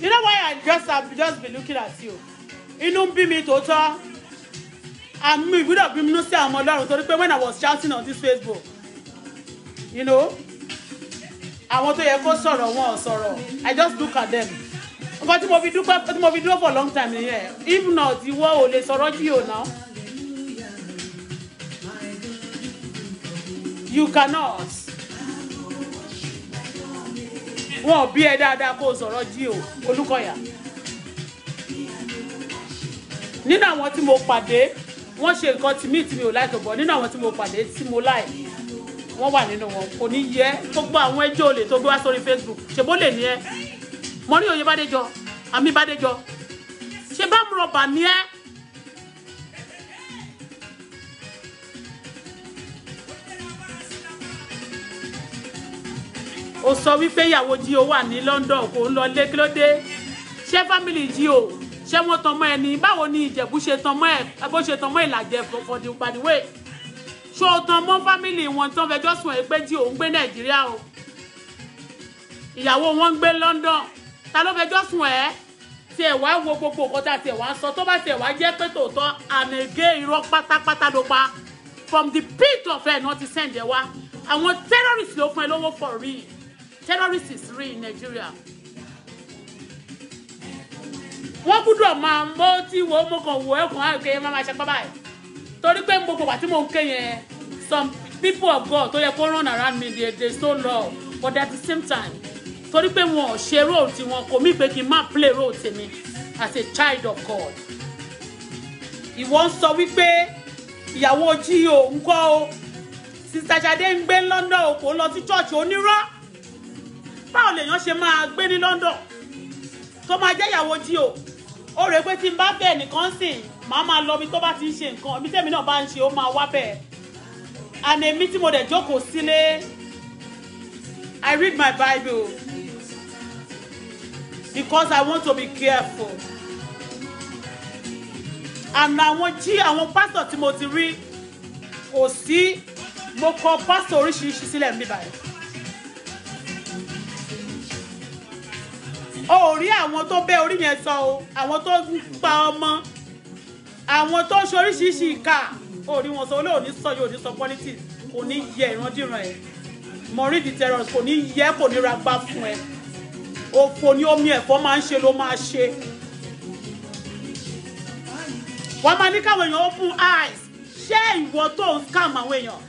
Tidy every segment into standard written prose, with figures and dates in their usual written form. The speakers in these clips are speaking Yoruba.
You know why I just be looking at you? Inú bí mi tòótọ́. And me, we don't be no say I'm alone. So when I was shouting on this Facebook, you know, I want to echo sorrow. I just look at them. But the movie do for a long time here. If not, you will only sorrow you now. You cannot. Wọ́n bí ẹ dáadáa kó sọ̀rọ̀ jí o Olúkọ̀yà. Nínú àwọn tí mo pàdé wọ́n ṣe nǹkan tí mi ò like bọ̀ nínú àwọn tí mo pàdé tí mo like wọ́n wà nínú wọn kò ní yẹ gbogbo àwọn ẹjọ́ olè tó gbé wá sórí Facebook ṣe bó lè ní ẹ mo ní òye Bádéjọ àmì Bádéjọ ṣe bá mu rọ̀bà ní ẹ. ó sọ wípé ìyàwó Jíò wà ní London kò ń lọ lé kí ló dé ṣé family Jíò ṣé wọ́n tan mọ́ ẹni báwo ni Ìjẹ̀bú ṣe tan mọ́ ẹ bó ṣe tan mọ́ Ìlàjẹ for the by the way ṣó tan mọ́ family wọn tán fẹjọ́ sùn ẹ pé Jíò ń gbé Nàìjíríà o ìyàwó wọn ń gbé London ta ló fẹjọ́ sùn ẹ tí ẹ wá wo gbogbo nǹkan tá tí ẹ wá ń sọ tó bá tí ẹ wá jẹ́ pé tòótọ́ ànàgé irọ́ pátápátá ló pa from the pit of ẹ̀ náà ti send ẹ wá àwọn terrorists ló fún ẹ lówó for real. Terrorists is real in Nigeria. Wọ́n gbọ́dọ̀ máa mọ́ tí wo mo kàn wò ẹ̀kàn àìkè máa ṣe pápá ẹ̀. Torí pé gbogbo wà tí mo ń ké yẹn, some people of God tó yẹ kó run around me they so love but at the same time torí pé wọn ò ṣe role tí wọn kò mí pé kí n má play role tèmi as a child of God. Ìwọ ń sọ wípé ìyàwó Jíò ń kọ́ o Sister Ṣadé ń gbé London o kò lọ sí church onírọ́. Báwo lèèyàn ṣe máa gbé ní London tó máa jẹ́ ìyàwó Jíò ó rè pé tí n bá bẹ̀ nìkan sìn màá máa lọ bí tó bá ti ń ṣe nǹkan ibi tẹ́mi náà bá ń ṣe ó máa wá bẹ́ẹ̀ and èmi tí mo dẹ̀ jókòó sílé I read my Bible because I want to be careful and àwọn pásítọ̀ tí mo ti rí kò sí mo kọ pásítọ̀ oríṣiríṣi sílẹ̀ níbí báyìí. Ó rí àwọn tó bẹ́ orí yẹn sọ o àwọn tó pa ọmọ àwọn tó ṣoríṣiríṣi ìka ó rí wọn sọ olóòní sọ yóò ní sọ politics kò ní yẹ ìrandíran ẹ Maureen the terrorist kò ní yẹ kò ní ra gbá fún ẹ òfò ní omi ẹ̀fọ́ máa ń ṣe ló máa ṣe wọ́n máa ní káwọn èèyàn open eyes ṣé ìwọ tó ń scam àwọn èèyàn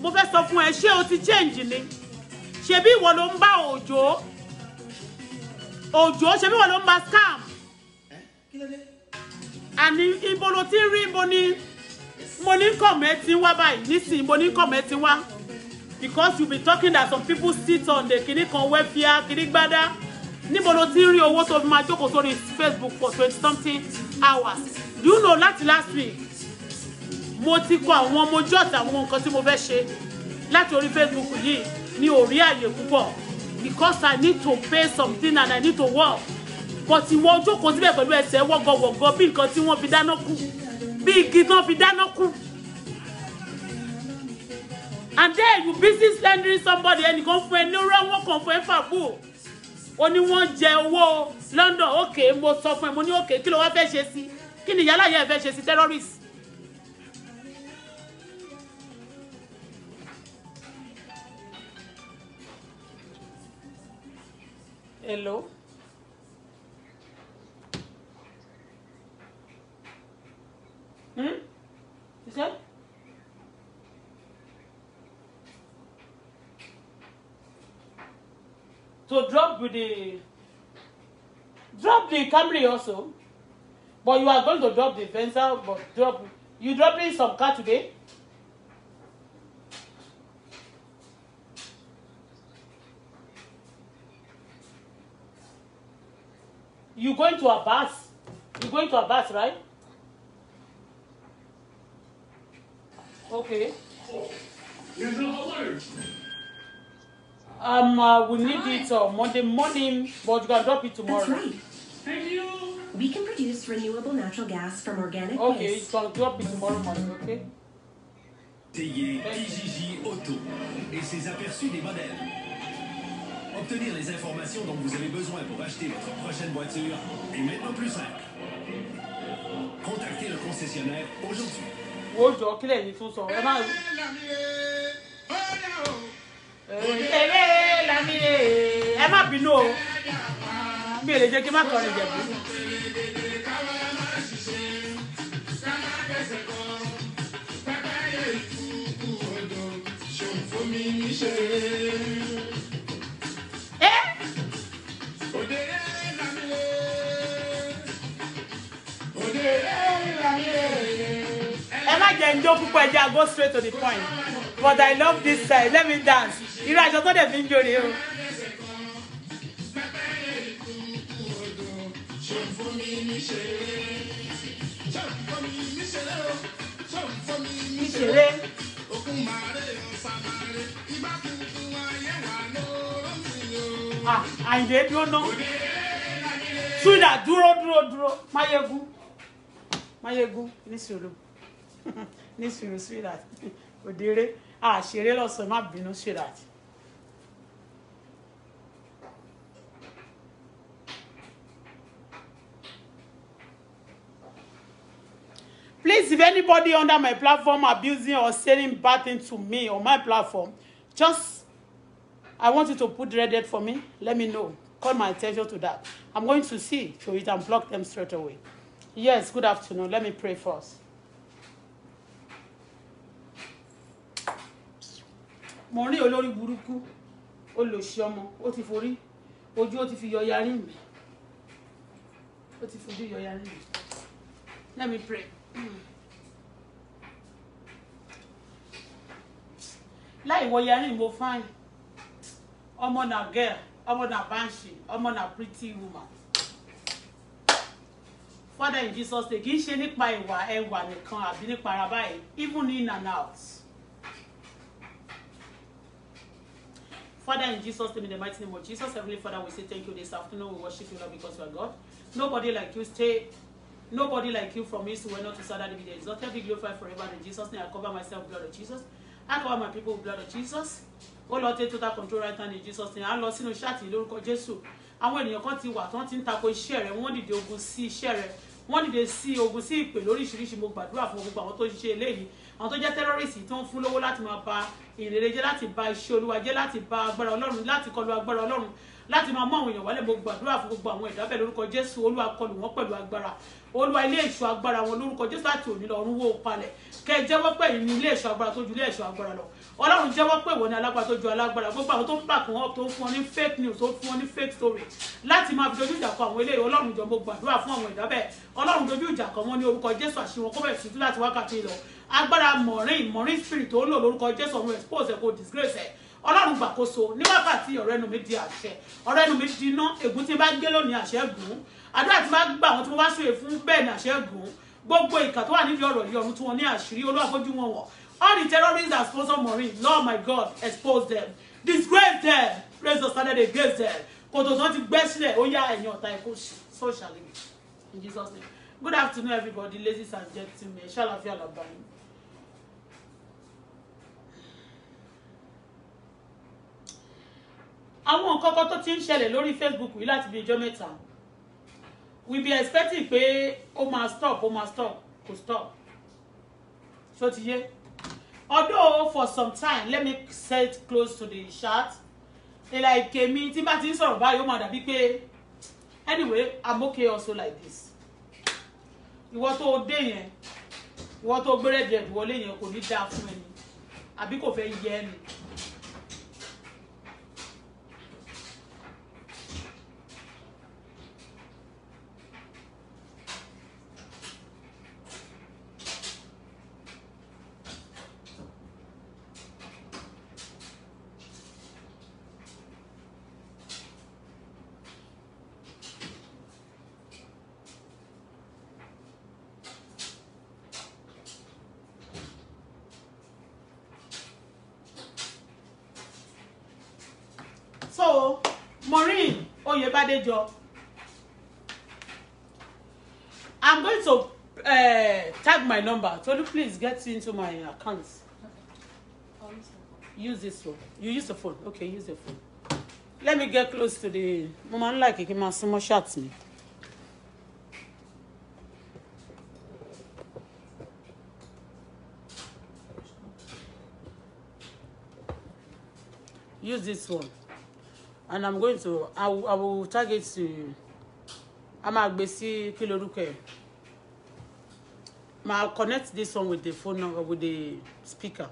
mo fẹ́ sọ fún ẹ ṣé o ti change ni ṣebí ìwọ ló ń bá Òjó ṣe bí wọn ló ń bá scam àní ibo ló ti rí ibo ni mo ní kọ̀mẹ́tì wá báyìí nísìnyí mo ní kọ̀mẹ́tì wá because you be talking that some people sit on the kìnnì kan welfare kìnnì gbádá níbo ló ti rí owó tó fi máa jókòó sórí Facebook for 20-something hours do you know láti last week mo ti kọ àwọn ọmọ ojú ọ̀tà àwọn nǹkan tí mo fẹ́ ṣe láti orí Facebook yìí ní orí àyè púpọ̀ because I need to pay something and I need to work. But ìwọ jókòó síbẹ̀ pẹ̀lú ẹsẹ̀ wọ́gọ̀wọ̀gọ̀ bí nǹkan tí wọ́n fi dáná kú bí igi tán fi dáná kú. And then you busy slandering somebody ẹnìkan fún ẹ ní ọ̀rọ̀ wọn kàn fún ẹ fàbù. Ó ní wọ́n jẹ owó London okay mo sọ fún ẹ mo ní okay kí ló wá fẹ́ ṣe sí kí ni yálà yẹn fẹ́ ṣe sí terrorist. Hello. You said? To drop the Camry also, but you are going to drop the Venza, but you dropping some car today? You going to Abbas? You going to Abbas, right? Okay. Here's an alert. We need it Monday morning, but you can drop it tomorrow. That's right. Thank you. We can produce renewable natural gas from organic Okay, waste. you can drop it tomorrow morning, okay? Kijiji Auto et ses aperçus des modèles. Obtenir les informations dont vous avez besoin pour acheter votre prochaine voiture est maintenant plus simple. Contactez le concessionnaire aujourd'hui. Ó jọ kílẹ̀ yìí tún sọ ẹ má. Ẹ má bínú o mi ò lè jẹ́ kí n má kọrin Ìjẹ̀bú. Ẹ má jẹ́ njó púpọ̀ ẹ jẹ́ I go straight to the point but I love this side let me dance irú aṣọ tó dẹ̀ fi ń jó rèé o. Ìṣeré. Àyìndé dúró ná. Ṣúdà dúró. Máyégún ní sùúrù. Ní sùúrù sweetheart. Òdèrè. Ṣeré lọ́sàn-án má bínú sweetheart. Please, if anybody under my platform abusing or saying bad things to me on my platform, just, I want you to put red for me. Let me know. Call my attention to that. I'm going to see to it and block them straight away. Yes, good afternoon. Let me pray first. Mo rí olórí burúkú, olòṣì ọmọ, ó ti forí, ojú ó ti fi yọ yarí mi. Ó ti fojú yọ yarí mi. Let me pray. Láì wọ yarí mo fine. Ọmọ na girl, ọmọ na banshee, ọmọ na pretty woman. Father, in Jesus' name, kì í ṣe nípa ìwà ẹwà nìkan àbí nípa ara báyìí, even in and out. Father, in Jesus' name, in the mighty name of Jesus, Heavenly Father, we say thank you this afternoon. We worship you, Lord, because you are God. Nobody like you. Nobody like you from east to west, not to south, that be exalted, be glorified forever. In Jesus' name, I cover myself with blood of Jesus. I cover my people with blood of Jesus. Oh Lord, take total control right now in Jesus' name. I lọ sínú ṣáàtì lórúkọ Jésù. Àwọn ènìyàn kan ti wà tán ti ń tako iṣẹ́ rẹ̀, wọ́n dìde ogun sí iṣẹ́ rẹ̀. Wọ́n dìde sí ogun sí ìpè lóríṣiríṣi. Mo gbàdúrà fún gbogbo àwọn tó ṣiṣẹ́ eléyìí. Àwọn tó jẹ́ terrorist tó ń fún lówó láti máa ba ìrere jẹ́, láti ba iṣẹ́ Olúwa jẹ́, láti ba agbára Ọlọ́run, láti kọlu agbára Ọlọ́run, láti máa mú àwọn èèyàn wálé. Mo gbàdúrà fún gbogbo àwọn ẹ̀dá bẹ́ẹ̀ lórúkọ Jésù. Olúwa kọlù wọ́n pẹ̀lú agbára. Olúwa ilé ìṣọ́ agbára wọn lórúkọ Jésù láti òní lọ ọ̀run wó palẹ̀. Kẹ́ ẹ jẹ́wọ́ pé ẹ̀yin ní ilé ìṣọ́ agbára tó ju ilé ìṣọ́ agbára lọ. Ọlọ́run jẹ́wọ́ pé ìwọ ni alágbára tó ju alágbára. Gbogbo àwọn tó ń back wọn up, tó ń fún wọn ní fake news, tó ń fún wọn ní fake story láti máa fi dojú ìjà kọ àwọn eléyìí. Ọlọ́run jọ̀ọ́ mo gbàdúrà fún àwọn ẹ̀dá bẹ́ẹ̀. Ọlọ́run dojú ìjà kọ wọn ní orúkọ Jésù. Àṣìwọ̀n kó bẹ̀rẹ̀ sí tú láti wákàtí lọ. Agbára mọ̀rin spirit tó ń lò lórúkọ Jésù, ọ̀run expose ẹ̀ kó disgrace ẹ̀. Ọlọ́run gbàkóso ní wákàtí ọ̀rọ̀ ẹnu mi di àṣẹ, ọ̀rọ̀ ẹnu mi di iná. Ègún tí bá gé lónìí àṣẹ gùn. Àdúrà tí bá gbà wọn tí mo bá súre fún bẹ́ẹ̀ ni àṣẹ gùn. Gbogbo ìkà tó wà nídìí ọ̀rọ̀ yìí ọ̀run tí wọ́n ní àṣírí. Olúwa fojú wọn wọ̀. All the terrorists that sponsor Maureen, Lord my God, expose them, disgrace them, raise the standard against them. Kòtò tán ti gbẹ́ sílẹ̀, ó yá ẹ̀yin ọ̀tá ẹ̀kọ́ so shall it be. In Jesus' name. Good afternoon, everybody, ladies and gentlemen. Ṣàlàfíà làbá yín. Àwọn nǹkan kan tó ti ń ṣẹlẹ̀ lórí Facebook yìí láti bí ọjọ́ mẹ́ta. We be expecting pé ó máa stop, kò stop. Ṣó ti yé? Although for some time, let me set close to the chat. Like me, tí bá ti ń sọ̀rọ̀ báyìí ó máa dàbí pé anyway, I'm okay also like this. Ìwọ tó dé yẹn, ìwọ tó gbéré díẹ̀ wọlé yẹn kò ní dáa fún ẹni. Àbí kò fẹ́ yẹ ẹni. So, Maureen Oyebadejo, I'm going to tag my number. Tolu, please get into my accounts. Okay. Use this one. You use the phone. Okay, use the phone. Let me get close to the woman like kí n máa súnmọ́ shirt mi. Use this one. And I'm going to I will target to I'm gbé sí kí lorúkọ ẹ̀. I'll connect this one with the phone number with the speaker.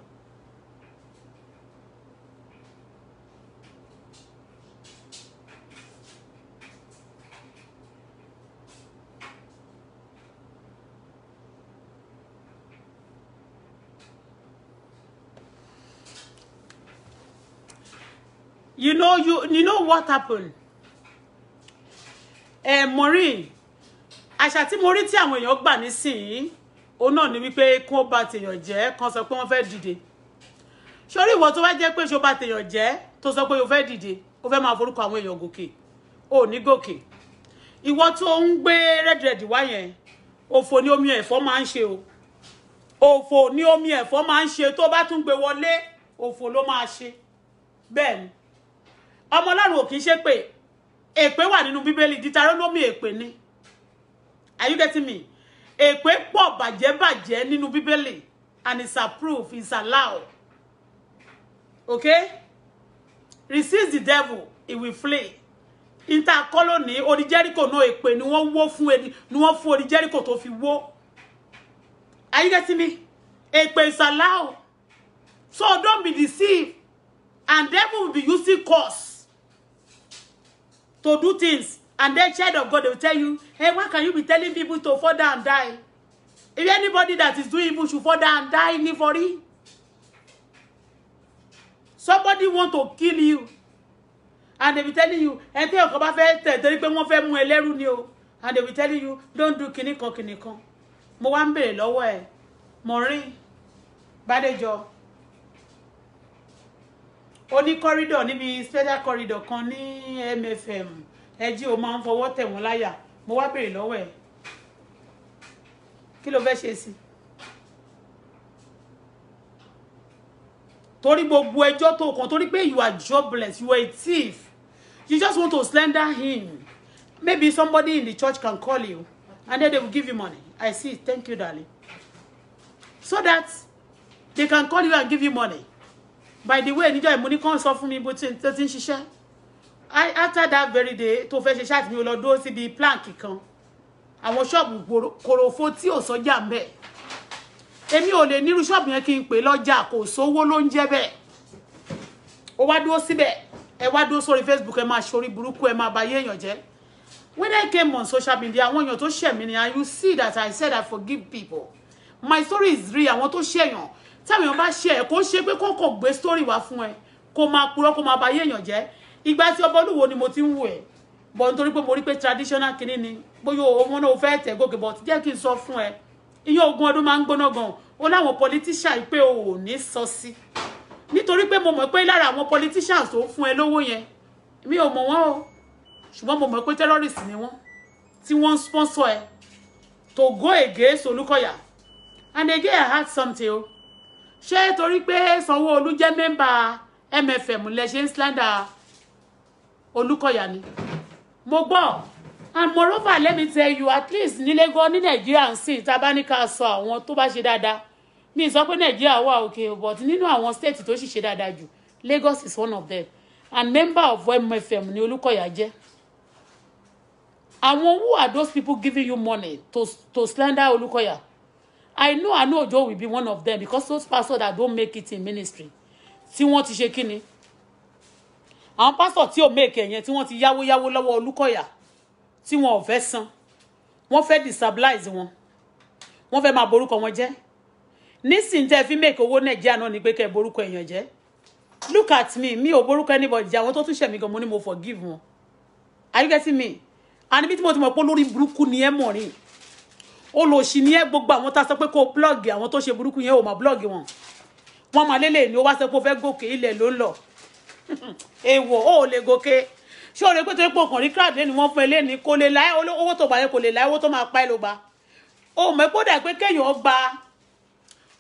You know what happened? Maureen, àṣà tí mo rí tí àwọn èèyàn gbà nísìnyí, ó náà ní wípé kó bá tèèyàn jẹ́, kan sọ pé wọ́n fẹ́ dìde. Sórí ìwọ tó bá jẹ́ pé ṣó bá tèèyàn jẹ́, tó sọ pé ó fẹ́ dìde, ó fẹ́ máa forúkọ àwọn èèyàn gòkè. Ó ní gòkè. Ìwọ tó ń gbé red wá yẹn, òfò ni omi ẹ̀fọ́ máa ń ṣe o. Òfò ni omi ẹ̀fọ́ máa ń ṣe, tó bá tún gbé wọlé, òfò ló máa ṣe. Bẹ́ẹ̀ ni. Ọmọ Ọlọ́run ò kìí ṣe pé èpè wà nínú Bíbélì, Deuteronomy èpè ni. Are you getting me? Èpè pọ̀ bàjẹ́ nínú Bíbélì, and it's approved, it's allowed. Okay? Resist the devil, he will flee. Inter colony odi Jericho no èpè ni wọ́n wó fún edi, ni wọ́n fún odi Jericho tó fi wó. Are you getting me? Èpè is allowed. So don't be deceived. And devil will be using curse to do things. And then child of God, they will tell you, hey, why can you be telling people to fall down and die? If anybody that is doing evil should fall down and die in for it. Somebody want to kill you. And they will telling you, and they will telling you, don't do kinikon. Mo wá ń bèrè lọ́wọ́ ẹ̀, Maureen, Bádéjọ. Ó ní corridor níbi special corridor kan ní MFM. Ẹjí o máa ń fọwọ́ tẹ̀ wọ́n láyà. Mo wá bèrè lọ́wọ́ ẹ̀. Kí ló fẹ́ ṣe sí? Torí gbogbo ẹjọ́ tó kàn, torí pé you are jobless, you are a thief. You just want to slander him. Maybe somebody in the church can call you and then they will give you money. I see. Thank you, darling. So that they can call you and give you money. By the way, níjọ́ ìmúní kan sọ fún mi bó ti ń ṣiṣẹ́. After that very day, tó fẹ́ ṣe ṣáàtì mi ò lọ dúró síbi plank kan. Àwọn ṣọ́ọ̀bù korofo tí ò sọ́jà ń bẹ̀. Èmi ò lè nírú ṣọ́ọ̀bù yẹn kí n pè lọ́jà, kò sówó ló ń jẹ́ bẹ́ẹ̀. Ó wá dúró síbẹ̀. Ẹ wá dúró sórí Facebook, ẹ máa ṣorí burúkú, ẹ máa ba ayé èèyàn jẹ́. When I came on social media, àwọn èèyàn tó ṣẹ̀ mí ni, and you see that I said I forgive people. My story is real. Àwọn tó ṣẹ̀yàn. Táwọn èèyàn bá ṣe ẹ̀ kó ṣe pé kó gbé story wá fún ẹ, kó máa purọ́, kó máa ba ayé èèyàn jẹ́. Ìgbà tí Ọbọ̀lúwo ni mo ti ń wò ẹ́. But nítorí pé mo rí pé traditional kinní ni, bóyá ọmọ náà fẹ́ tẹ̀ gòkè, but jẹ́ kí n sọ fún ẹ. Iye ogún ọdún máa ń gbóná gan. Ó láwọn politician pé o ò ní sọ sí. Nítorí pé mo mọ̀ pé lára àwọn politicians tó fún ẹ lówó yẹn, mi ò mọ̀ wọ́n o. Ṣùgbọ́n mo mọ̀ pé terrorist ni wọ́n. Tí wọ́n sponsor ẹ to go against Olúkọ̀yà. And again, I had something o. Ṣé torí pé Sanwó-Olú jẹ́ member MFM lẹ ṣe ń slander Olúkọ̀yà ni? Mo gbọ́. And moreover, let me tell you, at least ní Lagos ní Nigeria ń sìn, tá bá ní ká sọ àwọn tó bá ṣe dáadáa. Mi sọ pé Nigeria wà okay, but nínú àwọn state tó sì ṣe dáadáa jù, Lagos is one of them. And member of MFM ni Olúkọ̀yà jẹ́. And who are those people giving you money to slander Olúkọ̀yà? I know Ojo will be one of them, because those pastors that don't make it in ministry, tí wọ́n ti ṣe kíni. Àwọn pastor tí ò make ẹ̀yẹn, tí wọ́n ti yáwó lọ́wọ́ Olúkọ̀yà, tí wọ́n ò fẹ́ san. Wọ́n fẹ́ destabilize wọn. Wọ́n fẹ́ máa borúkọ wọn jẹ́. Nísìnyí tẹ́ fi make owó Nàìjíríà náà ni pé kẹ́ borúkọ èèyàn jẹ́. Look at me, mi ò borúkọ anybody jẹ́. Àwọn tó tún ṣẹ̀ mí gan mo ní mo forgive wọn. Are you getting me? And bí tí mo ti mọ̀ pé lórí burúkú ni ẹ mọ̀ rí. Olóṣì ni ẹ, gbogbo àwọn tá sọ pé kó blog àwọn tó ṣe burúkú yẹn ò máa blog wọn. Wọ́n máa lélẹ̀ ni ó wá sọ pé ó fẹ́ gòkè, ilẹ̀ ló ń lọ. Èèwọ̀ ó lè gòkè. Ṣé o rè pé tó pé ọkàn rí crowd lẹ́ni wọ́n fún ẹ lẹ́ni kò lè láyé owó tó gbà yẹn, kò lè láyé owó tó máa pa ẹ ló bá. O mọ̀ pé ó dà pé kéèyàn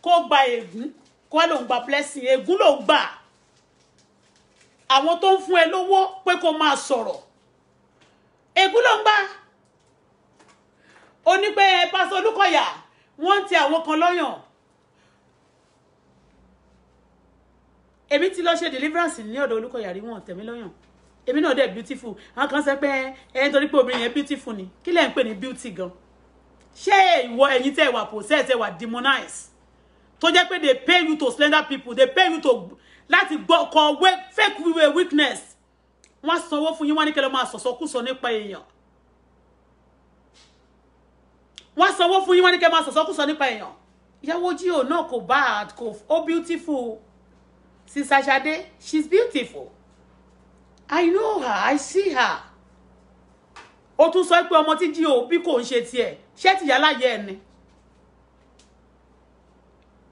kó gba ègún, kó wá lòun gba blessing, ègún ló gbà. àwọn tó ń fún ẹ lówó pé kó máa sọ̀rọ̀ ègún ló ń gbà ó ní pé Pastor Olúkọ̀yà wọ́n ti àwọn kan lọ́yàn èmi ti lọ ṣe deliverance ní ọ̀dọ̀ Olúkọ̀yà rí wọn tẹ̀mí lọ́yàn èmi náà dẹ̀ beautiful àwọn kan sọ pé ẹni torí pé obìnrin yẹn beautiful ni kí lẹ̀ ń pè ní beauty gan ṣé ìwọ ẹ̀yin tẹ́ wà possess ẹ wà demonize tó jẹ́ pé they pay you to slander people they pay you to láti gbọ́ kọ fake weakness wọ́n sanwó fún yín wọ́n ní kẹ́ lọ máa sọ̀sọ́kùsọ nípa èèyàn wọ́n sanwó fún yín wọ́n ní kẹ́ máa sọ̀sọ́kùsọ nípa èèyàn ìyàwó Jíò náà kò bad kò ó beautiful Sister Ṣadé she's beautiful I know her I see her ó tún sọ pé ọmọ tí Jíò bí kò ń ṣe tiẹ̀ ṣé ti yálà yẹ ẹni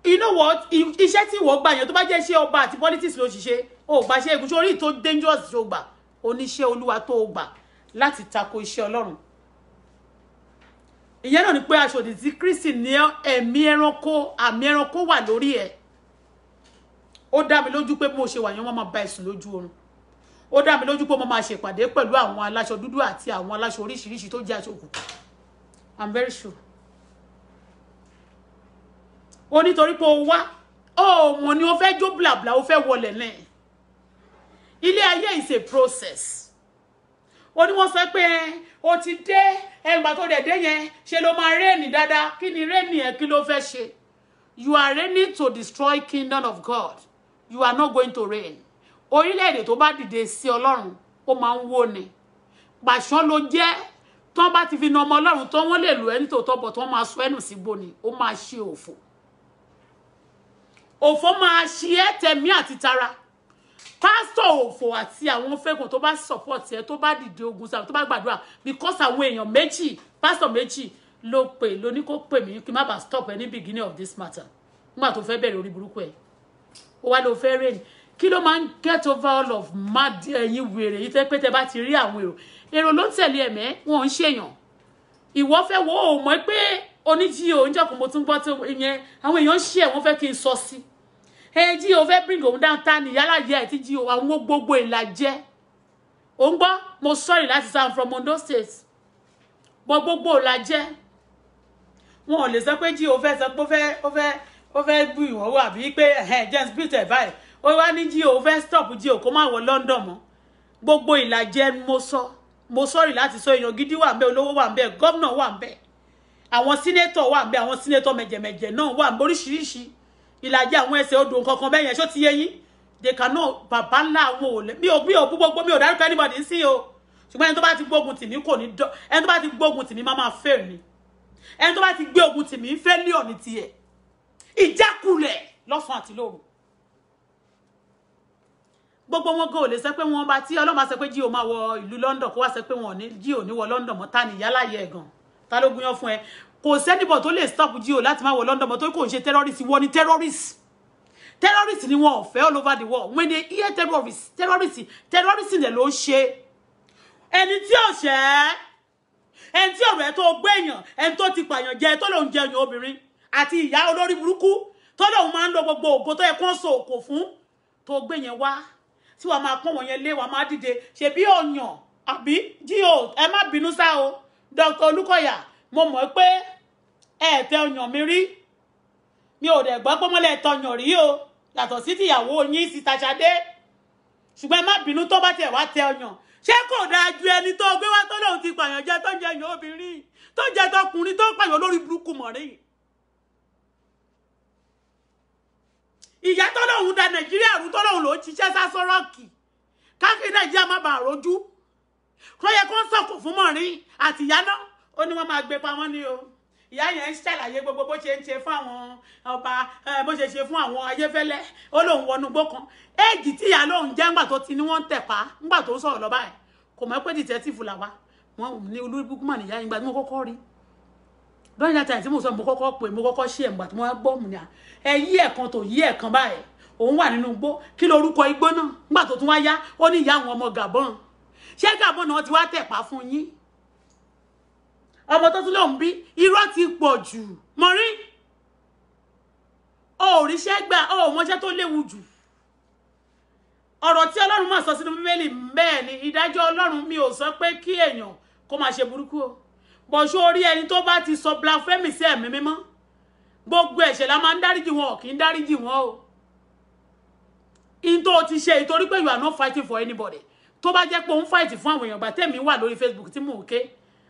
you know what iṣẹ́ tí wọ́n gbà yẹn tó bá jẹ́ iṣẹ́ ọba àti politics ló ṣiṣẹ́ ó gbà ṣe ègún sórí tó dangerous tó gbà oníṣẹ́ olúwa tó gbà láti tako iṣẹ́ Ọlọ́run ìyẹn náà ni pé aṣòdì tí Kristi ní ẹ̀mí ẹranko àmì ẹranko wà lórí ẹ̀ ó dá mi lójú pé mo ṣe wà yẹn wọ́n máa bá ẹ̀sùn lójú oorun ó dá mi lójú pé mo máa ṣèpàdé pẹ̀lú àwọn aláṣọ dúdú àti àwọn aláṣọ oríṣiríṣi tó jẹ́ aṣọ òkùnkùn I'm very sure ó nítorí pé ó wá ó mọ̀ ni ó fẹ́ jó blabla ó fẹ́ wọlé náà ilé ayé is a process ó ní wọ́n sọ pé ó ti dé ẹgbà tó dẹ̀ dé yẹn ṣe ló máa rẹ́ẹ̀nì dáadáa kí ni rẹ́ẹ̀nì ẹ̀ kí ló fẹ́ ṣe you are reigning to destroy kingdom of God you are not going to reign orílẹ̀-èdè tó bá dìde sí Ọlọ́run ó máa ń wó ni pàṣán ló jẹ́ tó bá ti fi na ọmọ Ọlọ́run tó wọ́n lè lò ẹni tó tọ́ bọ̀ tó máa sọ ẹnu sígbó ni ó máa ṣe òfò òfò máa ṣe ẹ́ tẹ̀mí àti tara pásítọ̀ òfò àti àwọn fẹ́kùn tó bá support ẹ tó bá dìde ogun sáà tó bá gbàdúrà because àwọn èèyàn méjì pásítọ̀ méjì ló pè ló ní kó pè mí kí má bàa stop ẹ ní beginning of this matter nígbà tó fẹ́ bẹ̀rẹ̀ orí burúkú ẹ̀ ó wá ló fẹ́ rẹ́ni kí ló máa ń get over all of mad ẹ̀yin wèrè yìí tẹ́ pé tẹ́ bá ti rí àwọn èrò ló ń tẹ̀lé ẹ̀mẹ́ wọn ń ṣèyàn ìwọ fẹ́ wo ò mọ̀ pé oníjìyò oúnjẹ́kùn mo tún gbọ́ tí ìyẹn àwọn èèyàn ń ṣe ẹ̀ wọ́n fẹ́ kí n sọ sí Jíò fẹ́ bring òun down tán ní yálà yẹ ẹ̀ tí Jíò àwọn gbogbo ìlàjẹ́ ò ń gbọ́ mo sorry láti say I'm from Ondo State bọ́ gbogbo ìlàjẹ́ wọn ò lè sọ pé Jíò fẹ́ sọ pé ó fẹ́ bú ìwọ̀n wà bí pé James Peter báyìí ó wá ní Jíò fẹ́ stop Jíò kó má wọ London mọ́ gbogbo ìlàjẹ́ mo sorry láti sọ èèyàn gidi wà ńbẹ̀ olówó wà ńbẹ̀ gómìnà wà ńbẹ̀ àwọn senator wà ńbẹ̀ àwọn senator mẹ̀jẹ̀mẹ̀jẹ̀ náà wà ńbẹ̀ oríṣiríṣi ìlàjẹ́ àwọn ẹsẹ̀ odò kankan bẹ́ẹ̀ yẹn ṣó ti yé yín they cannot bàbá ńlá àwọn òlẹ̀ mi ò gbogbo mi ò dárúkọ anybody sí o ṣùgbọ́n ẹni tó bá ti gbógun tì mí kò ní dọ́ ẹni tó bá ti gbógun tì mí máa fail ni ẹni tó bá ti gbé ogun tì mí failure ní tiẹ̀ ìjákulẹ̀ lọ́sàn àti lóru gbogbo wọn gan ò lè sọ pé wọn bá tí ọlọ́mà sọ pé Jíò máa wọ ìlú London kó wá sọ pé wọn ò ní Jíò ní wọ London mọ́ ta ni ìyáláyé ẹ̀ gan ta ló gúnyán fún ẹ kò sẹ́nìbọ̀ tó lè stop Jíò láti máa wọ London mọ́ tó kò ń ṣe terrorist wọ́n ní terrorist ni wọn ò fẹ́ all over the world when they hear terrorist dẹ̀ ló ń ṣe ẹni tí ò ṣẹ́ ẹni tí ọ̀rọ̀ ẹ̀ tó gbé èèyàn ẹni tó ti pààyàn jẹ tó lòun jẹ èèyàn obìnrin àti ìyá olórí burúkú tó lòun máa ń lo gbogbo ògo tó yẹ kó ń so òkò fún tó gbé yẹn wá tí wàá máa pọ́n wọn yẹn lé wàá máa dìde ṣe bí ọ̀yàn àbí Jíò ẹ má bínú sá o Dr. Olúkọ̀yà mo mọ̀ pé ẹ tẹ ọyàn mi rí mi ò dẹ̀ gbọ́ pé mọ́lẹ̀ tọyàn rí o yàtọ̀ sí tìyàwó yín Sister Ṣadé ṣùgbọ́n ẹ má bínú tó bá tiẹ̀ wá tẹ ọyàn ṣé kò dáa ju ẹni tó gbé wá tó lóun ti pààyàn jẹ tó jẹ èèyàn obìnrin tó jẹ tọkùnrin tó pààyàn lórí burúkú mọ̀rí ìyá tó lóun da Nàìjíríà rú tó lóun ló ń ṣiṣẹ́ sásọ́rọ́ọ̀kì káfí Nàìjíríà má bàa rojú kó yẹ kó ń sọ̀kò fún mọ̀rí àti ìyá náà ó ní wọ́n máa gbé pamọ́ ní o ìyá yẹn ń ṣàlàyé gbogbo bó ṣe ń ṣe fún àwọn ọba bó ṣe ṣe fún àwọn Ayéfẹ́lẹ́ ó lóun wọnú gbó kan éèjì tí ìyá lóun jẹ́ ńgbà tó ti ní wọ́n ń tẹ̀pá ńgbà tó ń sọ̀rọ̀ lọ́ba ẹ̀ kò mọ̀ pé detective làwa wọn ní olórí búkú mà níyà ìgbà tí mo kọ́kọ́ rí lọ́yìn láti àìsí mo sọ mo kọ́kọ́ pè mo kọ́kọ́ ṣe ẹ̀ǹgbà tí mo wá gbọ́ mu ní à ẹ yí ẹ̀kan tó yí ẹ̀kan báyìí òun wà nínú igbó kí lorúkọ igbó náà ńgbà tó tún wá yá ó ní ìyá àwọn ọmọ Gabon ṣé Gabon náà ti wá tẹ̀pá fún yín ọmọ tó tún lóun bí irọ́ ti pọ̀ jù mọ̀rí òrìṣẹ́ gbà ó mọṣẹ́ tó léwu jù ọ̀rọ̀ tí Ọlọ́run máa sọ sínú Bíbélì bẹ́ẹ̀ ni ìdájọ́ Ọlọ́run mi ò sọ pé kí èèyàn kó máa ṣe burúkú o bó ṣó orí ẹni tó bá ti sọ blasphemy sí ẹ̀mí mímọ́ gbogbo ẹ̀ṣẹ̀ la máa ń dáríjì wọn kì í dáríjì wọn o in tó ti ṣe ìtorí pé you are not fighting for anybody tó bá jẹ́ pé ó ń fight fún àwọn èèyàn gbà tèmi wà lórí Facebook tí mò ń ké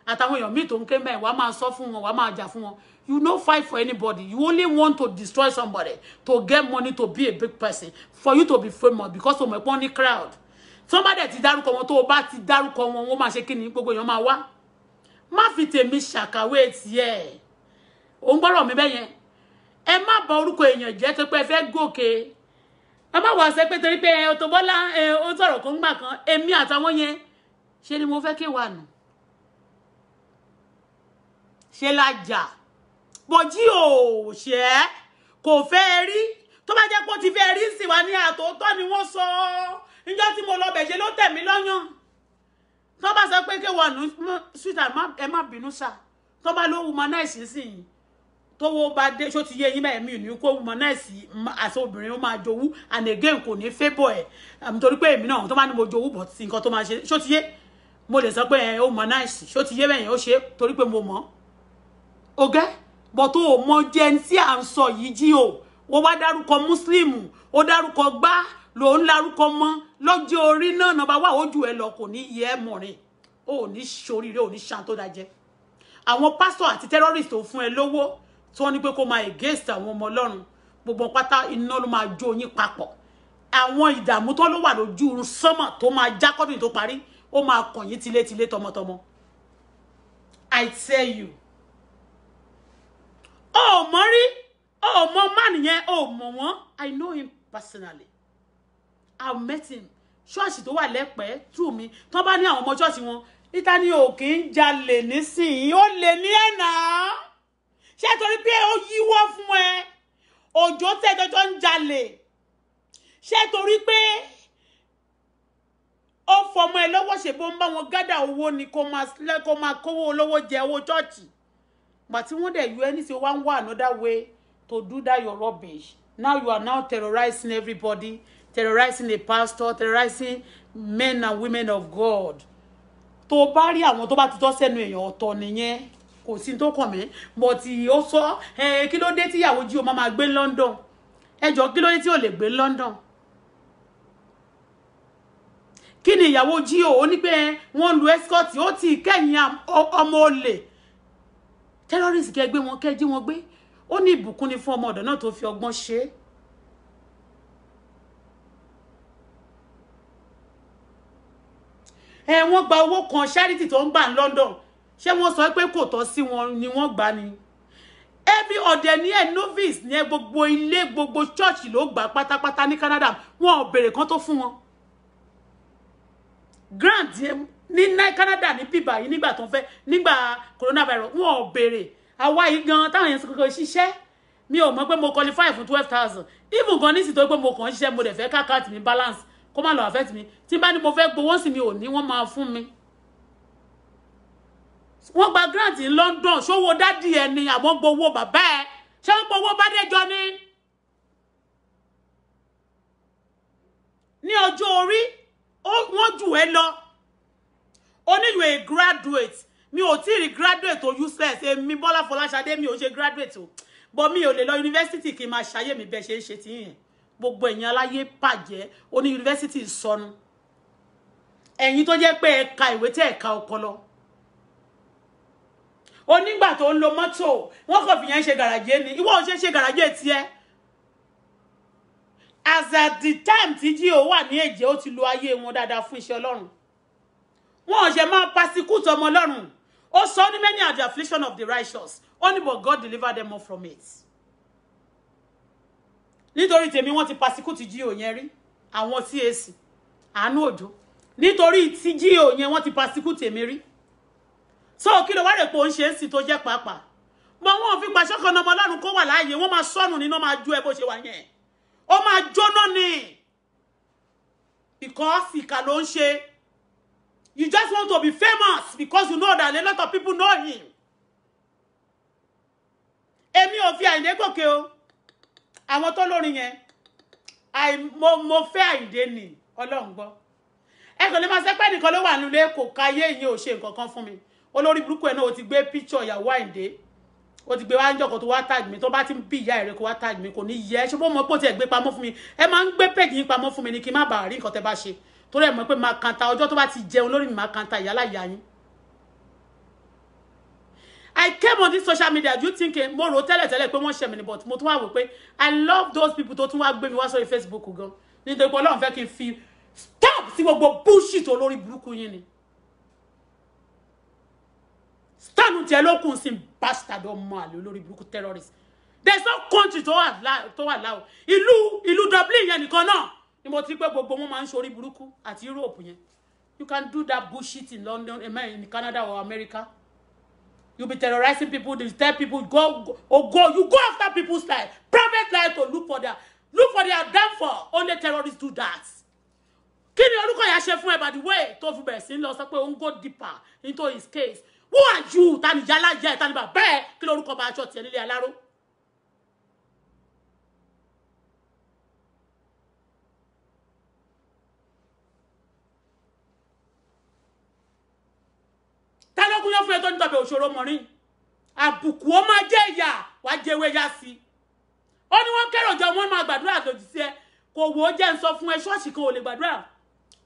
àtàwọn èèyàn míì tó ń ké mẹ́ẹ̀ wàá máa sọ fún wọn wàá máa jà fún wọn you no fight for anybody you only want to destroy somebody to get money to be a big person for you to be famous because o mọ̀ pé wọ́n ní crowd tí wọ́n bá dẹ̀ ti dárúkọ wọn tó o bá ti dárúkọ wọn wọ́n máa ṣe kí ni gbogbo èèyàn máa wá má fi tèmi ṣàkàwé tiẹ̀ ò ń gbọ́rọ̀ mi bẹ́yẹn ẹ má bà orúkọ èèyàn jẹ́ tó pé ẹ fẹ́ gòkè ẹ má wá ṣe pé torí pé Auto Bola ó sọ̀rọ̀ kan gbà kan èmi àtàwọn yẹn ṣe ni mo fẹ́ ké wà nù ṣe lájà bọ́jí ò ṣẹ́ kò fẹ́ rí tó bá jẹ́ pé ó ti fẹ́ rí sí wa ní àtòótọ́ ni wọ́n sọ níjọ́ tí mo lọ bẹ̀ ṣe ló tẹ̀ mí lọ́yàn tó bá sọ pé ké wà nù sweetheart ẹ má bínú sà tó bá ló womanize sí yìí tó wo bá dé ṣó ti yé yín báyìí mi ò ní kó womanize àti obìnrin ó máa jowú and again kò ní favour ẹ̀ nítorí pé èmi náà tó bá ní mo jowú bọ̀ sí nǹkan tó máa ṣe ṣó ti yé mo lè sọ pé ó womanize ṣó ti yé bẹ́yẹn ó ṣe torí pé mo mọ̀ ọ̀gá bọ̀ tó o mọ jẹ́ tí à ń sọ yìí jí o wọ́n wá dárúkọ Muslim ó dárúkọ gbá ló ń larúkọ mọ́ lọ́jọ́ orí náà nọmba wà ojú ẹ lọ kò ní yẹ ẹ mọ̀rin ó ní ṣoríire ó ní ṣan tó dájẹ́ àwọn pásítọ̀ àti terrorist tó fún ẹ lówó tí wọ́n ní pé kó máa against àwọn ọmọ Ọlọ́run gbogbo pátá iná ló máa jó yín papọ̀ àwọn ìdààmú tó ló wà lójú sánmọ̀ tó máa já kọ́dún tó parí ó máa kàn yín tilétilé tọmọtọmọ I tell you oh mori oh mo man yẹn oh mo wọ́n I know him personally I met him ṣọ́ọ̀ṣì tó wà lẹ́pẹ́ through mi tó bá ní àwọn ọmọ ṣọ́ọ̀ṣì wọn níta ni ò kì í jalè nísìnyí ó lè ní ẹ̀nà ṣé torí pé ó yíwọ́ fún ẹ òjò tẹ́jọjọ́ ń jalè ṣé torí pé ó fọmọ ẹ lọ́wọ́ ṣe bó ń bá wọn gádà owó ni kó máa kówó olówó jẹ owó ṣọ́ọ̀ṣì but wọ́n dẹ̀ you anything one another way to do that your rubbish now you are now terrorizing everybody terrorizing the pastor terrorizing men and women of God tó bá rí àwọn tó bá ti tọ́ sẹ́nu èèyàn ọ̀tọ̀ nìyẹn kò sí tó kàn mí but ó sọ kí ló dé tí ìyàwó jí o máa gbé London ẹjọ́ kí ló dé tí ò lè gbé London kí ni ìyàwó jí o ní pé wọ́n lu escort ó ti kẹ́yìn ọmọ olè terrorist kẹ́ gbé wọn kẹ́ jí wọn gbé ó ní ìbùkún ni fún ọmọ ọ̀dọ̀ náà tó fi ọgbọ́n ṣe wọ́n gba owó kan charity tó ń gbà ní London ṣé wọ́n sọ pé kò tọ́ sí wọn ni wọ́n gbà ni every ọ̀dẹ̀ ní ẹ̀ novice ní ẹ gbogbo ilé gbogbo church ló gbà pátápátá ní Canada wọn ò béèrè kan tó fún wọn grant ní Canada ní bíbá yìí nígbà tó ń fẹ́ nígbà coronavirus wọn ò béèrè àwa yìí gan táwọn yẹn kọ́kọ́ ṣiṣẹ́ mi ò mọ̀ pé mo qualify fún 12,000 even gan nísìsiyìí tó pé mo kàn ṣiṣẹ́ mo dẹ̀ fẹ́ káàkiri mi balance kó má lọ affect mi tí bá ní mo fẹ́ gbowó sí mi ò ní wọ́n máa fún mi wọ́n gba grant ní London ṣówó dádì ẹ ni àwọn gbowó bàbá ẹ ṣé wọ́n gbowó Bádéjọ ní ọjọ́ orí wọ́n jù ẹ lọ you a graduate mi ò tí rí graduate tó useless èmi Bọ́lá Fọláṣadé mi ò ṣe graduate o but mi ò lè lọ university kí n máa ṣayé mi bẹ́ẹ̀ ṣe ń ṣe tí yẹn gbogbo ẹ̀yin aláyé bàjẹ́ oní university sọnù ẹ̀yin tó jẹ́ pé ẹ̀ka ìwé tẹ́ ẹ̀ka ọpọlọ onígbà tó ń lo mọ́tò wọ́n kàn fi yẹn ṣe gàràjé ni ìwọ ò ṣe gàràjé tiẹ̀ as at the time tí G.O wà ní èjè ó ti lo ayé wọn dáadáa fún iṣẹ́ Ọlọ́run wọn ò ṣe máa persecute ọmọ Ọlọ́run ó sọ ní many are the affliction of the righteous only but God deliver them all from it nítorí tèmi wọ́n ti persecute G.O yẹn rí àwọn CAC Àánú Òjó nítorí tí G.O yẹn wọ́n ti persecute èmi rí so kí ló wá rè pé ó ń ṣe é sì tó jẹ́ pàápàá mọ wọn ò fi pàṣẹ kan ọmọ Ọlọ́run kó wà láàyè wọ́n máa sọnù nínú máa jó ẹ bó ṣe wà yẹn ó máa jóná ni because ìkà ló ń ṣe you just want to be famous because you know that a lot of people know him èmi ò fi Àyìndé gòkè o àwọn tó lórin yẹn mo fẹ́ Àyìndé ni Ọlọ́run gbọ́ ẹ kò lè máa ṣe pé nìkan ló wà nílé kò káyé ìyẹn ò ṣe nǹkan kan fún mi olórí burúkú ẹ̀ náà ó ti gbé picture ìyàwó Àyìndé ó ti gbé wá ń jọkọ̀ tó wá tag mi tó bá ti ń bí ìyá ẹ̀rẹ́ kó wá tag mi kò ní yẹ ṣé bó mọ pé ó ti ẹ̀ gbé pamọ́ fún mi ẹ máa ń gbé page yín pamọ́ fún mi ni kí n má bàa rí nǹkan tẹ́ bá ṣe torí ẹ̀ mọ̀ pé máa kanta ọjọ́ tó bá ti jẹun lórí mi máa kanta ìyálà ìyá yín. I came on this social media do you think mo rò tẹ́lẹ̀ pé wọ́n ṣe mi ni but mo tún wá wò pé I love those people tó tún wá gbé mi wá sórí Facebook gan nítorí pé Ọlọ́run fẹ́ kí n fi stop sí gbogbo bullshit olórí burúkú yín ni. Stand tí ẹ lókun sí bastard ọmọ àlè olórí burúkú terrorist. There's no country tó wà láò. Ìlú Dublin yẹn nìkan náà ni mo ti pé gbogbo wọn máa ń ṣorí burúkú àti Europe yẹn. You can do that bullshit in London, in Canada or America. You be terrorizing people, you tell people you go after people's life, private life to look for their downfall. Only terrorists do that. Kí ni orúkọ yẹn ṣe fún ẹ by the way tó fi bẹ̀rẹ̀ sí lọ sọ pé ó ń go deeper into his case. Who are you? Tani jala jẹ́ tani bàbá ẹ̀ kí lórúkọ bá aṣọ tiẹ̀ nílé aláró. Tálọ́gún yóò fún ẹ tó ń tọ̀bẹ̀ òṣòro mọ̀rin. Àbùkù ó máa jẹ́ ìyà wá jẹ́wé yá sí. Ó ní wọ́n kẹ́rọ̀ jọ wọ́n máa gbàdúrà lòdì sí ẹ. Kò wò ó jẹ́ ń sọ fún ẹ ṣọ́ọ̀ṣì kan ò lè gbàdúrà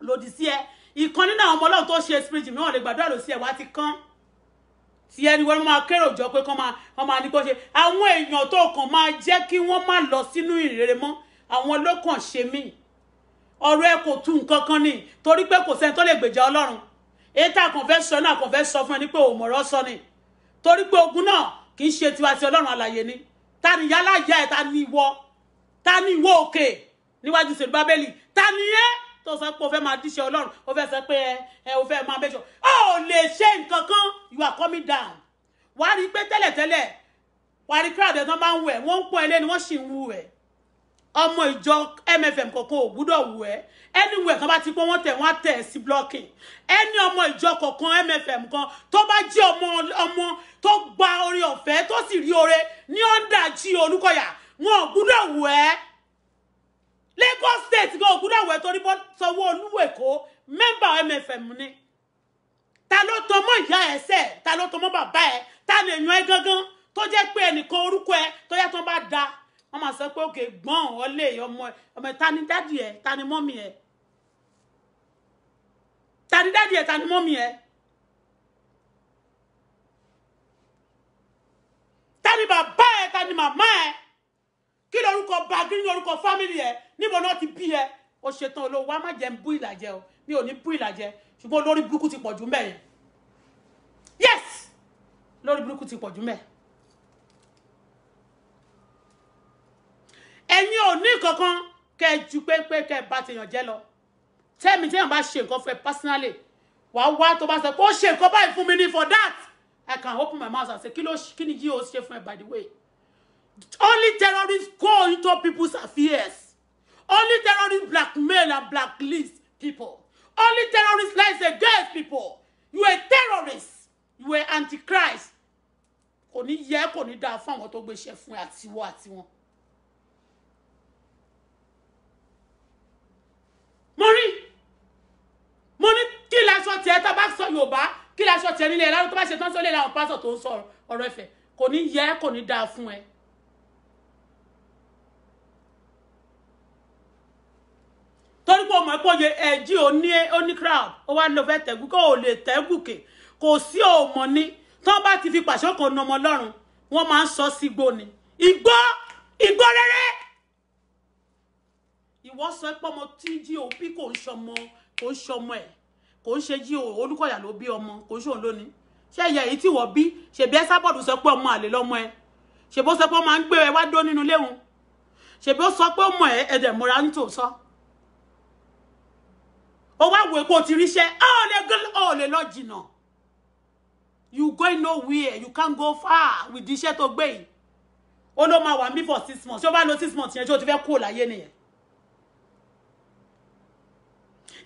lòdì sí ẹ. Ìkan nínú àwọn ọmọ Ọlọ́run tó ṣe spirit mi wọ́n lè gbàdúrà lòdì sí ẹ wá ti kán. Tí ẹni wọ́n máa kẹ́rọ̀ jọ pé kán máa ní kó ṣe. Àwọn èèyàn tó kàn máa jẹ́ kí wọ́n má lọ sínú ìrere mọ́. Àwọn ló kàn ṣe mí. Ọ̀rọ̀ ẹ kò tú nǹkan kan ni torí pé kò sẹ́ni tó lè gbèjà Ọlọ́run. Eta confession náà kò fẹ́ sọ fún ẹni pé o mọ̀rọ̀ sọ ni torí pé ogun náà kì í ṣe tiwa ti Ọlọ́run alààyè ni ta ni yálà yá ẹ ta ni ìwọ òkè níwájú ṣe Bábélì ta ni ẹ tó sọ pé o fẹ́ máa díṣẹ́ Ọlọ́run o fẹ́ sọ pé o fẹ́ máa bẹ́ṣọ o lè ṣe nǹkan kan you are coming down wàá rí pé tẹ́lẹ̀tẹ́lẹ̀ wàá rí crowd ẹ̀ tán bá ń wẹ̀ wọ́n ń pọ́n ilé ni wọ́n sì ń wú ẹ̀ ọmọ ìjọ MFM kọ̀ọ̀kan ò gbúdọ̀ wù ẹ́ anywhere kan bá ti pọ́n wọ́n tẹ̀ sí blocking ẹni ọmọ ìjọ kọ̀ọ̀kan MFM kan tó bá jẹ́ ọmọ tó gba orí ọ̀fẹ́ tó sì rí oore ní ọ̀ndà jí Olúkọ̀yà wọn ò gbúdọ̀ wù ẹ́ Lagos State gan ò gbúdọ̀ wù ẹ́ torí bọ́ Sanwó-Olú Èkó member MFM ni ta ló tọ́ mọ́ ìyá ẹ̀ sẹ́ ta ló tọ́ mọ́ bàbá ẹ̀ ta lè yan ẹ́ gangan tó jẹ́ pé ẹnìkan orúkọ ẹ̀ tó yẹ tó bá da wọ́n máa sọ pé òkè gbọ́n ọlé ọmọ ta ni dádì ẹ̀ ta ni mọ́mì ẹ̀ ta ni dádì ẹ̀ ta ni mọ́mì ẹ̀ ta ni bàbá ẹ̀ ta ni màmá ẹ̀ kí lórúkọ bá kí lórúkọ fámìlì ẹ̀ níbo náà ti bí ẹ̀ ó ṣetán olówó wa má jẹ́ ń bú ìlàjẹ o mi ò ní bú ìlàjẹ ṣùgbọ́n lórí burúkú ti pọ̀jù mẹ́yìn yes lórí burúkú ti pọ̀jù mẹ́yìn. Ẹ̀yin ò ní kankan kẹ́ ju pé kẹ́ bá tèèyàn jẹ́ lọ tẹ́mi téèyàn bá ṣe nǹkan fún ẹ personally wá tó bá sọ pé ó ṣe nǹkan báyìí fún mi ní for that I can open my mouth and say kí ni jí o ṣe fún ẹ by the way only terrorists go into people's affairs only terrorists blackmail and blacklist people only terrorists lies against people you are a terrorist you are antichrist kò ní yẹ kò ní dáa fún àwọn tó gbé iṣẹ́ fún ẹ àti wọn. mo ní kí láṣọ tiẹ̀ tá bá sọ Yorùbá kí láṣọ tiẹ̀ nílé ẹ̀rọ tó bá ṣe tán sólè láwọn pásọ̀ tó ń sọ ọ̀rọ̀ ẹ̀fẹ̀ kò ní yẹ kò ní dáa fún ẹ. torí pé ọmọ ẹ̀pọ̀ yẹ ẹ̀jí ó ní crowd ó wá lọ fẹ́ tẹ̀gù kó o lè tẹ́gùkè kò sí òmò ní tán bá ti fi pàṣọ kan nà ọmọ Ọlọ́run wọ́n máa ń sọ sí igbó ni igbó rere. Ìwọ sọ pé ọmọ tí jí o bí kò ń ṣọmọ ẹ̀ kò ń ṣe jí o Olúkọ̀yà ló bí ọmọ kò ń ṣòun lónìí ṣé ìyá èyí tí wọ́n bí ṣèbí ẹ sábọ̀dù sọ pé ọmọ àlè lọ́mọ ẹ ṣèbí ó sọ pé ó máa ń gbé ẹ wá dó nínú léwu ṣèbí ó sọ pé ọmọ ẹ ẹ̀dẹ̀ mọ́ra ń tò sọ ó wá wo epo ti ríṣẹ́ ó lè lọ jìnnà you going nowhere you can't go far with iṣẹ́ tó gbé yìí ó ló máa wà mí for 6 months ṣé ó bá lo 6 months yẹn tí ó ti fẹ́ kúrò láyé nìyẹn.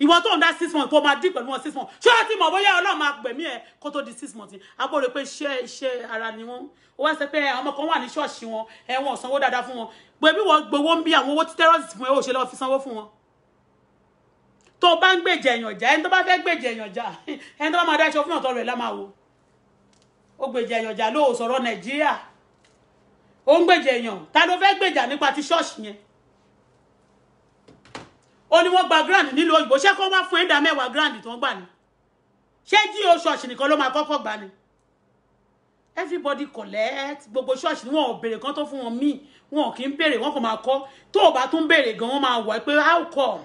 Ìwọ tó ń dá 6 months kó máa dí pẹ̀lú wọn 6 months ṣé o ti mọ̀ bóyá Ọlọ́run máa gbẹ̀mí ẹ kó tó di 6 months agbóore pé iṣẹ́ ara ni wọ́n ó wá sọ pé àwọn ọmọ kan wà ní ṣọ́ọ̀ṣì wọn wọn sanwó dáadáa fún wọn gbẹ̀mí wọn gbowó ń bí àwọn owó tí terrorist fún ẹ ó ṣe lọ́ọ́ fi sanwó fún wọn tó bá ń gbèjẹ èèyàn jà ẹni tó bá fẹ́ gbèjẹ èèyàn jà ẹni tó bá máa dáṣọ fún ọ̀tọ̀ rẹ̀ lá máa wò ó gbèjẹ èèyàn jà ló sọ̀rọ̀ Nàìjíríà ó ń gbèjẹ èèyàn ta ló fẹ́ gbèjà nípa ti ṣọ́ọ̀ṣì yẹn ó ní wọ́n gba grand nílùú òyìnbó ṣé kó wá fún ẹ̀dá mẹ́wàá grand tó ń gbà ní ṣé GO ṣọ́ọ̀ṣì nìkan ló máa kọ́kọ́ gbà ní everybody collect gbogbo ṣọ́ọ̀ṣì wọn ò béèrè kan tó fún wọn míì wọn kì í béèrè wọn kò máa kọ́ tó o bá tún béèrè gan wọn máa wà pé how come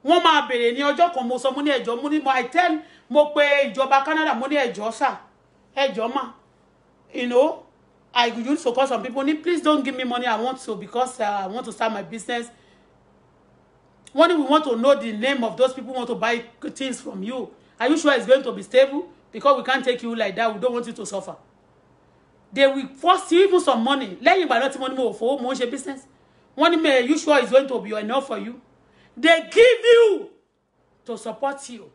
wọ́n máa béèrè ní ọjọ́ kan mo sọ mo ní ẹjọ́ mo ní mo I tell mo pé ìjọba Canada mo ní ẹjọ́ sà ẹjọ́ mà you know I used to call some people please don't give me money I want to because I want to start my business. When we want to know the name of those people who want to buy things from you, are you sure it's going to be stable? Because we can't take you like that. We don't want you to suffer. They will force you even some money. Let you buy not money more for more business. One may you sure it's going to be enough for you? They give you to support you.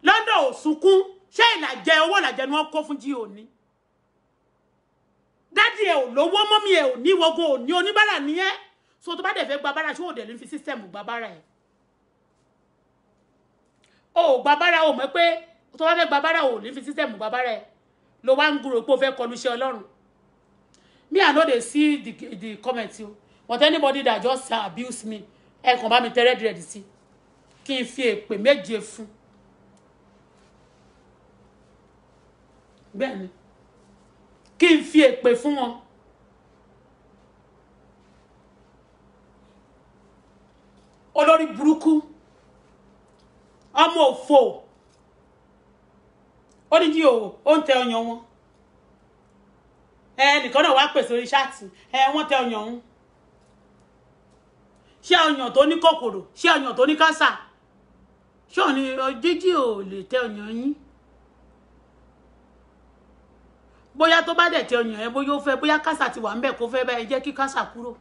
London sunkún ṣé ìlàjẹ owó ìlàjẹ ni wọ́n kó fún GO ni. Daddy ẹ ò lówó mommy ẹ ò ní wogo ò ní oníbàárà ni ẹ. So tó bá dé fẹ́ gba bàrà ṣé o dé ní fi system gba bàrà ẹ. O gba bàrà o mọ̀ pé tó bá fẹ́ gba bàrà o ní fi system gba bàrà ẹ. Ló wá ń gúrò pé o fẹ́ kọlu iṣẹ́ Ọlọ́run. Me I know they see the comments you. But anybody that just abuse me, ẹ kàn bá mi tẹ́rẹ́ direct sí. Kí n fi èpè méje fún. Bẹ́ẹ̀ni. Kí n fi èpè fún wọn. Olórí burúkú. Ọmọ òfò. Ó ní GO ó ń tẹ ọyàn wọn. Nìkan náà wá pèsè orí ṣáàtì. Wọ́n tẹ ọyàn wọn. Ṣé ọyàn tó ní kòkòrò? Ṣé ọyàn tó ní kánsà? Ṣé ó ní jíjí ò lè tẹ ọyàn yín? Bóyá tó bá dẹ̀ tẹ ọyàn ẹ bóyá ó fẹ́ bóyá kánsà ti wà ńbẹ̀ kó fẹ́ bá ẹ jẹ́ kí kánsà kúrò.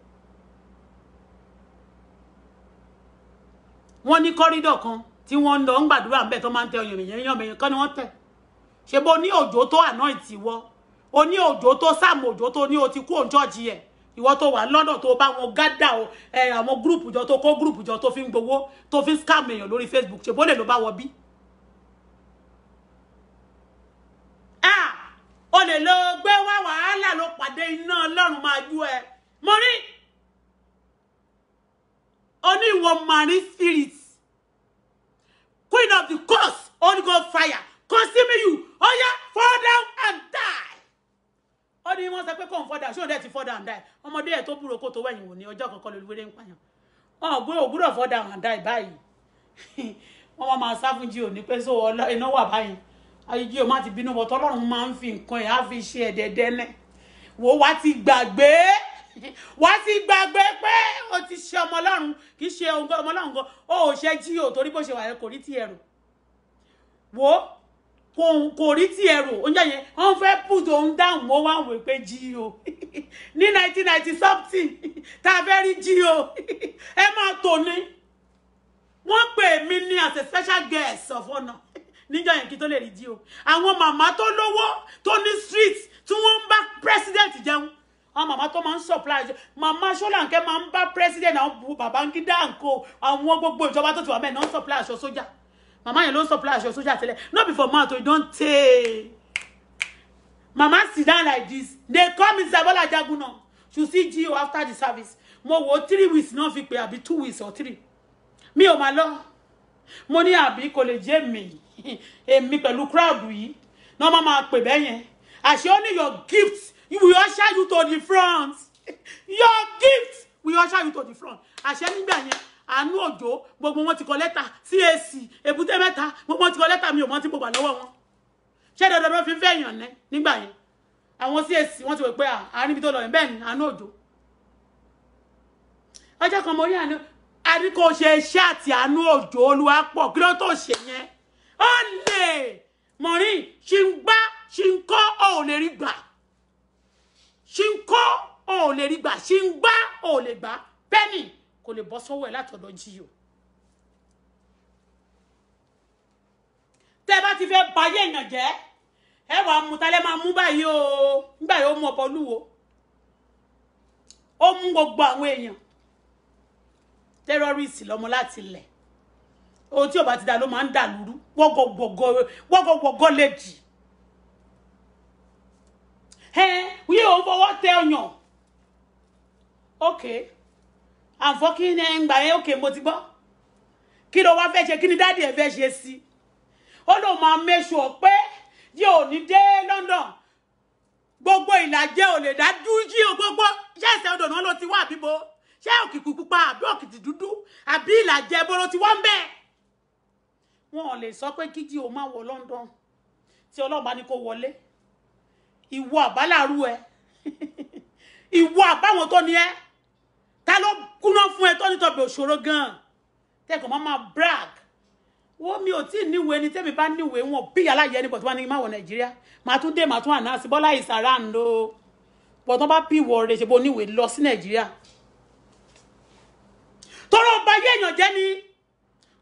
Wọ́n ní kọ́rídọ̀ kan tí wọ́n lọ ń gbàdúrà ńbẹ̀ tó máa ń tẹ ọyàn èèyàn kan ni wọ́n tẹ̀. Ṣé bó ní òjò tó anoint ìwọ? O ní òjò tó sáàmù òjò tó ní o ti kú on church ẹ̀. Ìwọ tó wà lọ́dọ̀ tó bá wọn gádà àwọn group jọ tó kó group jọ tó fi ń gbowó tó fi scam èèyàn lórí Facebook ṣé bó lè ló bá wọ bí? O lè lọ gbé wá wàhálà ló pàdé iná Ọlọ́run máa jú ẹ. Mo rí oní ìwọ marine spirit queen of the coast Holy Ghost fire consume you oya fall down and die. Ó ní wọ́n sọ pé kò ń fall down ṣé o dẹ̀ ti fall down and die ọmọdé ẹ̀ tó búrò kó tó wẹ̀yìn wò ní ọjọ́ kankan lórí wéré ń pààyàn ògbúrò fall down and die báyìí wọ́n máa sá fún GO ní pé so iná wà báyìí ayé GO má ti bínú bọ̀ tọ́lọ́run máa ń fi nǹkan ẹ̀ á fi ṣe ẹ̀dẹ̀dẹ́nẹ́ wò wá ti gbàgbé pé o ti ṣe ọmọ Ọlọ́run kì í ṣe ọmọ Ọlọ́run gan o ò ṣe GO torí bó ṣe wà yẹn kò rí ti ẹrù wò kò rí ti ẹrù oúnjẹ yẹn wọ́n fẹ́ put òun down mo wá wò pé GO ní 1990 something tá a fẹ́ rí GO ẹ máa tò ní wọ́n pè mí ní as a special guest of honor níjọ́ yẹn kí tó lè rí GO àwọn màmá tó lówó tó ní street tí wọ́n ń bá president jẹun àwọn màmá tó máa ń supply màmá Ṣọ́lánkẹ́ máa ń bá president àwọn Babangida àǹkó àwọn gbogbo ìjọba tó ti wà mẹ́ẹ̀ náà ń supply aṣọ sójà màmá yẹn ló ń supply aṣọ sójà tẹ́lẹ̀ no be for mouth o don take mama sit down like this they call me Zabola Jaguna to see GO after the service mo wo 3 weeks náà fi pé àbí 2 weeks or 3 mi ò máa lọ mo ní àbí kò lè jẹ́ mi èmi pẹ̀lú crowd yìí náà máa pè bẹ́ẹ̀ yẹn àṣẹ only your gift will usher you to the front your gift will usher you to the front àṣẹ nígbà yẹn àánú òjò gbogbo wọn ti kọ lẹ́tà CAC Èbúté Mẹ́ta gbogbo wọn ti kọ lẹ́tà mi ò mọ̀ tí mo gbà lọ́wọ́ wọn ṣé dandan ló fi ń fẹ́ èèyàn nígbà yẹn àwọn CAC wọ́n ti wò pé àárín ibi tó lọ yẹn bẹ́ẹ̀ ni àánú òjò ọjọ́ kan mo rí àní kò ṣe iṣẹ́ àti àánú òjò Olúwa pọ̀ kí ló tó ṣe yẹn ó lè mọ̀rin ṣì ń gbá ṣì ń kọ́ ò lè rí gbà ṣì ń kọ́ ò lè rí gbà ṣì ń gbá ò lè gbà pẹ́nì kò lè bọ́ sọ́wọ́ ẹ̀ látọ̀dọ̀ GO tẹ́ bá ti fẹ́ bayé èèyàn jẹ́ ẹ wàá mú talẹ́ máa mú báyìí o nígbà yóò mú ọ̀pọ̀ lúwo ó mú gbogbo àwọn èèyàn terrorist lọ́mọ láti ilẹ̀ ohun tí ò bá ti dá ló máa ń dà lúrú wọ́gọ̀gbọ̀gọ̀ lèjì wí ò fọwọ́ tẹ ọyàn okay àǹfọ́kí ní ẹ̀ngbà yẹn okay mo ti gbọ́ kí ló wá fẹ́ ṣe kí ni dáàdì ẹ̀ fẹ́ ṣe sí ó lóun máa make sure pé yóò ní dé London gbogbo ìlàjẹ ò lè dá dújí o gbogbo ṣé ẹsẹ̀ odò náà ló ti wá àbíbo ṣé òkìkí pupa àbí òkìtì dúdú àbí ìlàjẹ bó ló ti wá ń bẹ̀ wọn ò lè sọ pé kíjí o máa wọ London tí ọlọ́ọ̀bá ní kó wọlé ìwọ àbálàrú ẹ ìwọ àbáwọn tó ní ẹ ta ló kúná fún ẹ tó ní tọbẹ òṣòro gan tẹkọ máa brag wo mi ò tí níwèé ni tẹ́mi bá níwèé wọn bí aláyẹ ní bọ̀tí wọn ní má wọ Nàìjíríà máa tún dé máa tún àná sí Bọ́lá ìsàrà ń lo bọ̀tán bá bí ìwọ rẹ̀ ṣe bó níwèé lọ sí Nàìjíríà tọrọ ọba yé èèyàn jẹ́ ni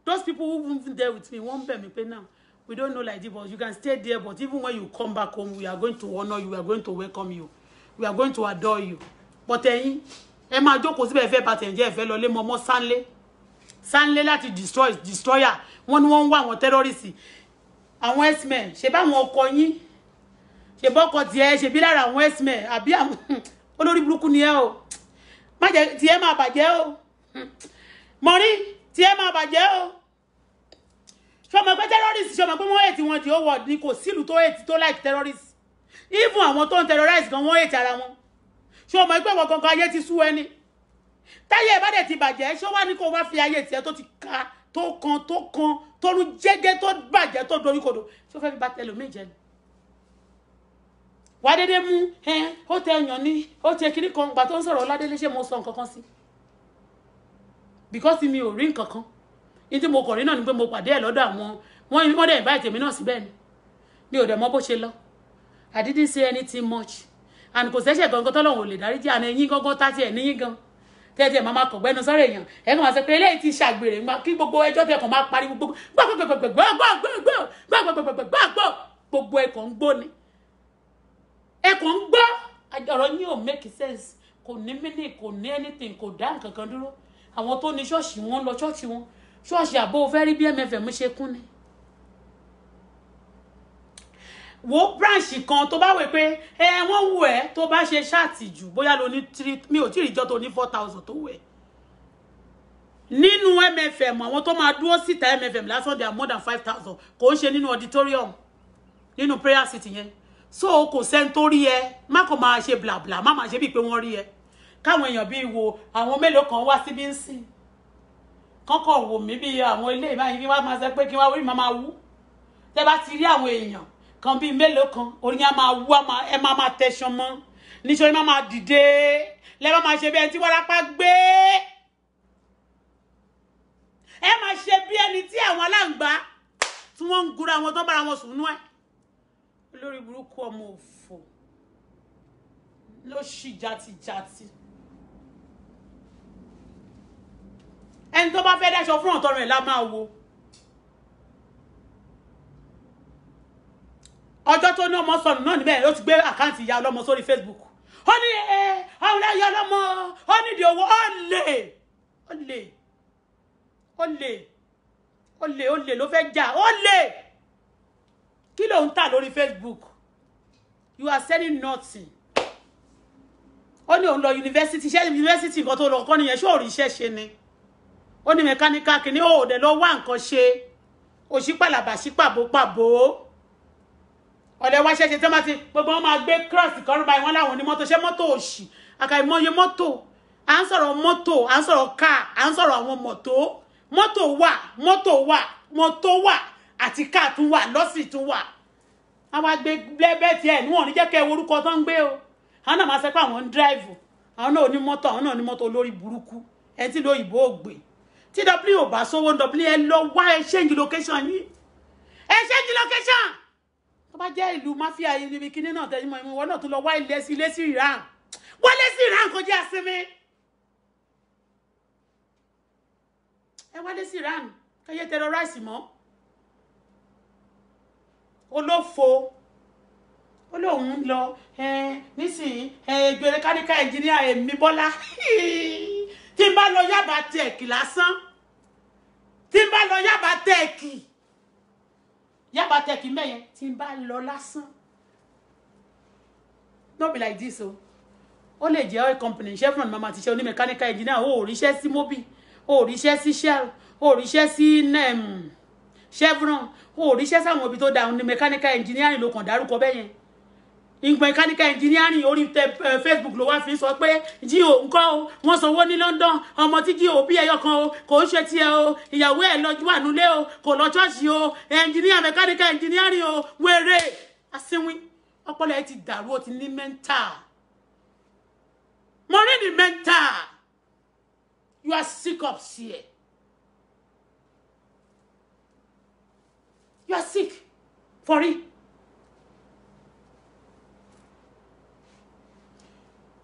those people who even there with me wọ́n bẹ̀ mí pé now we don't know like this but you can stay there but even when you come back home we are going to honor you we are going to welcome you we are going to adore you but ẹ̀yin ẹ máa jókòó síbẹ̀ fẹ́ bá tẹ̀jẹ́ ẹ̀fẹ́ lọ lé mọ́mọ́ Sánlé láti destroyer wọ́n ní wọ́n ń wá àwọn terrorists àwọn x-men ṣe bá àwọn ọkọ yín ṣe bọ́kọ tiẹ̀ ṣe bí lára àwọn x-men àbí àwọn olórí burúkú ni ẹ o má jẹ́ tiẹ̀ máa bàjẹ́ o mọ̀rí tiẹ̀ máa bàjẹ́ o ṣọmọ pé terrorists ṣọmọ pé wọ́n ètì wọn di ó wọ̀ ní kò sílùú tó ètì tó like terrorists even àwọn tó ń terrorize gan wọ́n ètì ara wọn ṣọmọ pé wọ́n gangan ayé ti sú ẹni táyé bá dẹ̀ ti bàjẹ́ ṣó wá ní kó wá fi ayé tiẹ̀ tó ti ka tó kan tó lu jẹ́gẹ́ tó bàjẹ́ tó dorí kodò ṣó fẹ́ fi bá tẹlòmíì jẹ ni wà dédé mú ó tẹ ọyàn ní ó tẹ kiri kan gbà tó ń sọ̀rọ̀ Ọládélé ṣé mo sọ nǹkan kan sí because mi ò rí nǹkan kan ní tí mo kàn rí náà ni pé mo pàdé ẹ̀ lọ́dọ̀ àwọn wọ́n dẹ̀ invite mi náà síbẹ̀ ni mi ò dẹ̀ mọ̀ bó ṣe lọ I didn't say anything much and kò sẹ́ṣẹ̀ gangan tọ́lọ́run ò lè dáríjì àná ẹ̀yìn gangan tá tiẹ̀ níyìn gan tẹ́tẹ́ máa kọ̀ gbẹ́nu sọ́rọ̀ èèyàn ẹ̀ kàn máa sọ pé eléyìí ti ṣàgbèrè kí gbogbo ẹjọ́ tẹ̀ kàn máa pariwo gbogbo gbogbo ẹ̀kọ́ ń gbó ni ẹ̀kọ́ ń gbọ́ ọ̀rọ̀ yín ò make sense kò ní meaning kò ní anything kò dá nǹkan kan dúró àwọn tó ní ṣọ́ọ̀ṣì wọn lọ ṣọ́ọ̀ṣì wọn ṣọ́ọ̀ṣì àbó fẹ́ rí bí MFM ṣe kún ni wo branch kan tó bá wé pé wọ́n wù ẹ́ tó bá ṣe ṣáàtì jù bóyá lo ní 3 mi ò tí ì jọ tó ní 4,000 tó wù ẹ́ nínú MFM àwọn tó máa dúró síta MFM lásán they are more than 5,000 kò ń ṣe nínú auditorium nínú prayer city yẹn so kò sẹ́ni tó rí ẹ má kò máa ṣe bla bla má máa ṣe bíi pé wọ́n rí ẹ káwọn èèyàn bíi wo àwọn mélòó kan wá síbí ń sìn kọ́kọ́ wò mí bíi àwọn ilé ìbáyìí kí wọ́n máa sọ pé kí wọ́n rí máa wú tẹ́ bá ti rí àwọn èèyàn kan bíi mélòó kan orí yẹn máa wú ẹ máa tẹ̀sán mọ́ níṣẹ́ máa dìde lẹ́ẹ̀ máa ṣe bí ẹni tí wárápá gbé ẹ máa ṣe bí ẹni tí àwọn aláǹgbá tí wọ́n ń gúra wọn tó bára wọn sùn nú ẹ̀ lórí burúkú ọmọ òfò ló ṣì játijàti ẹni tó bá fẹ́ dáṣọ fún ọ̀tọ̀ rẹ̀ la máa wo ọjọ́ tó ní ọmọ sọnù náà níbẹ̀ ló ti gbé àkáǹtì ìyá ọlọ́mọ sórí Facebook ó ní àwọn ìyá ọlọ́mọ ó nídìí owó ó lè ló fẹ́ jà ó lè kí ló ń tà lórí Facebook you are selling nothing ó ní òun lọ yunifásitì ṣé yunifásitì nǹkan tó lọ kọ́ nìyẹn ṣé ò rí iṣẹ́ ṣe ni ó ní mẹkáníkà kìíní ó dẹ̀ lọ wá nǹkan ṣe òṣìpàlàbà ṣípàbópàbó ọ̀lẹ́ wá ṣẹ́ṣe tí wọ́n máa ti gbogbo wọn máa gbé cross kọrùn báyìí wọ́n láwọn onímọ́tò ṣé mọ́tò òṣì àkàìmọye mọ́tò à ń sọ̀rọ̀ mọ́tò à ń sọ̀rọ̀ káà à ń sọ̀rọ̀ àwọn mọ́tò wà àti káà tún wà lọ́sì tún wà àwọn agbé blẹ́bẹ́ tiẹ̀ níwọ̀n ní jẹ́ kẹ́ orúkọ tó ń gbé o àwọn náà máa sọ pé àwọn ń drive àwọn náà ní mọ́tò olórí burúkú ẹ tí lóyìnbó ògbè tí w ò bá sówó w ẹ lọ wá ẹ change location yín ẹ change location tó bá jẹ́ ìlú mafia níbi kíní náà tẹ́jú mọ́ ìwọ náà tó lọ wá ilé sí Iran wọlé sí Iran kò jẹ́ àsinmi ẹ wálé sí Iran kẹyẹ terrorize mọ́ olófo olóhùn lọ nísìnyí gbèrè káníkà ẹnjìníà èmi Bọ́lá tí n bá lọ Yaba Tech lásán tí n bá lọ Yaba Tech mẹ́yẹn tí n bá lọ lásán no be like this o ó lè jẹ́ oil company Chevron mama ti ṣe oní mechanical engineer ó ríṣẹ́ sí Mobil ó ríṣẹ́ sí Shell ó ríṣẹ́ sí Chevron ó ríṣẹ́ sáwọn ibi tó da ní mechanical engineering ló kàn dárúkọ bẹ́yẹn mechanical engineering orí Facebook ló wá fi sọ pé Gio nǹkan o wọ́n sanwó ní London ọmọ tí Gio bí ẹyọ kan o kò ń ṣe tiẹ̀ o ìyàwó ẹ̀ lọ́jú wà nílé o kò lọ ṣọ́ọ̀ṣì o engineer mechanical engineering o wéré asínwín ọpọlọ ẹ ti dàrú ó ti ní mental mo ní ní mental you are sick up here you are sick for real.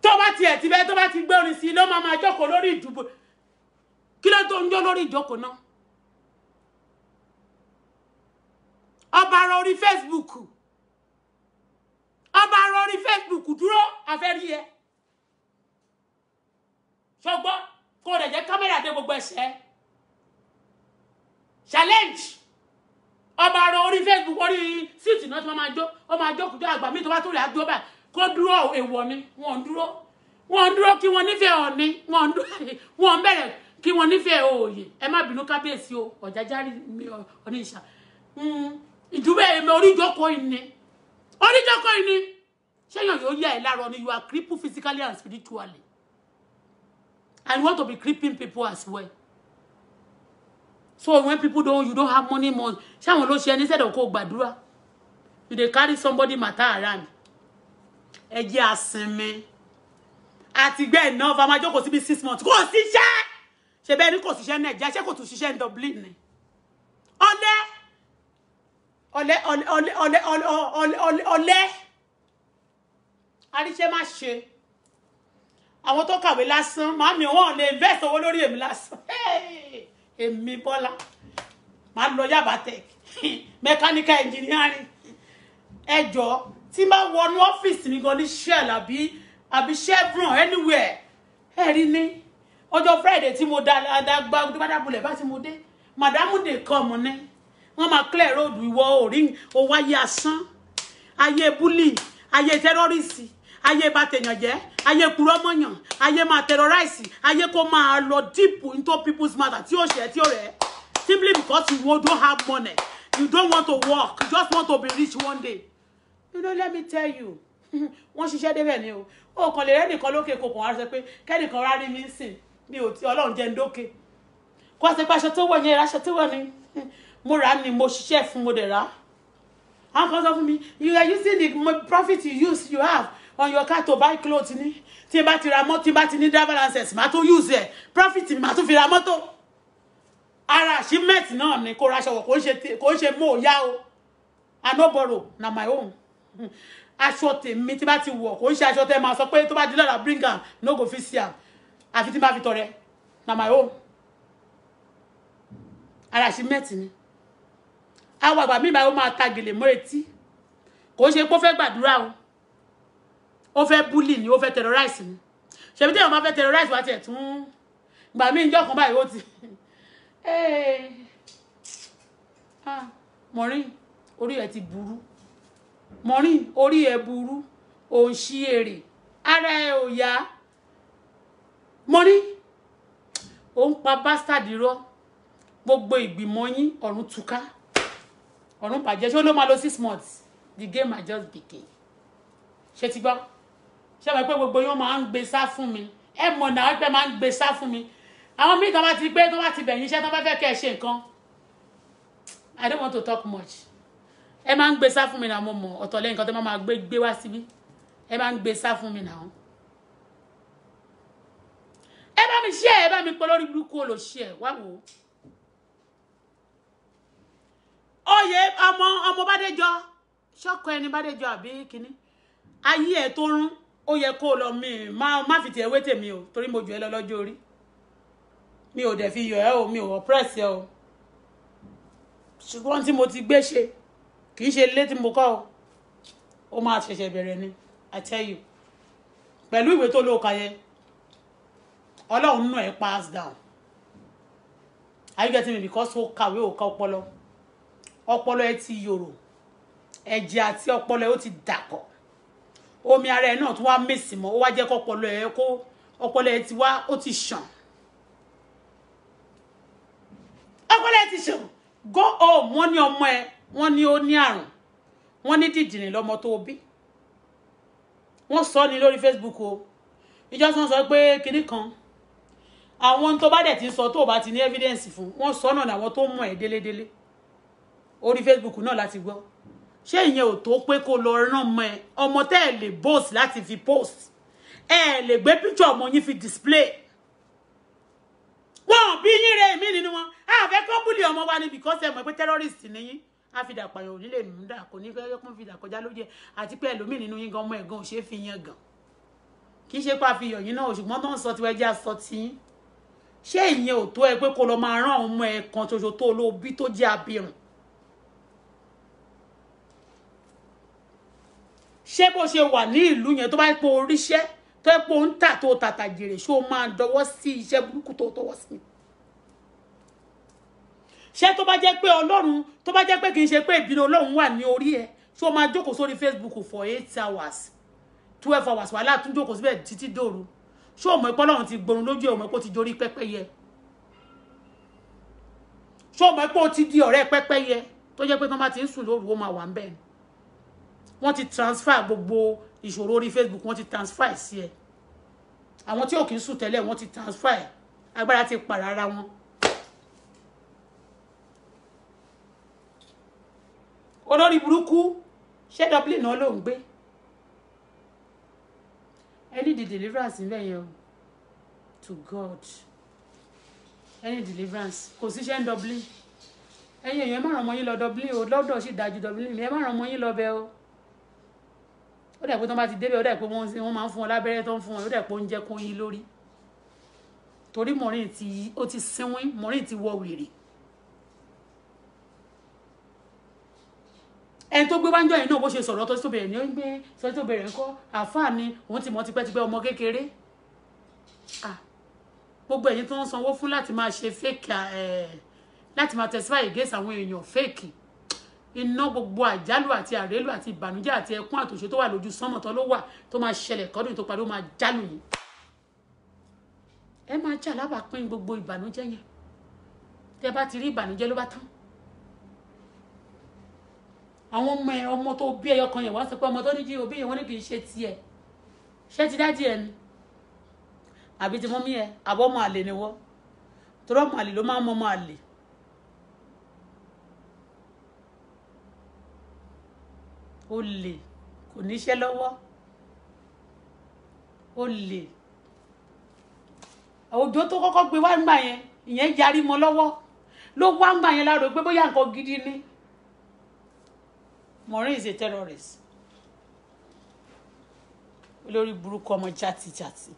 tó bá tiẹ̀ ti bẹ́ẹ̀ tó bá ti gbé orin sí ló máa jókòó lórí ìdúbò kí ló tó ń jó lórí ìjókòó náà ọba ara orí Facebook dúró afẹ́rí ẹ ṣọgbọ́n kó rẹ̀ jẹ́ kámẹ́rà dé gbogbo ẹsẹ̀ challenge ọba ara orí Facebook orí síìtì náà tí wọ́n máa jó ó máa jókòó àgbà mi tó bá tó rẹ̀ á dúró báyìí kó dúró èèwọ̀ ni wọ́n dúró kí wọ́n nífẹ̀ẹ́ ọ̀ní wọ́n bẹ̀rẹ̀ kí wọ́n nífẹ̀ẹ́ òòyè ẹ má bínú kábíyèsí o ọ̀jájárí mi ọ̀ní ìṣà ìdúbẹ̀ èmi oríjókòó ìní ṣéyàn yóò yà ẹ́ láàárọ̀ ni you are crippled physically and spiritually and you want to be crippling people as well so when people you don't have money ṣáwọn ló ṣe ẹni sẹ́dọ̀ kó gbàdúrà you dey carry somebody matter around ẹ jẹ́ àsinmi àti gbẹ́ iná ọba máa jókòó síbi 6 months kò síṣẹ́ ṣe bẹ́ẹ̀ ni kò síṣẹ́ Nàìjíríà ṣé kò tún ṣiṣẹ́ ní Dublin ni ọ̀lẹ àríṣẹ́ má ṣe àwọn tó kàwé lásán màmí wọn lè invest owó lórí èmi lásán èmi Bọ́lá máa lọ Yaba Tech mechanical engineering ẹjọ́ tí máa wọnú ọ́fíìsì mi gan ní Shell àbí Chevron anywhere rí ní ọjọ́ Friday tí mo dàgbà gbádàbulẹ̀ bá tí mo dé madam dey come ní wọ́n máa clear road ìwọ orí owó ayé asán ayé bully ayé terrorist ayé bá tèèyàn jẹ́ ayé purọ́ mọ́yàn ayé máa terrorize ayé kó máa lọ deep into people's matter tí ó ṣe tí ó rẹ̀ simply because you don't have money you don't want to work you just want to be rich one day. You know, let me tell you. Wọ́n ṣiṣẹ́ débẹ̀ ni o. O kàn lè rẹ́ nìkan lókè kò kàn wá sọ pé kẹ́nìkan rárí mi sìn mi ò tí Ọlọ́run jẹ́ ń dókè. Kó wá sọ pé aṣọ tó wọ̀ yẹn aṣọ tó wọ̀ ni mo rà ni mo ṣiṣẹ́ fún mo dẹ̀ rà. Àwọn kan sọ fún mi you are using the profit you have on your car to buy clothes ni. Tí n bá ti ra mọ́tò tí n bá ti ní driver license màá tó use ẹ̀ profit mi màá tó fi ra mọ́tò. Ara achievement náà ni kó ra aṣọ wọ̀ kò ń ṣe mo yá o. I no borrow na my own. Aṣọ tèmi tí bá ti wọ̀ kò ń ṣe aṣọ tẹ́ máa sọ pé tó bá di lọ́la bring am no go fit see am àfi tí bá fi tọrẹ na my own ara ṣì mẹ́tì ni àwọn àgbà mi báyìí ó máa ta gèlè mọ́ etí kò ń ṣe pé ó fẹ́ gbàdúrà o ó fẹ́ bully ni ó fẹ́ terrorize ni ṣebí tí àwọn máa fẹ́ terrorize wá tiẹ̀ tún gbà mí ìjọ kan báyìí ó ti mọ̀rin orí ẹ̀ ti burú mọ̀rin orí ẹ̀ burú òun ṣí èrè ara ẹ̀ ò yá mọ̀rin òun pa bastard rọ gbogbo ìgbìmọ̀ yín ọ̀run túká ọ̀run bàjẹ́ ṣé ló máa lọ 6 months the game I just begin ṣe ti gbọ́ ṣe mọ̀ pé gbogbo yín máa ń gbé sá fún mi ẹ mọ̀ náà pé máa ń gbé sá fún mi àwọn míì tó bá ti gbé tó bá ti bẹ̀yìn iṣẹ́ tó bá fẹ́ kẹ́ ẹ ṣe nǹkan I don't want to talk much ẹ máa ń gbé sá fún mi náà mo mọ̀ ọ̀tọ̀ lẹ́yìn kan tó máa gbé wá síbí ẹ máa ń gbé sá fún mi náà ẹ bá mi ṣe ẹ bá mi pọ̀ lórí burúkú olóṣì ẹ wá wò ó oyè ọmọ Bádéjọ ṣọkọ ẹni Bádéjọ àbí kíní ayé ẹ tó rún ó yẹ kó lọ mi má fi tiẹ̀ wé tèmi o torí mo jù ẹ lọ lọ́jọ́ orí mi ò dẹ̀ fi yọ ẹ o mi ò oppress ẹ o ṣùgbọ́n tí mo ti gbé ṣe kì í ṣe ilé tí mo kọ́ o ó máa ṣẹ̀ṣẹ̀ bẹ̀rẹ̀ ni I tell you pẹ̀lú ìwé tó lóòka yẹn Ọlọ́run náà ẹ pass down. Are you getting me? Because ó kàwé ó ka ọpọlọ. Ọpọlọ ẹ ti yòrò. Ẹ̀jẹ̀ àti ọpọlọ ẹ ó ti dàpọ̀. Omi ara ẹ náà tún wá mèsì mọ́. Ó wá jẹ́ kó ọpọlọ ẹ ti wá ó ti ṣàn. Ọpọlọ ẹ ti ṣàn. Go home. Wọ́n ní ọmọ ẹ, wọ́n ní ó ní àrùn. Wọ́n ní dìdìrín lọ́mọ tó bí. Wọ́n sọ ní lórí Facebook o. Ìjọsìn sọ pé kinní kan. Àwọn tó bá dẹ̀ ti sọ tó bá ti ní evidence fún. Wọ́n sọ náà àwọn tó mọ̀ ẹ́ délédélé. Orí Facebook náà láti gbọ́. Ṣé ìyẹn ò tó pé kó lọ rán ọmọ tẹ́ ẹ lè boast láti fi post. Ẹ lè gbé picture ọmọ yín fi display. Wọ́n bí yín rẹ̀ mí nínú wọn. A fẹ́ kó bully ọmọ wa ni because ẹ mọ̀ pé terrorist ni yín. A fi dàpàyàn ò ní lè mú dà kò ní fẹ́ kó fi dà kọjá lójú ẹ̀ àti pé ẹlòmíì nínú yín gan ọmọ ẹ̀gàn ò ṣe é fi yan gan. Kì í ṣe pé a fi yàn yín náà ṣùgbọ́n tó ń sọ tiwọn ẹjẹ́ àsọ tí yín. Ṣé ìyẹn ò tó ẹ pé kó lọ máa rán ọmọ ẹ kan ṣoṣo tó olóbi tó jẹ́ abirùn? Ṣé bó ṣe wà ní ìlú yẹn tó bá pé oríṣẹ́ tó pé ó ń tà tó tàtà jèrè ṣé ó máa dọwọ́ sí iṣẹ́ burúkú tó tọwọ́ sí? Ṣé tó bá jẹ́ pé Ọlọ́run tó bá jẹ́ pé kì í ṣe pé ìbínú Ọlọ́run wà ní orí ẹ ṣé ó máa jókòó sórí Facebook for 8 hours 12 hours wàhálà tún jókòó síbẹ̀ títí dòru? Ṣé o mọ̀ pé Ọlọ́run ti gbórun lójú ẹ̀ o mọ̀ pé ó ti jorí pẹ́pẹ́yẹ? Ṣé o mọ̀ pé ó ti di ọ̀rẹ́ pẹ́pẹ́yẹ tó jẹ́ pé tán bá ti ń sùn lóru ó máa wà ń bẹ̀ ni? Wọ́n ti transfer gbogbo ìṣòro orí Facebook wọ́n ti transfer sí ẹ. Àwọn tí ò kì í sùn tẹ́lẹ̀ wọ́n ti transfer agbára ti pààrà ara wọn. Olórí burúkú ṣé Dublin náà ló ń gbé? Any deliverance in there to God. Any deliverance. Kò sí ṣe ń Dublin. Ẹ̀yin èèyàn má rán ọmọ yín lọ Dublin o. Lọ́dọ̀ sì dájú Dublin. Ẹ má rán ọmọ yín lọ bẹ̀ o. Ó dà pé tán bá ti débẹ̀ ó dà pé wọ́n máa ń fún wọn lábẹ́rẹ́ tó ń fún wọn. Ó dà pé oúnjẹ kó yín lórí. Torí Maureen ó ti sínwín. Maureen ti wọ wèrè. Ẹni tó gbé wáńjọ yìí náà bó ṣe sọ̀rọ̀ tó bẹ̀rẹ̀ ní ó ń gbé sọ tó bẹ̀rẹ̀ ńkọ́ àfáà ni òun ti mọ̀ tipẹ́tipẹ́ ọmọ kékeré. Gbogbo ẹ̀yin tó ń sanwó fún láti máa ṣe fake láti máa testify against àwọn èèyàn fake. Iná gbogbo àjálù àti àrélù àti ìbànújẹ́ àti ẹkún àtòṣe tó wà lójú sánmọ̀ tó ló wà tó máa ṣẹlẹ̀ kọ́dún tó padà ó máa jálù yín. Ẹ máa jà lábàápín gbogbo ìbànújẹ́ yẹn. Tẹ́ bá ti rí ìbànújẹ́ ló bá tán. Àwọn ọmọ tó bí ẹyọ kan yẹn wá sọ pé ọmọ tó ní jí òbí yẹn wọ́n ní kì í ṣe tiẹ̀. Ṣé ti dádì ẹ ni? Àbí ti mọ́mí ẹ? Àbọ̀ ọmọ àlè ni wọ́? Torí ọmọ àlè ló máa ń mọ ọmọ àlè. Olè kò níṣẹ́ lọ́wọ́. Olè. Òjò tó kọ́kọ́ gbé wá ńgbà yẹn ìyẹn yarí mọ́ lọ́wọ́. Ló wá ńgbà yẹn láàrò pé bóyá nǹkan gidi ni. Maureen is a terrorist. Olórí burúkú ọmọ játijàti.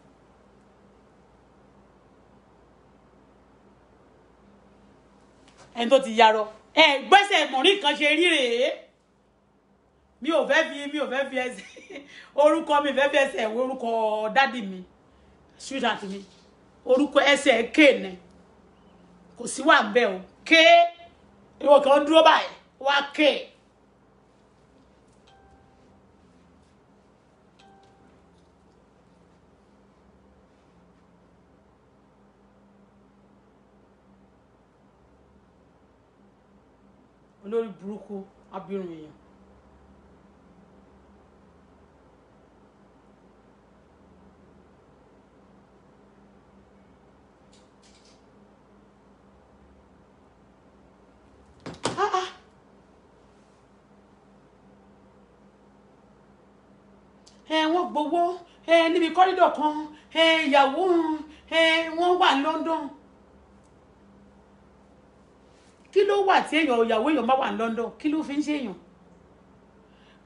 Ẹni tó ti yarọ. Gbẹ́sẹ̀ Maureen kan ṣe rí rèé. Mi ò fẹ́ fi ẹsẹ̀ orúkọ mi fẹ́ fi ẹsẹ̀ orúkọ dádì mi. Sweetheart mi. Orúkọ ẹsẹ̀ K ni. Kò sí wà ńbẹ̀ o. K. Ìwọ kan dúró báyìí. Wá K. Olórí burúkú abirùn èèyàn. Wọ́n gbowó níbi kọ́rídọ̀ kan ìyàwó wọ́n wà ní London. Kí ló wà tí èèyàn ìyàwó èèyàn bá wà ní London? Kí ló fi ń ṣe èèyàn?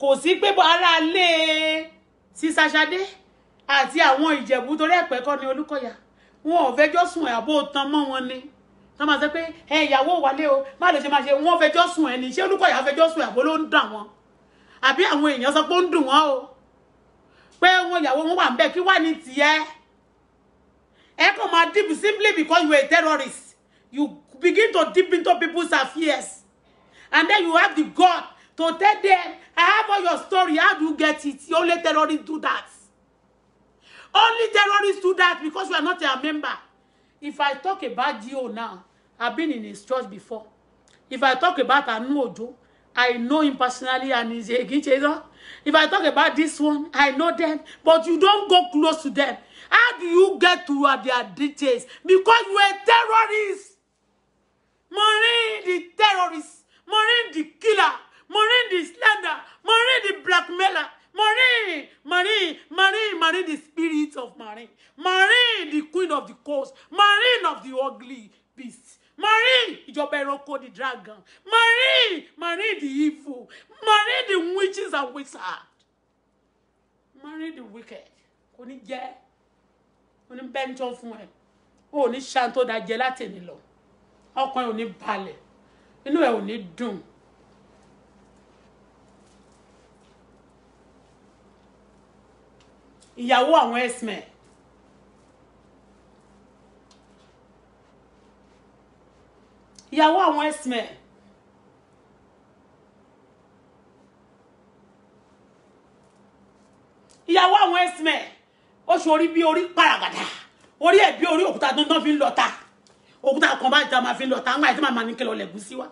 Kò sí pé ara lé Sísá Ṣadé àti àwọn Ìjẹ̀bú torí ẹ̀pẹ́ kọ́ ni Olúkọ̀yà. Wọn ò fẹjọ́ sùn àbó tán mọ́ wọn ni. Wọ́n máa sọ pé ìyàwó wálé o má lè ṣe máa ṣe wọ́n fẹjọ́ sùn ẹni. Ṣé Olúkọ̀yà fẹjọ́ sùn àbó ló ń dà wọ́n? Àbí àwọn èèyàn sọ pé ó ń dùn wọ́n o? Pé wọn ìyàwó wọn wà ń bẹ̀ kí wà ní tiẹ̀? come and deep simply because you are a terrorist. You begin to dip into people's affairs. And then you have the God to tell them, I have all your story. How do you get it? Only terrorists do that. Only terrorists do that because you are not a member. If I talk about Gio now, I've been in his church before. If I talk about Anu Ojo, I know him personally and he's a Gichezo. If I talk about this one, I know them. But you don't go close to them. How do you get to their details? Because you are a terrorist. Maureen the terrorist. Maureen the killer. Maureen the slander. Maureen the blackmailer. Maureen the spirit of Maureen. Maureen the queen of the coast. Maureen of the ugly beast. Maureen ìjọba ẹranko the dragon. Maureen the evil. Maureen the witches and wizards. Maureen the wicked. Kò ní jẹ́. Kò ní bẹ́ńtọ́ fún ẹ. Ó ní ṣàǹtó dájẹ́ láti ẹni lọ. Ọkàn ẹ ò ní balẹ̀. Inú ẹ ò ní dùn. Ìyàwó àwọn X-Men. Ìyàwó àwọn X-Men. Ìyàwó àwọn X-Men. Ó ṣe orí bí orí paragada. Orí ẹ̀ bí orí òkúta dandan fi ń lọ́ta. Òkúta kan bá jà máa fi ń lọ́ta. Ńgbà tí màmá ní kẹlọ lẹ̀gùn sí wa.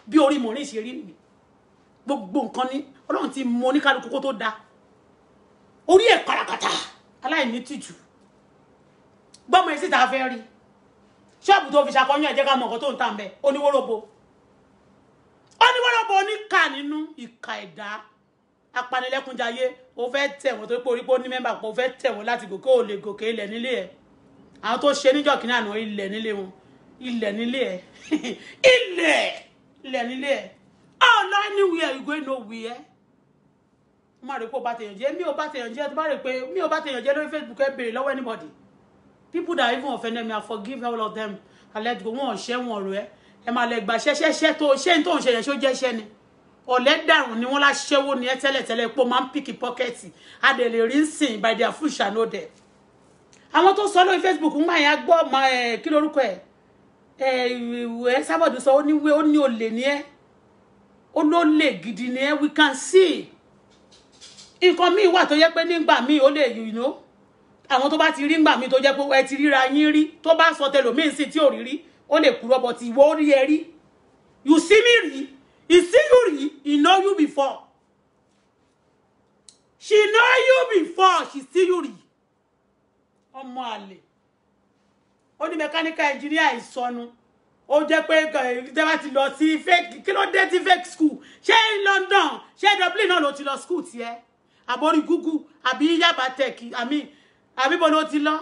Bí orí Maureen ṣe rí nìyí. Gbogbo nǹkan ní Ọlọ́run ti mọ oníkálukú kó tó dá. Orí ẹ̀ paragada. Aláìní tìjú. Gbọ́mọ ẹ̀ síta fẹ́ rí. Ṣọ́ọ̀bù tó fi ṣàkọyàn ẹ̀jẹ̀ ká mọ̀ nǹkan tó ń tà ń bẹ. Oníwóróbo oníkà nínú ìkà ẹ̀dá. Apanilẹ́kúnjayé. Ó fẹ́ tẹ̀ wọ́n tó pé orí pé ó ní mẹ́mbà pọ̀. Ó fẹ́ tẹ̀ wọ́n láti gòkè ó lè gòkè ilẹ̀ nílé ẹ̀. Àwọn tó ṣe níjọ́ kìíní àná ilẹ̀ nílé wọn. Ilẹ̀ nílé ẹ̀. Ilẹ̀ nílé ẹ̀. Oh, no, anywhere you go nowhere. Má rí pé ó bá tèèyàn jẹ́. Mi ò bá tèèyàn jẹ́. Tó bá rí pé mi ò bá tèèyàn jẹ́ lórí Facebook ẹ béèrè lọ́wọ́ anybody. People that even offended me, I forgive all of them. I let go. Wọ́n ṣẹ́ wọn ọ̀rọ̀ ẹ. Ẹ máa lẹ gbà ṣẹ́ṣẹ́ṣẹ́ tó ṣé tó ń ṣe yẹn ṣó jẹ́ ṣẹ́ ni. Ọ̀lẹ dàrún ni wọ́n lá ṣẹ́wó ni ẹ tẹ́lẹ̀tẹ́lẹ̀ pé ó máa ń pick pocket. A dẹ̀ lè rí sìn by their fruit shall know them. Àwọn tó sọ lórí Facebook ń máa yá gbọ́ ma kí lórúkọ ẹ̀. Ẹ sábọ̀dù sọ ó ní olè ní ẹ́. Ó ló lè gidi ní ẹ́. We can see. Nǹkan míì wà tó yẹ pé nígbà míì ó lè you know. Àwọn tó bá ti rí ngbà míì tó jẹ́ pé ẹ ti ríra yín rí tó bá sọ tẹlòmíì sí tí ò rí rí ó lè kúrò but ìwọ ó rí ẹ rí. You see me rí. He see you rí. He know you before. She know you before. She see you rí. Ọmọ àlè. Ó ní mechanical engineer ìsọnù. Ó jẹ́ pé tẹ́ bá ti lọ sí fake kí ló dé ti fake school. Ṣé London, ṣé Dublin náà ló ti lọ school tiẹ̀. Àbórí Google àbí Yaba Tech àbí bo ló ti lọ.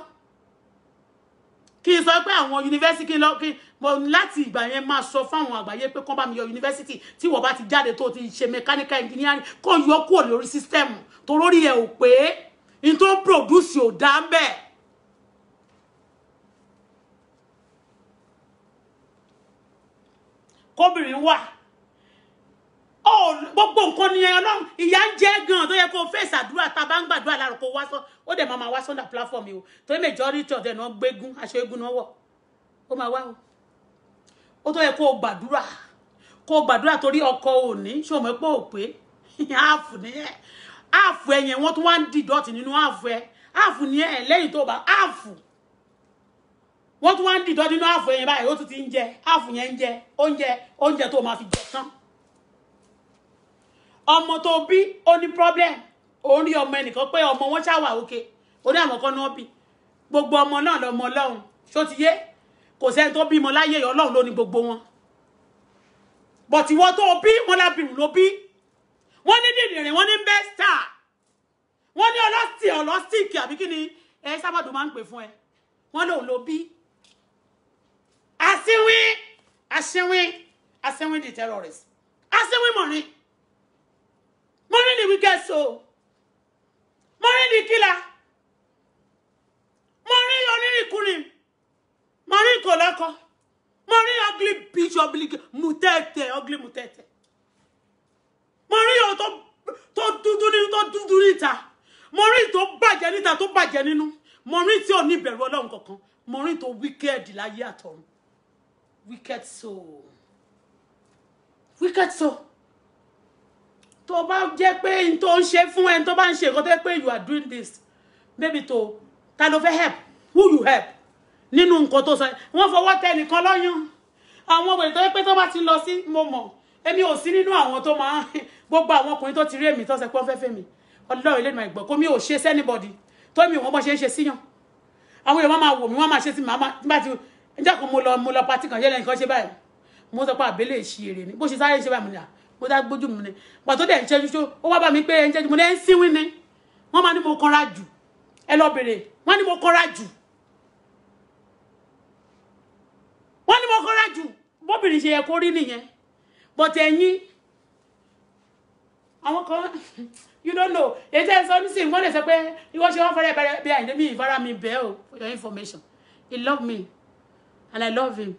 Kí sọ pé àwọn university lọ kí mo láti ìgbà yẹn máa sọ fún àwọn àgbáyé pé kàn bá mi yọ university tí wọ́n bá ti jáde tó ti ṣe mechanical engineering kó yọ kúrò lórí system tó lórí ẹ̀ ò pé in tó produce ò dá ń bẹ̀. Kóbìnrin wà. Gbogbo nǹkan ni Ọlọ́run ìyà ń jẹ gan tó yẹ kó face àdúrà tá bá ń gbàdúrà láàárọ̀ kó wá sọ ó dẹ̀ máa wá sọ́ndà platform o tó majority of them náà gbégún aṣọ eégún náà wọ̀ ó máa wá o ó tó yẹ kó gbàdúrà torí ọkọ òní ṣó mọ̀ pé ò pé áàfù ni ẹ áàfù ẹ̀yẹn wọ́n tún wá ń dìdọ́tì nínú áàfù ni ẹ lẹ́yìn tó bá áàfù wọ́n tún wá ń dìdọ́tì nínú áàfù ẹ̀yẹn báyìí ó tún ti ń jẹ áàfù yẹn ń jẹ oúnjẹ tó máa fi jẹ tán. Ọmọ tó bí ó ní problem ó rí ọmọ ẹnìkan pé ọmọ wọn ṣàwà òkè ó ní àwọn kan náà bí gbogbo ọmọ náà lọmọ Ọlọ́run ṣó ti yé kò sẹ́ni tó bímọ láyé Ọlọ́run ló ní gbogbo wọn but ìwọ tó bí wọn lábìrún ló bí wọn ní dìdìrín wọn ní bẹ́stà wọn ní ọlọ́stíìkì àbí kí ni ẹ sábàdù máa ń pè fún ẹ wọn lòun ló bí asínwín the terrorist asínwín Maureen the wicked soul. Maureen the killer. Maureen onírìnkùnrin. Maureen kòlẹ́kọ̀. Maureen ugly bitch ugly mutete. Maureen tó dúdú níta. Maureen tó bàjẹ́ níta tó bàjẹ́ nínú. Maureen tí ò ní ìbẹ̀rù Ọlọ́run kankan. Maureen tó wicked láyé àtọ̀run. Wicked soul. Wicked soul. Tó bá jẹ́ pé n tó ń ṣe fún ẹ, tó bá ń ṣe nǹkan tó jẹ́ pé you are doing this. Maybe to ta ló fẹ́ help. Who you help? Nínú nǹkan tó sọ. Wọ́n fọwọ́ tẹ nìkan lọ́yàn. Àwọn wèrè tó jẹ́ pé tó bá ti lọ sí mo mọ̀. Èmi ò sí nínú àwọn tó máa gbogbo àwọn ọkùnrin tó ti rí èmi tó sọ pé wọ́n fẹ́ fẹ́ mi. Ọlọ́run ilé ìmọ̀ ìgbọ́ kó mi ò ṣe sí anybody. Tó mi ò mọ̀ bó ṣe ń ṣe síyàn. Àwọn èèyàn máa wò mí, wọ́n máa ṣe sí màmá nígbà tí ǹjẹ́ kò mo lọ party kan yẹ́lẹ̀ nǹkan ṣe báyìí. Mo sọ pé àbẹ́lẹ̀ ṣì èrè ni. Bó ṣe sáré ṣe báyìí mo ní à. Mo dá gbójú mi ni. Gbà tó dẹ̀ ń ṣẹ́jú tó, ó wá bá mi pé ẹ̀ ń ṣẹ́jú mo lẹ́ ń síwín ni. Wọ́n máa ní mo kanra jù. Ẹ lọ bèrè. Wọ́n ní mo kanra jù. Wọ́n ní mo kanra jù. Bóbìnrin ṣe yẹ kó rí nìyẹn. But ẹ̀yin àwọn kan you don't know. Ètò ẹ̀sọ́ ní sìn wọ́n lè sọ pé ìwọ ṣe wọ́n fẹ́rẹ̀ bẹ̀rẹ̀ bí àìní mi ìfara mi bẹ́ẹ̀ o for your information. He love me and I love him.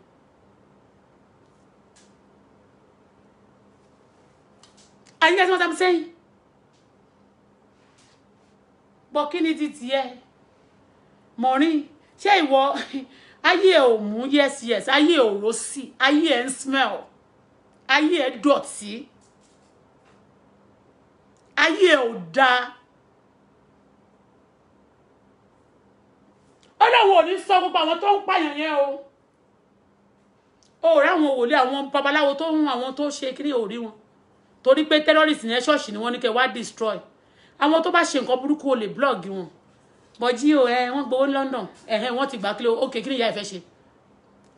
Are you guys what I'm saying? But kí ni ti tiẹ̀? Maureen, ṣé ìwọ ayé ẹ ò mú yes ayé ẹ ò rò sí ayé ẹ ń smell ayé ẹ dọ̀tí ayé ẹ ò dáa. Ọlọ́run ò ní sọ gbogbo àwọn tó ń pààyàn yẹn o. Ó rí àwọn wòlíì àwọn babaláwo tó ń àwọn tó ṣe kíní ò rí wọn. Torí pé terrorist yẹn ṣọ́ọ̀ṣì ni wọ́n ní kẹ́ wá destroy. Àwọn tó bá ṣe nǹkan burúkú ò lè blog wọn. Bọ̀jí o wọ́n gbowó London wọ́n ti gbà kí ló okay kí ni ìyá ẹ fẹ́ ṣe?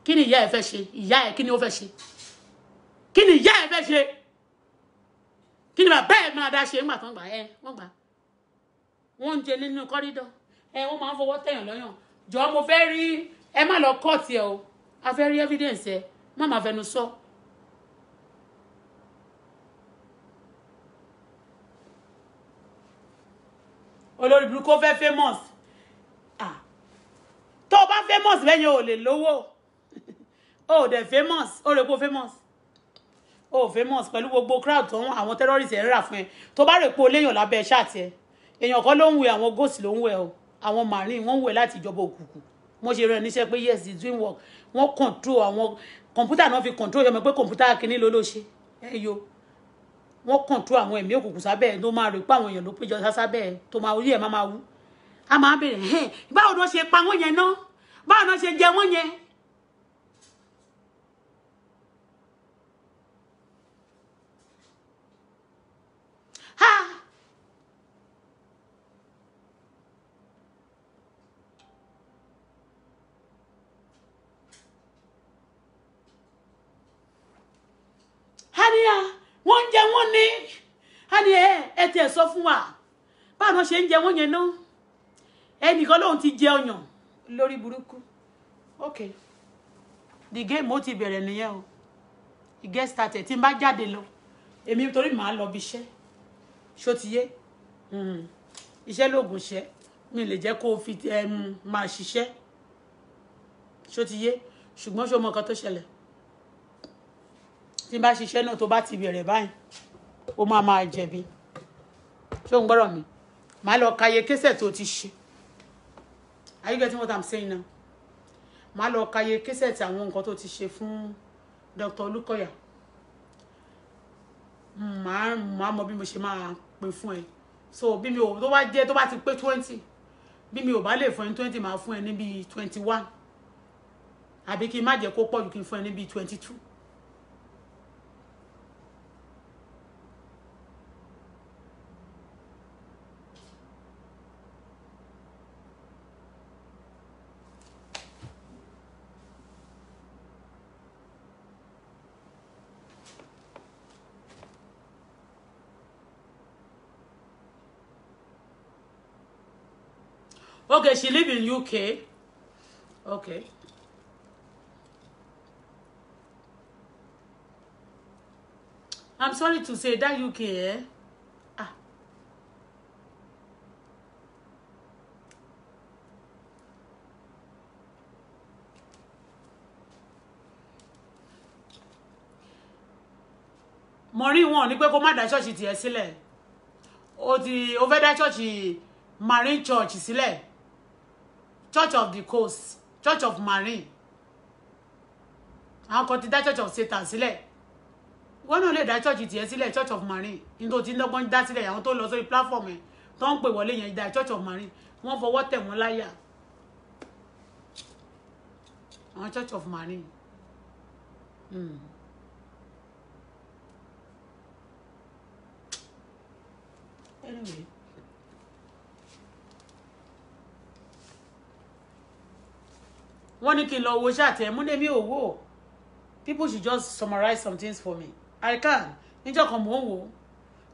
Kí ni ìyá ẹ fẹ́ ṣe? Ìyá ẹ kí ni ó fẹ́ ṣe? Kí ni ìyá ẹ fẹ́ ṣe? Kí ni bàbá ẹ máa dá ṣe ńgbà tán gbà wọ́n gbà. Wọ́n ń jẹ nínú corridor. Wọ́n máa ń fọwọ́ tẹ̀yàn lọ́yàn. Jọ̀ọ́ mo fẹ́ rí ẹ má lọ court ẹ o. A fẹ́ rí evidence ẹ. Má máa fẹnu sọ. Olórí burúkú fẹ́ famous. Tó bá famous bẹ́ẹ̀ yẹn ò lè lówó. O dẹ̀ famous, o rè pé famous. O famous pẹ̀lú gbogbo crowd tó ń àwọn terrorists ẹ̀ rà fún ẹ. Tó bá rè pé o léèyàn lábẹ́ ṣáàtì ẹ. Èèyàn kan ló ń wẹ̀ àwọn ghost ló ń wẹ̀ o. Àwọn marine wọ́n ń wẹ̀ láti ìjọba òkùnkùn. Wọ́n ṣe rẹ̀ níṣẹ́ pé yes it's doing work. Wọ́n control àwọn computer náà fi control yẹn mọ̀ pé computer kìíní ló ṣe. Yo. Wọ́n control àwọn ẹ̀mí òkùnkùn sábẹ́ ẹ̀ tó máa rè pé àwọn èèyàn ló péjọ sábẹ́ ẹ̀ tó máa orí ẹ̀ máa wú. A máa bèèrè báwo ni wọ́n ṣe pa wọ́n yẹn náà? Báwo ni wọ́n ṣe jẹ wọ́n yẹn? Wọ́n jẹ wọ́n ní àní ẹ ti ẹ̀ sọ fún wa báwo ni wọ́n ṣe ń jẹ wọ́n yẹn náà? Ẹnìkan lóun ti jẹ ọyàn lórí burúkú. Okay, the game ó ti bẹ̀rẹ̀ nìyẹn o. It get started. Tí n bá jáde lọ èmi torí màá lọ bí iṣẹ́ ṣó ti yé iṣẹ́ lóògùn ṣẹ́ mi lè jẹ́ kó fi máa ṣiṣẹ́ ṣó ti yé ṣùgbọ́n ṣó mọ nǹkan tó ṣẹlẹ̀ tí n bá ṣiṣẹ́ náà tó bá ti bẹ̀rẹ̀ báyìí ó máa jẹ̀bi ṣó ń gbọ́rọ̀ mi màá lọ kàyé késẹ̀ tó ti ṣe. Are you getting what I'm saying now? Màá lọ kàyé késẹ̀ tí àwọn nǹkan tó ti ṣe fún Dr. Olukoya. Màá mọ bí mo ṣe máa pín fún ẹ. So bí mi ò tó bá jẹ́ tó bá ti pé 20 bí mi ò bá lè fún ẹ 20 máa fún ẹ ní bí 21 àbí kí n má jẹ́ kó pọ̀ jù kí n fún ẹ ní bí 22. Okay, she live in UK. Okay. I'm sorry to say that UK, Maureen wọ́n ní pé kó má dá church tiẹ̀ sílẹ̀. Ó fẹ́ dá church Marine Church sílẹ̀. Church of the Coast Church of Marine àwọn kan ti dá Church of Satan sílẹ̀ wọ́n náà lè dá church tiẹ̀ sílẹ̀ Church of Marine ní tó ti ń dọ́gbọ́n dá sílẹ̀ àwọn tó lọ sórí platform ẹ̀ tó ń pè wọlé yẹn dá Church of Marine wọ́n fọwọ́ tẹ̀ wọ́n láyà àwọn Church of Marine. Anyway. Wọ́n ní kí n lọ wo ṣáàtì ẹ̀ múlẹ̀ mi ò wò. People should just summarize some things for me. I can. Níjọ́ kan mò ń wò.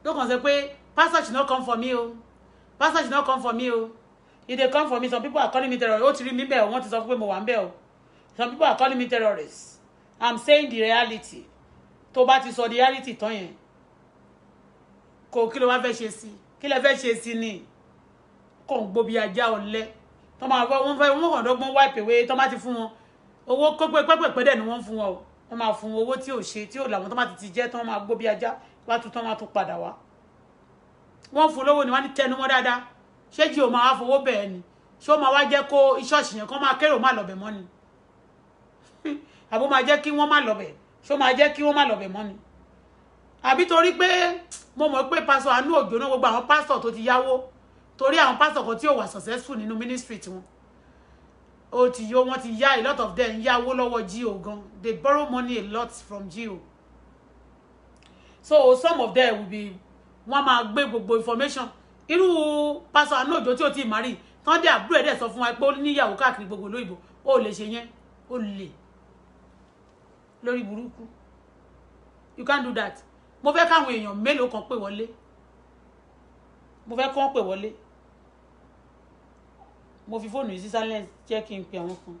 Ló kàn sọ pé pastor should not come for me o. Pastor should not come for me o. If they come for me, some people are calling me terrorist. Ó ti rí mi bẹ́ẹ̀ o, wọ́n ti sọ pé mo wà ń bẹ́ẹ̀ o. Some people are calling me terrorist. I'm saying the reality. Tó bá ti sọ the reality tán yẹn. Kò kí ló wá fẹ́ ṣe sí? Kí lẹ fẹ́ ṣe sí ni? Kò ń gbó bí ajá ọ̀lẹ. Tó máa wọ́n kàn dọ́gbọ́n wipe away tó máa ti fún wọn. Owó pẹ́pẹ́pẹ́ dẹ̀ ni wọ́n fún wọn o. Wọ́n máa fún owó tí ò ṣe tí ò làwọn tó máa ti jẹ́ tó máa gbó bí ajá wá tún tán máa tún padà wá. Wọ́n fún lówó ni wọ́n ní tẹnu wọn dáadáa. Ṣé jí o máa wá fowó bẹ́ẹ̀ ni? Ṣé ó máa wá jẹ́ kó ṣọ́ọ̀ṣì yẹn kó máa kérò má lọ́bẹ̀ mọ́ ni? Àbó máa jẹ́ kí wọ́n má lọ́bẹ̀? Ṣé ó máa jẹ́ kí wọ́n má lọ́bẹ̀ mọ́ ni? Àbí torí pé mo mọ̀ pé pásọ̀ Àánú Òjó náà gbogbo àwọn pásọ̀ tó ti yáwó torí àwọn pásọ̀ kan tí ò wà successful nínú ministry tiwọn. Ó ti yó wọ́n ti yá a lot of them yáwó lọ́wọ́ GO gan. They borrow money a lot from GO. So some of them will be wọ́n máa gbé gbogbo information. Irú pásọ̀ Àánú Òjó tí ó ti marry tán dé àbúrò ẹ̀ dẹ̀ sọ fún wa pé ó níyàwó káàkiri gbogbo lóyìnbó ó lè ṣe yẹn ó lè lórí burúkú. You can't do that. Mo fẹ́ káwọn èèyàn mélòó kan pè wọlé. Mo fẹ́ kán pè wọlé. Mo fi fóònù yìí sí silence jẹ́ kí n pe àwọn kan.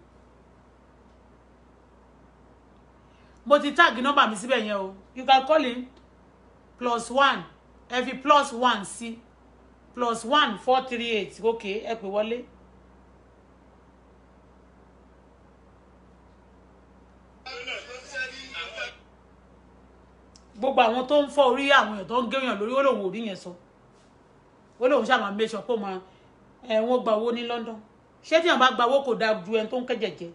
Mo ti tag nọ́mbà mi síbẹ̀ yẹn o. You can call in +1 ẹ fi +1 sí +1 438 okay ẹ pè wọlé. Gbogbo àwọn tó ń fọ́ orí àwọn èèyàn tó ń gẹ́yàn lórí ó lòun ò rí yẹn sọ. Ó lòun ṣáà máa make sure pé wọ́n gba owó ní London. Ṣé tí wọ́n bá gba owó kò dáa ju ẹni tó ń kẹ́jẹ̀jẹ̀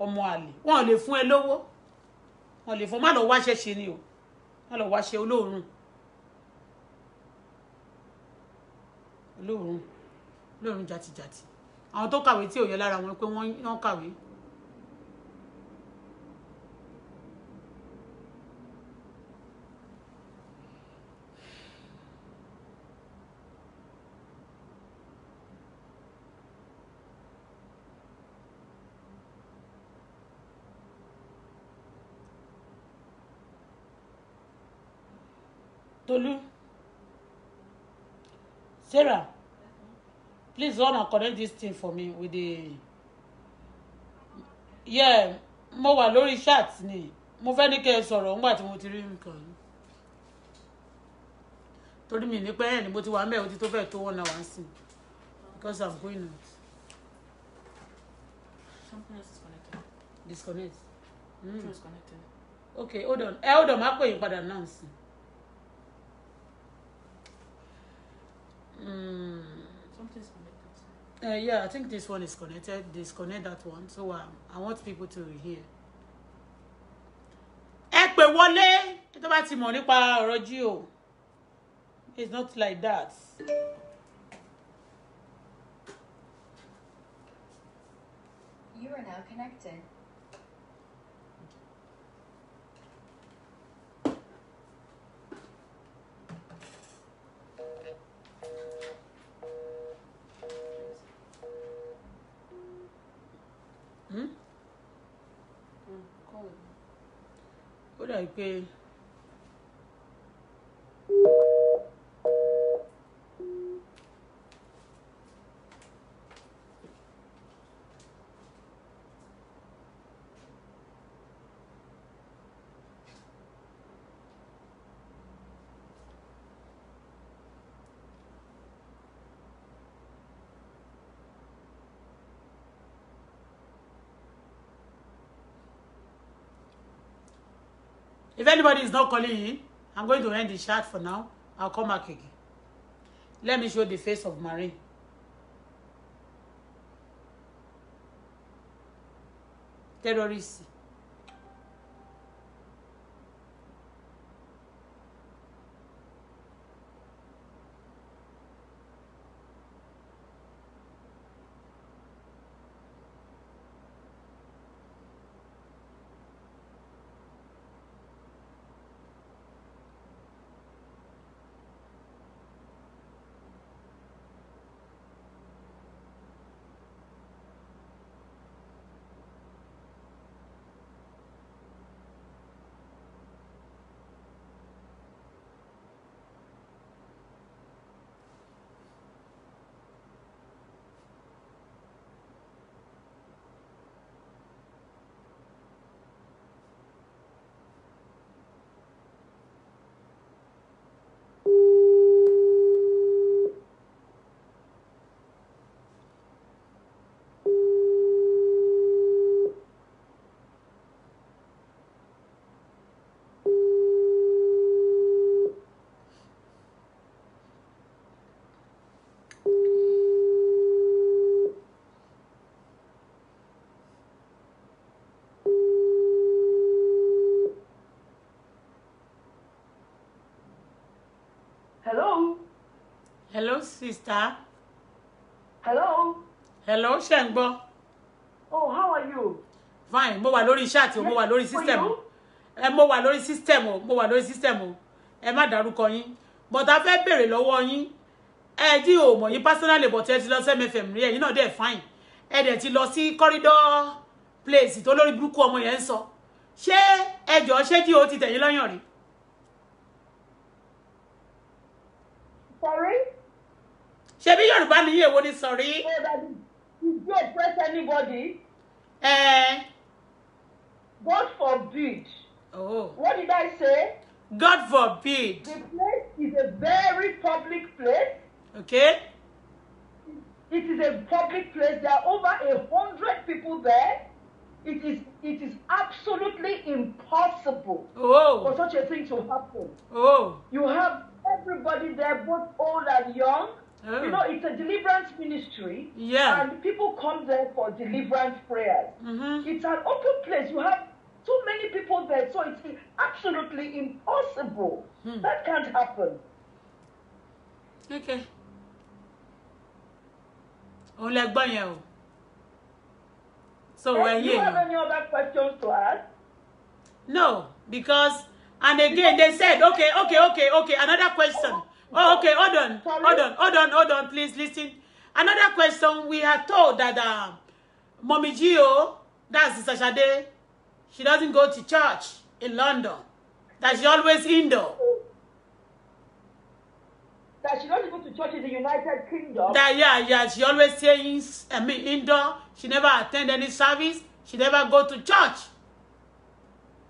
ọmọ àlè. Wọ́n lè fún ẹ lówó. Wọ́n lè fún má lọ wáṣẹ́ ṣe ni o. Má lọ wáṣẹ́ olóòórùn. Olóòórùn jàtìjàtì. Àwọn tó kàwé tí ò yẹ lára wọn pé wọ́n kàwé. Tolu, Sarah, please run and connect this thing for me with the. Yeah, mo wà lórí chat ni. Mo fẹ́ ní kẹ́ ẹ sọ̀rọ̀ nígbà tí mo ti rí nǹkan. Torí mi ní pé ẹ̀ ni mo ti wà ńbẹ̀ ó ti tó fẹ́ tó 1 hour sí. Because I'm going out. Something else is connected. Disconnect. Which one is connected? Okay, hold on. Hold on, má pè yín padà náà sí. Something's connected. Yeah, I think this one is connected. Disconnect that one. So I want people to hear. Ẹ pè wọlé tó bá ti mọ̀ nípa ọ̀rọ̀ GO. It's not like that. You are now connected. Call it. Ó dàbí pé if anybody is not calling in, I'm going to end the chat for now. I'll come back again. Let me show the face of Marie. terrorist. Hello? Hello, sister. Hello? Hello, ṣé ń gbọ́? Oh, how are you? Fine, mo wà lórí chat o, mo wà lórí system. For you? Mo wà lórí system o, mo wà lórí system o. Ẹ má dárúkọ yín. But a fẹ́ béèrè lọ́wọ́ yín. Ẹ dí o mọ̀ yín personally but ẹ ti lọ sí MFM rí ẹ̀yin náà dẹ̀ fine. Ẹ dẹ̀ ti lọ sí corridor place tó lórí burúkú ọmọ yẹn ń sọ. Ṣé ẹjọ́ ṣé dí o ti tẹ̀yìn lọ́yàn rí? Sorry? Ṣebí Yorùbá ni yín èwo ni sorry? Oh, that did you oppress anybody? God forbid. Oh. What did I say? God forbid. The place is a very public place. Okay? It is a public place. There are over 100 people there. It is absolutely impossible for Oh. such a thing to happen. Oh. You have everybody there, both old and young. Oh. You know, it's a deliverance ministry. Yeah. And people come there for deliverance prayers. Mm-hmm. It's an open place. You have too many people there, so it's absolutely impossible. That can't happen. Okay. Òun lẹ gbọ́ yẹn o. So Do you have yeah. any other questions to ask? No, because and again they said okay. Another question. Oh, okay. Hold on. Please listen. Another question. We are told that Mommy Gio, that's Sister Sade, she doesn't go to church in London. That she always indoor. That she doesn't go to church in the United Kingdom. That yeah. She always saying, indoor. She never attend any service. She never go to church.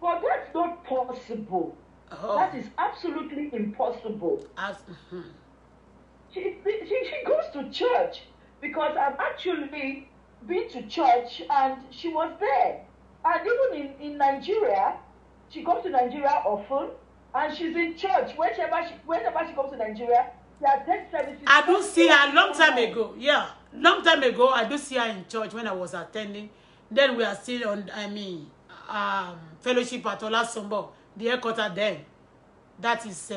But that's not possible. Oh. That is absolutely impossible. She goes to church because I've actually been to church and she was there. And even in Nigeria, she comes to Nigeria often and she's in church. Whenever she comes to Nigeria, she attends services. I do see her a long time ago. Yeah, long time ago, I do see her in church when I was attending. Then we are still on, fellowship at Olasombo, the headquarters then. That is,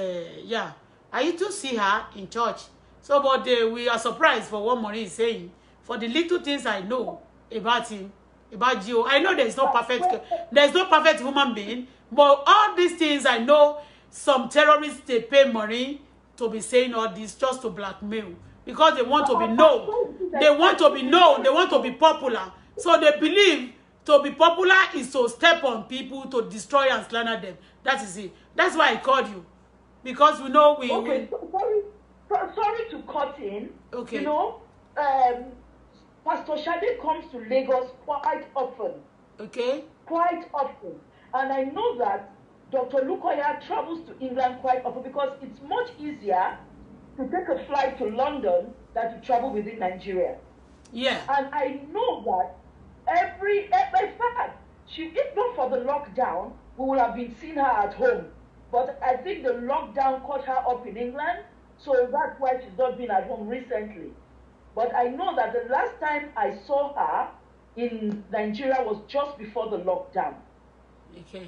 yeah. I used to see her in church. So, but we are surprised for what Maureen is saying. For the little things I know about him, about Gio, I know there's no perfect human being. But all these things I know, some terrorists, they pay money to be saying all this just to blackmail. Because they want to be known. They want to be known. They want to be popular. So they believe to be popular is to step on people, to destroy and slander them. That is it. That's why I called you. Because we know we... Okay, sorry to cut in. Okay. You know, Pastor Shade comes to Lagos quite often. Okay. Quite often. And I know that Dr. Lukoya travels to England quite often because it's much easier to take a flight to London than to travel within Nigeria. Yeah. And I know that in fact, if not for the lockdown, we would have been seeing her at home. But I think the lockdown caught her up in England, so that's why she's not been at home recently. But I know that the last time I saw her, in Nigeria was just before the lockdown. Okay.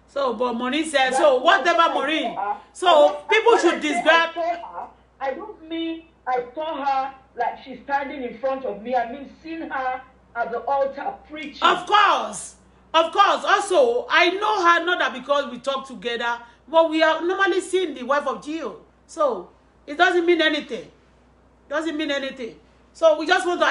So, but Maureen said, That's so what whatever I Maureen. saw her. So people When I should say disregard. I saw her, I don't mean I saw her like she's standing in front of me. I mean seeing her at the altar preaching. Of course. Of course. Also, I know her not that because we talk together, but we are normally seeing the wife of Gio. So it doesn't mean anything. Doesn't mean anything. So I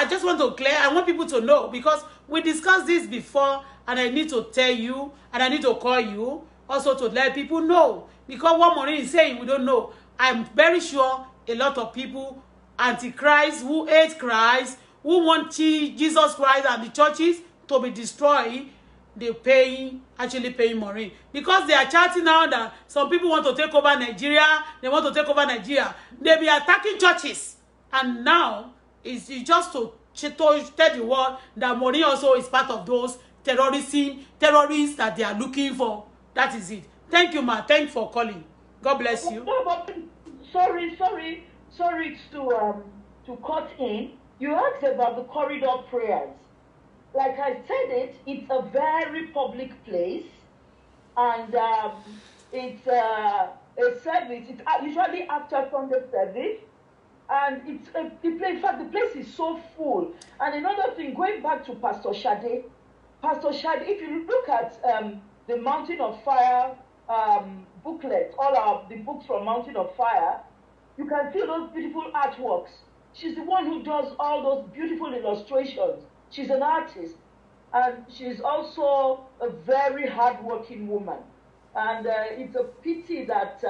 just want to clear. I want people to know because we discussed this before, and I need to tell you, and I need to call you also to let people know because what Maureen is saying we don't know. I'm very sure a lot of people, antichrist, who hate Christ, who want Jesus Christ and the churches to be destroyed, they're actually paying Maureen because they are chatting now that some people want to take over Nigeria. They want to take over Nigeria. They be attacking churches, and now it's just to tell the world that Maureen also is part of those terrorists that they are looking for. That is it. Thank you, ma. Thanks for calling. God bless you. Sorry to cut in. You asked about the corridor prayers. Like I said, it's a very public place, and it's a service. It's usually after Sunday service, and it's the place. In fact, the place is so full. And another thing, going back to Pastor Shade, if you look at the Mountain of Fire booklet, the books from Mountain of Fire, you can see those beautiful artworks. She's the one who does all those beautiful illustrations. She's an artist, and she's also a very hardworking woman. And it's a pity that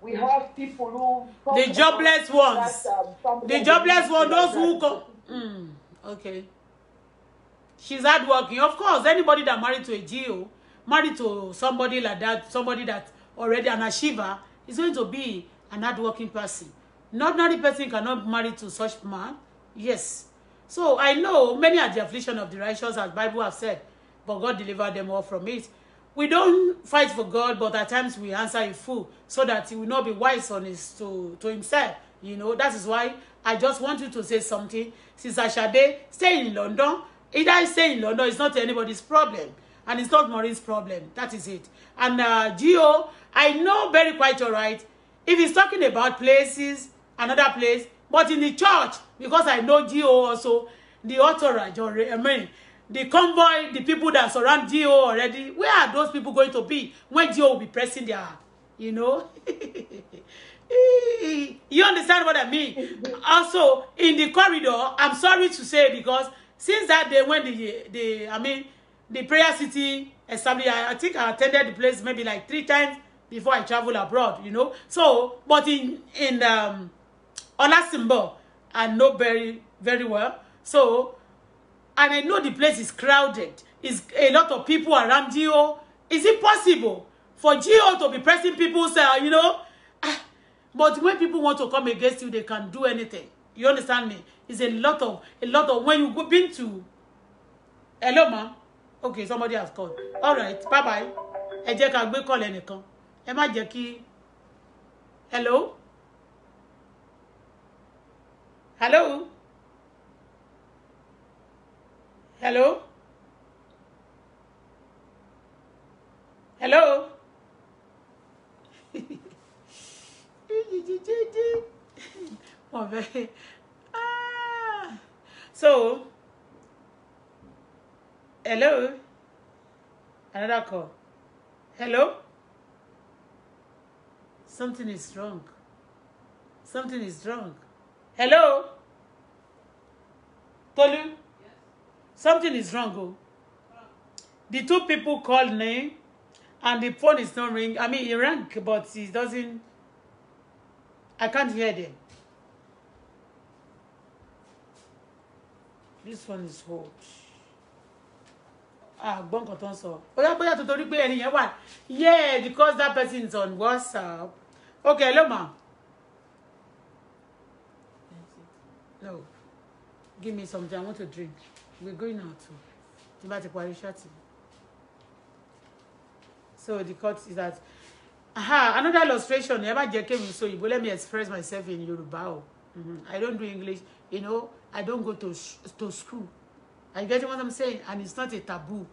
we have people who... The jobless ones. The jobless ones, those who go... Okay. She's hardworking. Of course, anybody that married to a GO, married to somebody like that, somebody that already an achiever, is going to be an hardworking person. Not ordinary person cannot marry to such man. Yes. So I know many are the affliction of the righteous, as Bible have said, but God delivered them all from it. We don't fight for God, but at times we answer a fool so that he will not be wise on to himself. You know, that is why I just want you to say something. Sister Shade, stay in London. Either I stay in London, it's not anybody's problem. And it's not Maureen's problem. That is it. And Gio, I know very quite all right. If he's talking about places, another place, but in the church, because I know Gio also, the entourage, the convoy, the people that surround Gio already, where are those people going to be when Gio will be pressing their, you know? You understand what I mean? Also, in the corridor, I'm sorry to say, because since that day when the prayer city established, I think I attended the place maybe like 3 times before I travel abroad, you know. So, but in Olasimbo, I know very, very well. So, and I know the place is crowded. It's a lot of people around Gio. Is it possible for Gio to be pressing people's, you know? But when people want to come against you, they can do anything. You understand me? It's a lot of when you go been to. Hello, ma'am. Okay, somebody has called. All right, bye bye. Ẹ jẹ́ ká gbé call ẹnìkan. Ẹ má jẹ́ kí. Hello. Hello. Hello. Hello. So, hello. Another call. Hello. Something is wrong. Something is wrong. Hello. Tolu. Yes. Something is wrong. Oh. The 2 people called name, and the phone is not ringing. I mean, it rang, but it doesn't. I can't hear them. This one is hot. Gbọ́n kan tó ń sọ. Bóyá tó torí pé ẹni yẹn wà. Yeah, because that person is on WhatsApp. Okay, hello, ma. No. Give me something. I want to drink. We're going out too. Tí bá ti parí shati. So the cut is that. Another illustration. Ẹ má jẹ́ kémi sọ Ìgbò. Let me express myself in Yoruba. I don't do English. You know, I don't go to school. Are you getting what I'm saying? And it's not a taboo.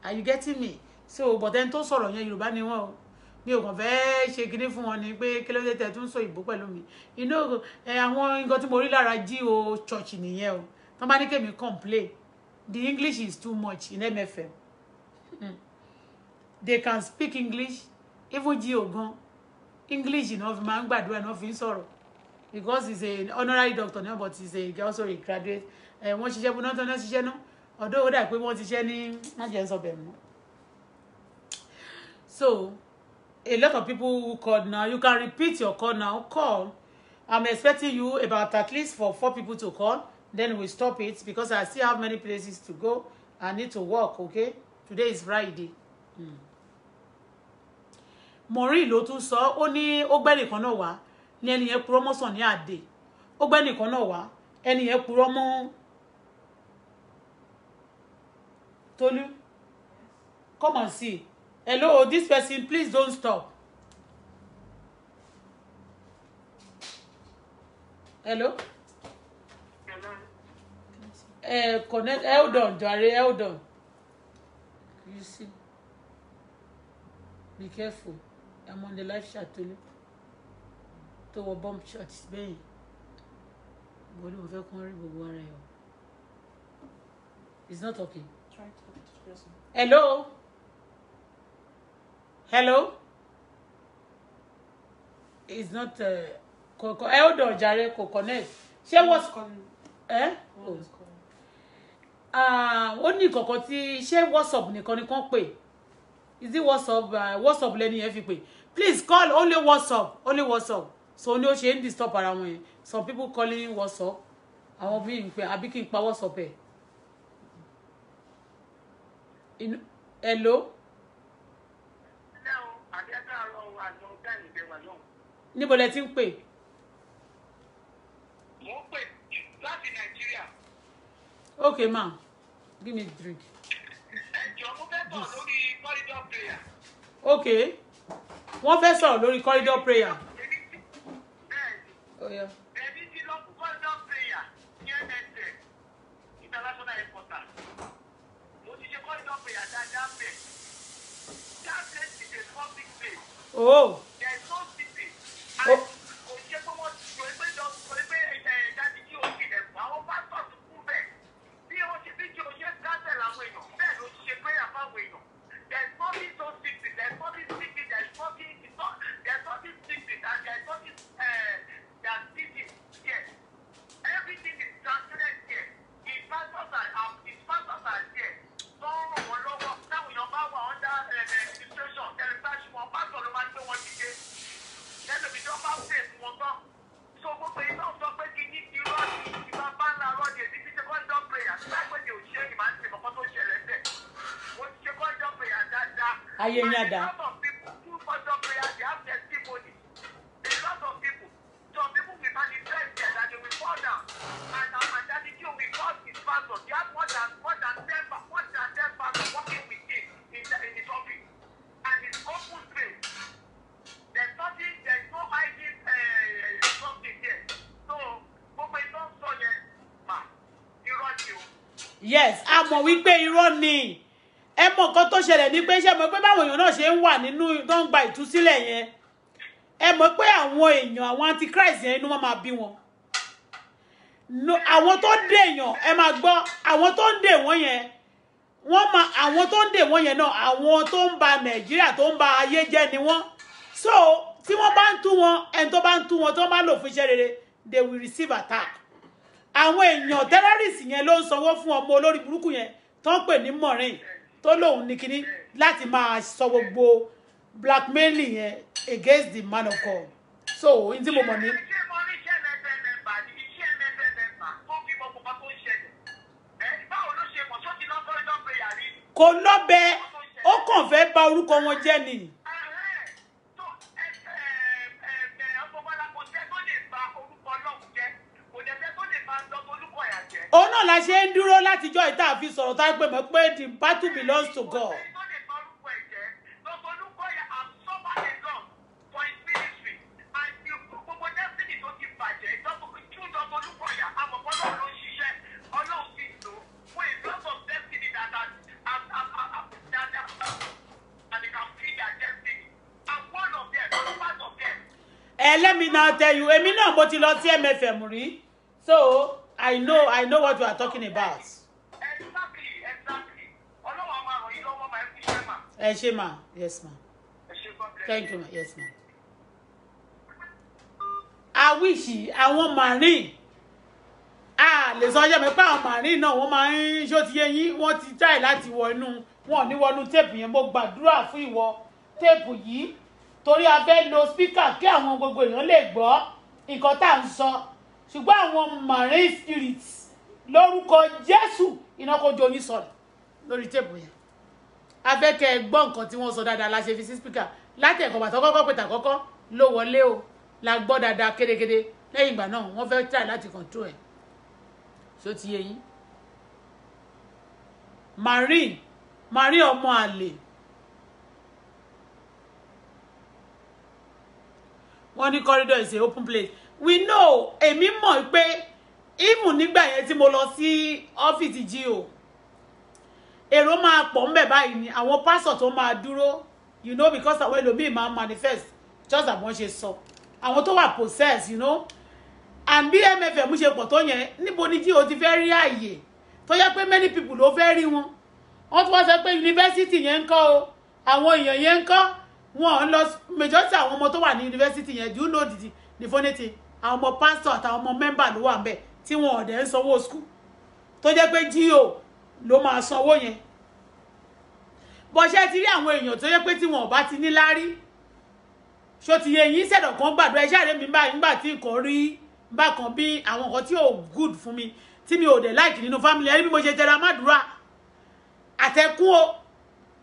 Are you getting me? So but then tó sọ̀rọ̀ yẹn Yorùbá ni wọ́n o. Mi ò kàn fẹ́ ṣe kinní fún wọn ni pé kí ló dé tẹ́ tún sọ ìbò pẹ̀lú mi. You know àwọn nǹkan tí mo rí lára G.O. church nìyẹn o. Tán bá ní kémi complain. The English is too much in MFM. They can speak English. Even G.O. gan. English náà fi máa ń gbàdúrà náà fi ń sọ̀rọ̀. Because he's an honorary doctor now, but he's also a graduate. Wọ́n ṣiṣẹ́ bó náà tán náà ṣiṣẹ́ náà. Ọ̀dọ́ ó dà pé wọ́n ti ṣiṣẹ́ ní májèǹsọ̀bẹ̀ mọ́. So, a lot of people who called now, you can repeat your call now. Call. I'm expecting you about at least for 4 people to call. Then we stop it because I still have many places to go. I need to work, okay? Today is Friday. Maureen ló tún sọ, ó ní ó gbé nìkan náà wá, ní ẹni yẹn purọ́ mọ́ Sunny Adé. Ó gbé nìkan náà wá, ẹni yẹn purọ́ mọ́ Tolu. Come and see. Hello, this person, please don't stop. Hello? Connect, hold on, Jare, hold on. You see? Be careful. I'm on the live chat, Tolu. To a bomb shot, it's been. It's not okay. Try to talk to the person. Hello? Hello? It's not hold on, Jare, connect. She was calling. Eh? One is calling. Ó ní kọ̀kọ́ tí ṣé WhatsApp nìkan ni kàn pè. Is it WhatsApp? WhatsApp lẹ́ni ẹ fi pè. Please call only WhatsApp. Only WhatsApp. So ní ó ṣe ń disturb ara wọn yẹn. Some people calling WhatsApp. Àwọn bí n pè àbí kí n pa WhatsApp ẹ̀. Hello? Níbo lẹ ti ń pè? Mo ń pè láti Nàìjíríà. Okay, ma'am. Give me a drink. Ẹ̀jọ̀ mo fẹ́ bọ̀ lórí corridor prayer. Okay. Wọ́n fẹ́ sọ̀rọ̀ lórí corridor prayer. Bẹ́ẹ̀ni. Oh, yeah. Èmi ti lọ fún corridor prayer ní NSS International Headquarters. Mo ti ṣe corridor prayer dáadáa bẹ̀. That place is a public place. Oh. There is no secret. Oh. Kò ṣe pé wọ́n ti sọ pé lọ sọ pé dájú kí o sì ẹ̀fọ́ àwọn pásítọ̀ tó kú bẹ̀. Bí o ṣe bí kí o ṣe gáṣẹ̀ làwọn èèyàn bẹ́ẹ̀ ló ti ṣe prayer fáwọn èèyàn. There is nothing so secret. There is nothing secret. There is nothing secret and there is nothing that secret here. Everything is transparent here. The pastors are here. Don't ràn wọ́n lọ́wọ́. Táwọn èèyàn bá wà under administration, tẹlifíṣàn wọn pásítọ̀ ló máa ń gbé wọn dìde. Ẹlòmíì tó bá fè fún wọn tán. So gbogbo iná sọ pé kí ní irọ́ ni ìgbà bá ńlá rọ́ọ̀dì èdè ti ṣe corridor prayer. Láìpẹ́ òṣìṣẹ́ yìí máa ń ṣe kọ́kọ́ tó ṣẹlẹ̀ bẹ́ẹ̀. Mo ti ṣe corridor prayer dáadáa. Ayé yín àdá. A lot of people do corridor prayer, they have testimony. A lot of people. Some people will manifest there that they will fall down. And daddy Joe will call his pastor. They have more than 10 pastors working with him in his office. And it's open space. There's no hiding something there. So, gbogbo ìtọ́ sọ yẹn, irọ́ ni o. Yes, a mọ̀ wípé irọ́ ni. Ẹ mọ̀ nǹkan tó ṣẹlẹ̀ ní pé ṣé mọ̀ pé báwọn èèyàn náà ṣe ń wà nínú tó ń gba ìtúsílẹ̀ yẹn. Ẹ mọ̀ pé àwọn èèyàn àwọn antichrist yẹn inú wọn máa bí wọn. Àwọn tó ń dè èèyàn ẹ máa gbọ́ àwọn tó ń dè wọ́n yẹn àwọn tó ń dè wọ́n yẹn náà àwọn tó ń ba Nàìjíríà tó ń ba ayé jẹ́ ni wọ́n. So tí wọ́n bá ń tú wọn ẹni tó bá ń tú wọn tó bá lò fún iṣẹ́ rere they will receive attack. Àwọn èèyàn terrorist yẹn ló ń sanwó fún ọmọ olórí burúkú yẹn tó ń pè ní Maureen tó lóun ní kíní láti máa sọ gbogbo blackmailing yẹn against the man of God. So n tí mo mọ̀ ní. Kò lọ́bẹ̀ ó kàn fẹ́ bà orúkọ wọn jẹ́ ni. Òun náà la ṣe ń dúró látijọ́ ìta àfi sọ̀rọ̀ tá a pè mọ́ pé the battle belongs to God. now tell you, èmi náà mo ti lọ sí MFM rí. So, I know what you are talking about. Exactly. Ọlọ́run á máa ràn yín lọ́wọ́ máa fi ṣe mà. Ẹ ṣé ma. Yes ma. Ẹ ṣé God bless Thank you ma. Yes ma. I wish àwọn marine lè sọ jẹ́ mi pé àwọn marine náà wọ́n máa ń ṣó ti yé yín wọ́n ti try láti wọ inú wọn ní wọnú tape yẹn mo gbàdúrà fún ìwọ tape yìí torí a fẹ́ lo speaker kí àwọn gbogbo èèyàn lè gbọ́ nǹkan tá à ń sọ ṣùgbọ́n àwọn marine spirits lórúkọ Jésù iná kó jó yín sọ̀rọ̀ lórí tape yẹn a fẹ́ kẹ́ ẹ gbọ́ nǹkan tí wọ́n sọ dáadáa la ṣe fi sí speaker láti ẹ̀kọ́ bàtọ́ kọ́kọ́ pètà kọ́kọ́ ló wọlé o la gbọ́ dáadáa kérékéré lẹ́yìn ìgbà náà wọ́n fẹ́ try láti control ẹ̀ ṣó ti yé yín marine ọmọ àlè wọ́n ní corridor is a open place we know èmi mọ̀ pé even nígbà yẹn tí mo lọ sí ọ́fíìsì GO èrò máa pọ̀ ń bẹ̀ báyìí ni àwọn pásọ̀ tó máa dúró you know because àwọn ẹlòmíì máa manifest just àbọ̀n ṣe sọ àwọn tó wà possess you know and bí MFM ṣe pọ̀ tó yẹn níbo ni GO ti fẹ́ rí àyè tó yẹ pé many people ló fẹ́ rí wọn wọ́n tún wá sọ pé yunifásitì yẹn ń kọ́ o àwọn èèyàn yẹn ń kọ́ wọn ń lọ majority àwọn ọmọ tó wà ní yunifásitì yẹn do you know the funny thing àwọn ọmọ pastor àtàwọn ọmọ member ló wà ń bẹ̀ tí wọn ò dẹ̀ ń sanwó school tó jẹ́ pé GO ló máa sanwó yẹn bọ́ṣẹ́ ti rí àwọn èèyàn tó yẹ pé tí wọn ò bá ti ní lárí ṣó ti yẹ yín sẹ̀dọ̀ kan gbàdúrà iṣẹ́ àrẹ mi báyìí nígbà tí nǹkan rí bákan bí àwọn nǹkan tí ò good fún mi tí mi ò dẹ̀ like nínú family ẹni bí mo ṣe tẹra mádùúrà àtẹkùn o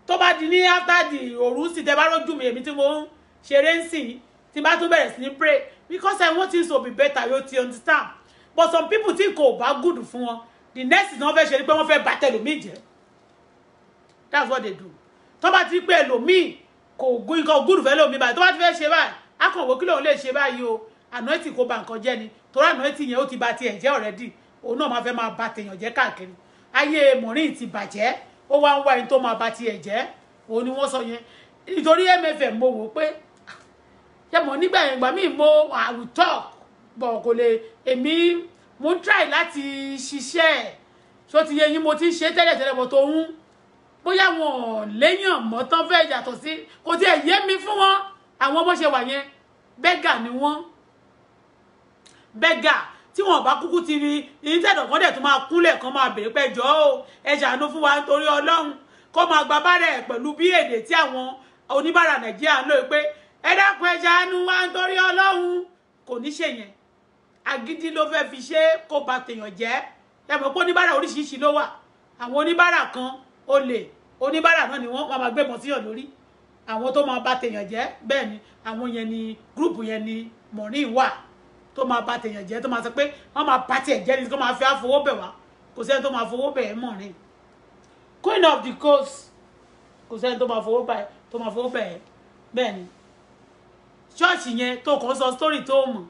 tó bá di ní after the òru sì tẹ bá rójú mi èmi tí mo ń ṣeré ń sìn tí bá tún bẹ̀rẹ̀ sí ní pray because I want things to be better you ti understand but some people tí kò bá good fún wọn the next thing wọ́n fẹ́ ṣe ni pé wọ́n fẹ́ bà tẹlòmíì jẹ́ that's what they do tó bá ti pé ẹlòmíì kò gún nǹkan good fẹ́ lòmíì báyìí tó bá ti fẹ́ ṣe báyìí á kàn wò kí lòun lè ṣe báyìí o anointing kò bà nǹkan jẹ́ ni torí anointing yẹn ó ti bà tiẹ̀ jẹ́ already òun náà máa fẹ́ máa bà tèèyàn jẹ́ káàkiri ayé mọ̀rin ti bàjẹ́ ó wá ń wá ẹni tó máa bà tiẹ̀ jẹ́ òun ni wọ́n sọ yẹn nítorí MFM mo wò pé ṣé mo nígbà yẹn gbà mí mo I will talk bọ̀ kò lè èmi mo ń try láti ṣiṣẹ́ ṣó ti yẹ yín mo ti ń ṣe tẹ́lẹ̀tẹ́lẹ̀ bọ̀ tó ń bóyá wọn léyàn mọ́ tán fẹ́ yàtọ̀ sí kò tí ẹ̀ yé mi fún wọn àwọn bó ṣe wà yẹn bẹ́gà ni wọ́n bẹ́gà tí wọn bá kúkú ti rí ìtẹ̀dọ̀ kan dẹ̀ tó máa kúnlẹ̀ kan máa bèrè pé jọ̀ọ́ o ẹ ṣàánú fún wa nítorí Ọlọ́run kó máa gba bárẹ̀ pẹ̀lú bí èdè tí àwọn oníbàárà Nàìjíríà ń lò pé ẹ dákun ẹ ṣàánú wa nítorí Ọlọ́run kò ní ṣe yẹn agídí ló fẹ́ fi ṣe kó ba tèèyàn jẹ́ ẹ mọ̀ pé oníbàárà oríṣiríṣi ló wà àwọn oníbàárà kan olè oníbàárà náà ni wọ́n máa gbébọn síyàn lórí àwọn tó máa ba tèèyàn jẹ́ bẹ́ẹ̀ ni àwọn yẹn ni gúrùpù yẹn ni mọ̀rin wà tó máa ba tèèyàn jẹ́ tó máa sọ pé wọ́n máa bá tiẹ̀ jẹ́ ni kó máa fi àfọwọ́ bẹ̀ wá kò sẹ́ni tó máa fọwọ́ bẹ̀ ẹ́ mọ̀rin Queen of the Coast kò sẹ́ni tó máa fọwọ́ bẹ̀ ẹ́ bẹ́ẹ̀ ni ṣọ́ọ̀ṣì yẹn tó kàn sọ story tó mọ̀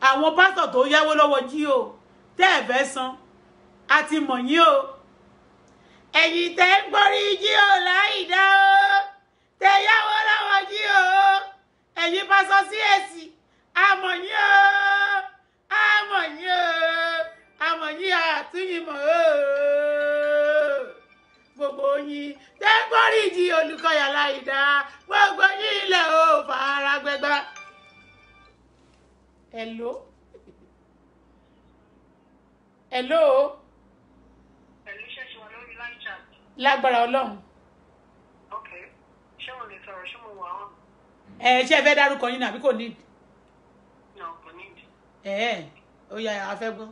àwọn pásítọ̀ tó yáwó lọ́wọ́ GO tẹ́ ẹ̀ fẹ́ san àti mọ̀ yín o ẹ̀yin tẹ́ ń gbórí GO láì dá o tẹ́ yáwó lọ́wọ́ GO ẹ̀yin pásọ CAC àmọ̀ yín o àmọ̀ yín o àmọ̀ yín àtúnyìnmọ̀ o gbogbo yín tẹ́ ń gbórí GO Olùkọ́yà láì dá gbogbo yín ilẹ̀ o fara gbẹgbẹ́. Hello. Hello. Pẹ̀lú ṣẹ́ṣẹ́ wọn lórí line chat. Lágbára Ọlọ́run. Ok. Ṣé mo lè sọ̀rọ̀ ṣé mo wà ọ́n? Ṣé ẹ fẹ́ dárúkọ yín àbí kò ní? No, kò need. Ó yá a fẹ́ gbọ́.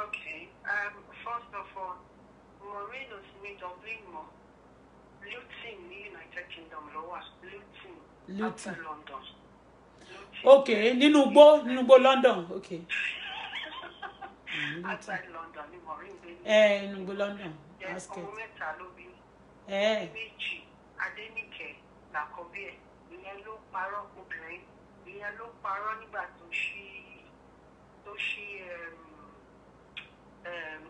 Okay. First of all, Maureen Osimi Dublin mọ̀. Luton ní United Kingdom ló wà. Luton. Outside London. Okay, nínú igbó London. Okay. Outside London ní Maureen gbé. Nínú igbó London. Ọmọ mẹ́ta ló bí. Méjì Adéníkẹ́ làkọ́bí ẹ̀. Ìyẹn ló parọ́ obìnrin. Ìyẹn ló parọ́ nígbà tó ṣí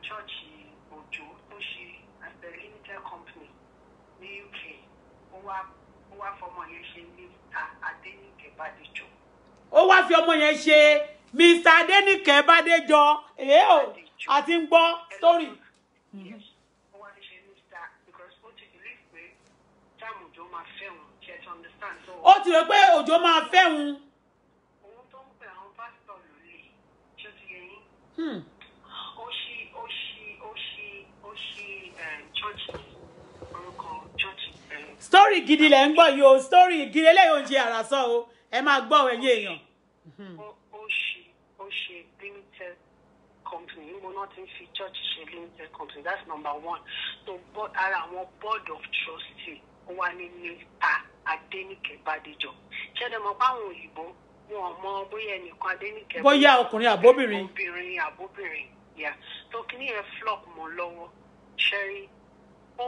chọ́ọ̀chì Òjó tó ṣí as a limited company ní UK. Ó ó wá fọmọ yẹn ṣe Mr. Adéníkẹ́ Bádéjọ. Ó wá fi ọmọ yẹn ṣe Mr. Adéníkẹ́ Bádéjọ. O àti ń gbọ́ story. Yes. Ó wá ṣe Mr. because ó ti believe pé táàmù Òjó máa fẹ́ wọn. Ṣé to understand? So Ó ti rò pé Òjó máa fẹ́ òun. òun tó ń pè àwọn pásítọ̀ lólè. Ṣé ó ti yẹ yín? Ó ṣí church orúkọ church. Story gidi lẹ ń gbọ́ yìí o, story gidi eléyìí ò ń ṣe àràsọ o. Ẹ máa gbọ́ ẹ̀yin èèyàn. Ó ṣe limited company. Mo náà ti ń fi church ṣe limited company. That's number one. So ara àwọn board of trustee ó wà ní Mr. Adéníkẹ́ Bádéjọ. Ṣé ẹ mọ̀ pé àwọn òyìnbó wọn mọ bóyá ẹnìkan Adéníkẹ́ Bóyá ọkùnrin àbóbìnrin. Obìnrin àbóbìnrin. Yeah. So kí ni ẹ flop mọ́ lọ́wọ́? Ṣẹ́rí ó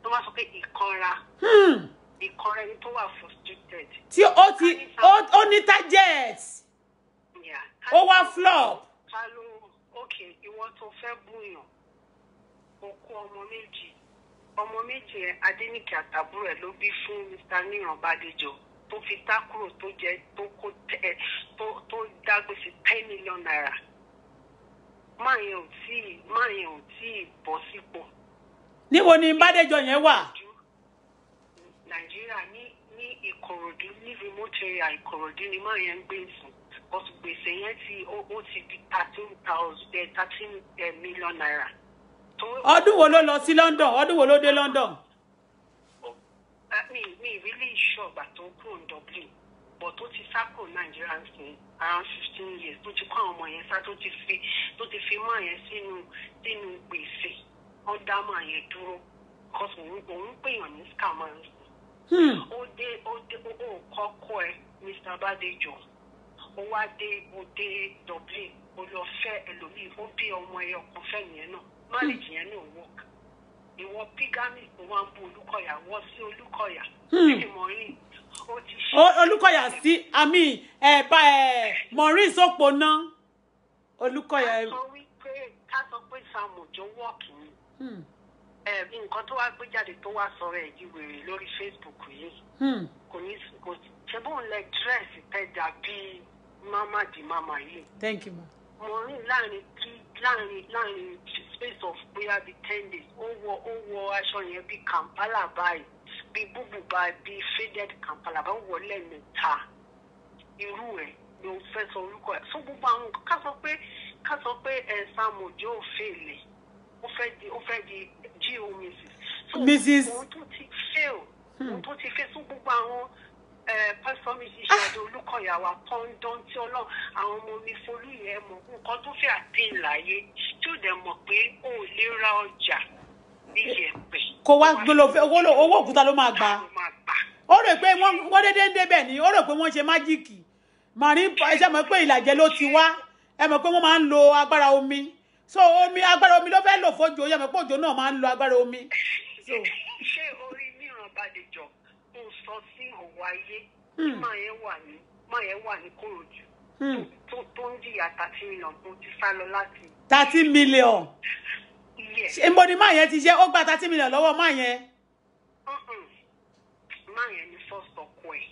tó máa sọ pé ìkanra ẹni tó wà frustrated. Tí ó ní target. Yeah. Ó wá flop. Ká ló okay ìwọ tó fẹ́ búyàn ó kó ọmọ méjì ẹ Adéníkẹ́ àtàbúrò ẹ ló bí fún Mr. Níran Bádéjọ tó fi tá kúrò tó jẹ tó dá gbèsè 10 million naira. Máa yẹn ò tí bọ́ sípò. Níbo ni Bádéjọ yẹn wà? Nàìjíríà ní Ìkòròdú ní remote area Ìkòròdú ni máa yẹn ń gbé sùn. But gbèsè yẹn ó ti di 13 million naira. Ọdún wo ló lọ sí London? Ọdún wo ló dé London? Me really sure that tó kúrò ní Dublin. But tó ti sá kúrò Nàìjíríà sí around 15 years. Tó ti kọ́ àwọn ọmọ yẹn sá tó ti fi máa yẹn sínú gbèsè. Ó dá máa yẹn dúró. Because òun pèèyàn ní scammers. Ó kọ́kọ́ ẹ Mr. Bádéjọ. Ó wá dé Dublin. Ó lọ fẹ́ ẹlòmíì. Ó bí ọmọ ẹyọ kan fẹ́ nìyẹn náà. Marriage yẹn náà work. Ìwọ bigamy tó wá ń bú Olúkọ̀yà wọ́ sí Olúkọ̀yà. Mọ̀rin ó ti ṣe. Olúkọ̀yà sí àmì Mọ̀rin sọ́pọ̀ náà. Olúkọ̀yà. Ká sọ pé Sam Òjó wọ́ọ̀kì ni. Nǹkan tó wá gbé jáde tó wá sọ̀rọ̀ ẹ̀ di wèrè lórí Facebook yìí. Kò ṣe bóun lẹ dírẹ́sì tẹ́jà bíi mama di mama yìí. Thank you ma. Mọ̀rin láàrin space of bóyá bíi 10 days ó wọ aṣọ yẹn bíi Kampala báyìí bíi búbù báyìí bíi faded Kampala bá wọ lẹ́ẹ̀mẹ́ta irú ẹ̀ ló fẹ́ sọ orúkọ ẹ̀ fún gbogbo àwọn ká sọ pé Sam Òjó ò fèlè ó fẹ́ di G.O. Mrs. Òun tó ti fail fún gbogbo àwọn pásítọ̀ mi ti ṣàdó Olúkọ̀yà wa pọ́ńdọ́n tí Ọlọ́run àwọn ọmọ mi Folúyẹ̀ mọ̀ nǹkan tó fẹ́ àtẹ̀yìn láyé tí ó dẹ̀ mọ̀ pé ó lè ra ọjà ní Yẹ̀pẹ̀. Kò wá gbọ́dọ̀ owó òkúta ló máa gbà. Ó rò pé wọ́n dédé ń débẹ̀ ni ó rò pé wọ́n ṣe májíìkì. Màrí ẹ mọ̀ pé Ìlàjẹ ló ti wá ẹ mọ̀ pé wọ́n máa ń lo agbára omi. So agbára omi ló fẹ́ lò fójò ẹ mọ̀ pé òjò náà máa ń lo agbára omi. Ṣé orí Níran Bádéjọ ń sọ sí òwò ayé tí máa yẹn wà ní Kòròdú tó ń jìyà 30 million tó ti sá lọ láti. 30 million. Ìbò ni máa yẹn ti ṣe ó gba 30 million lọ́wọ́ máa yẹn. Máa yẹn ni first ọkọ ẹ̀.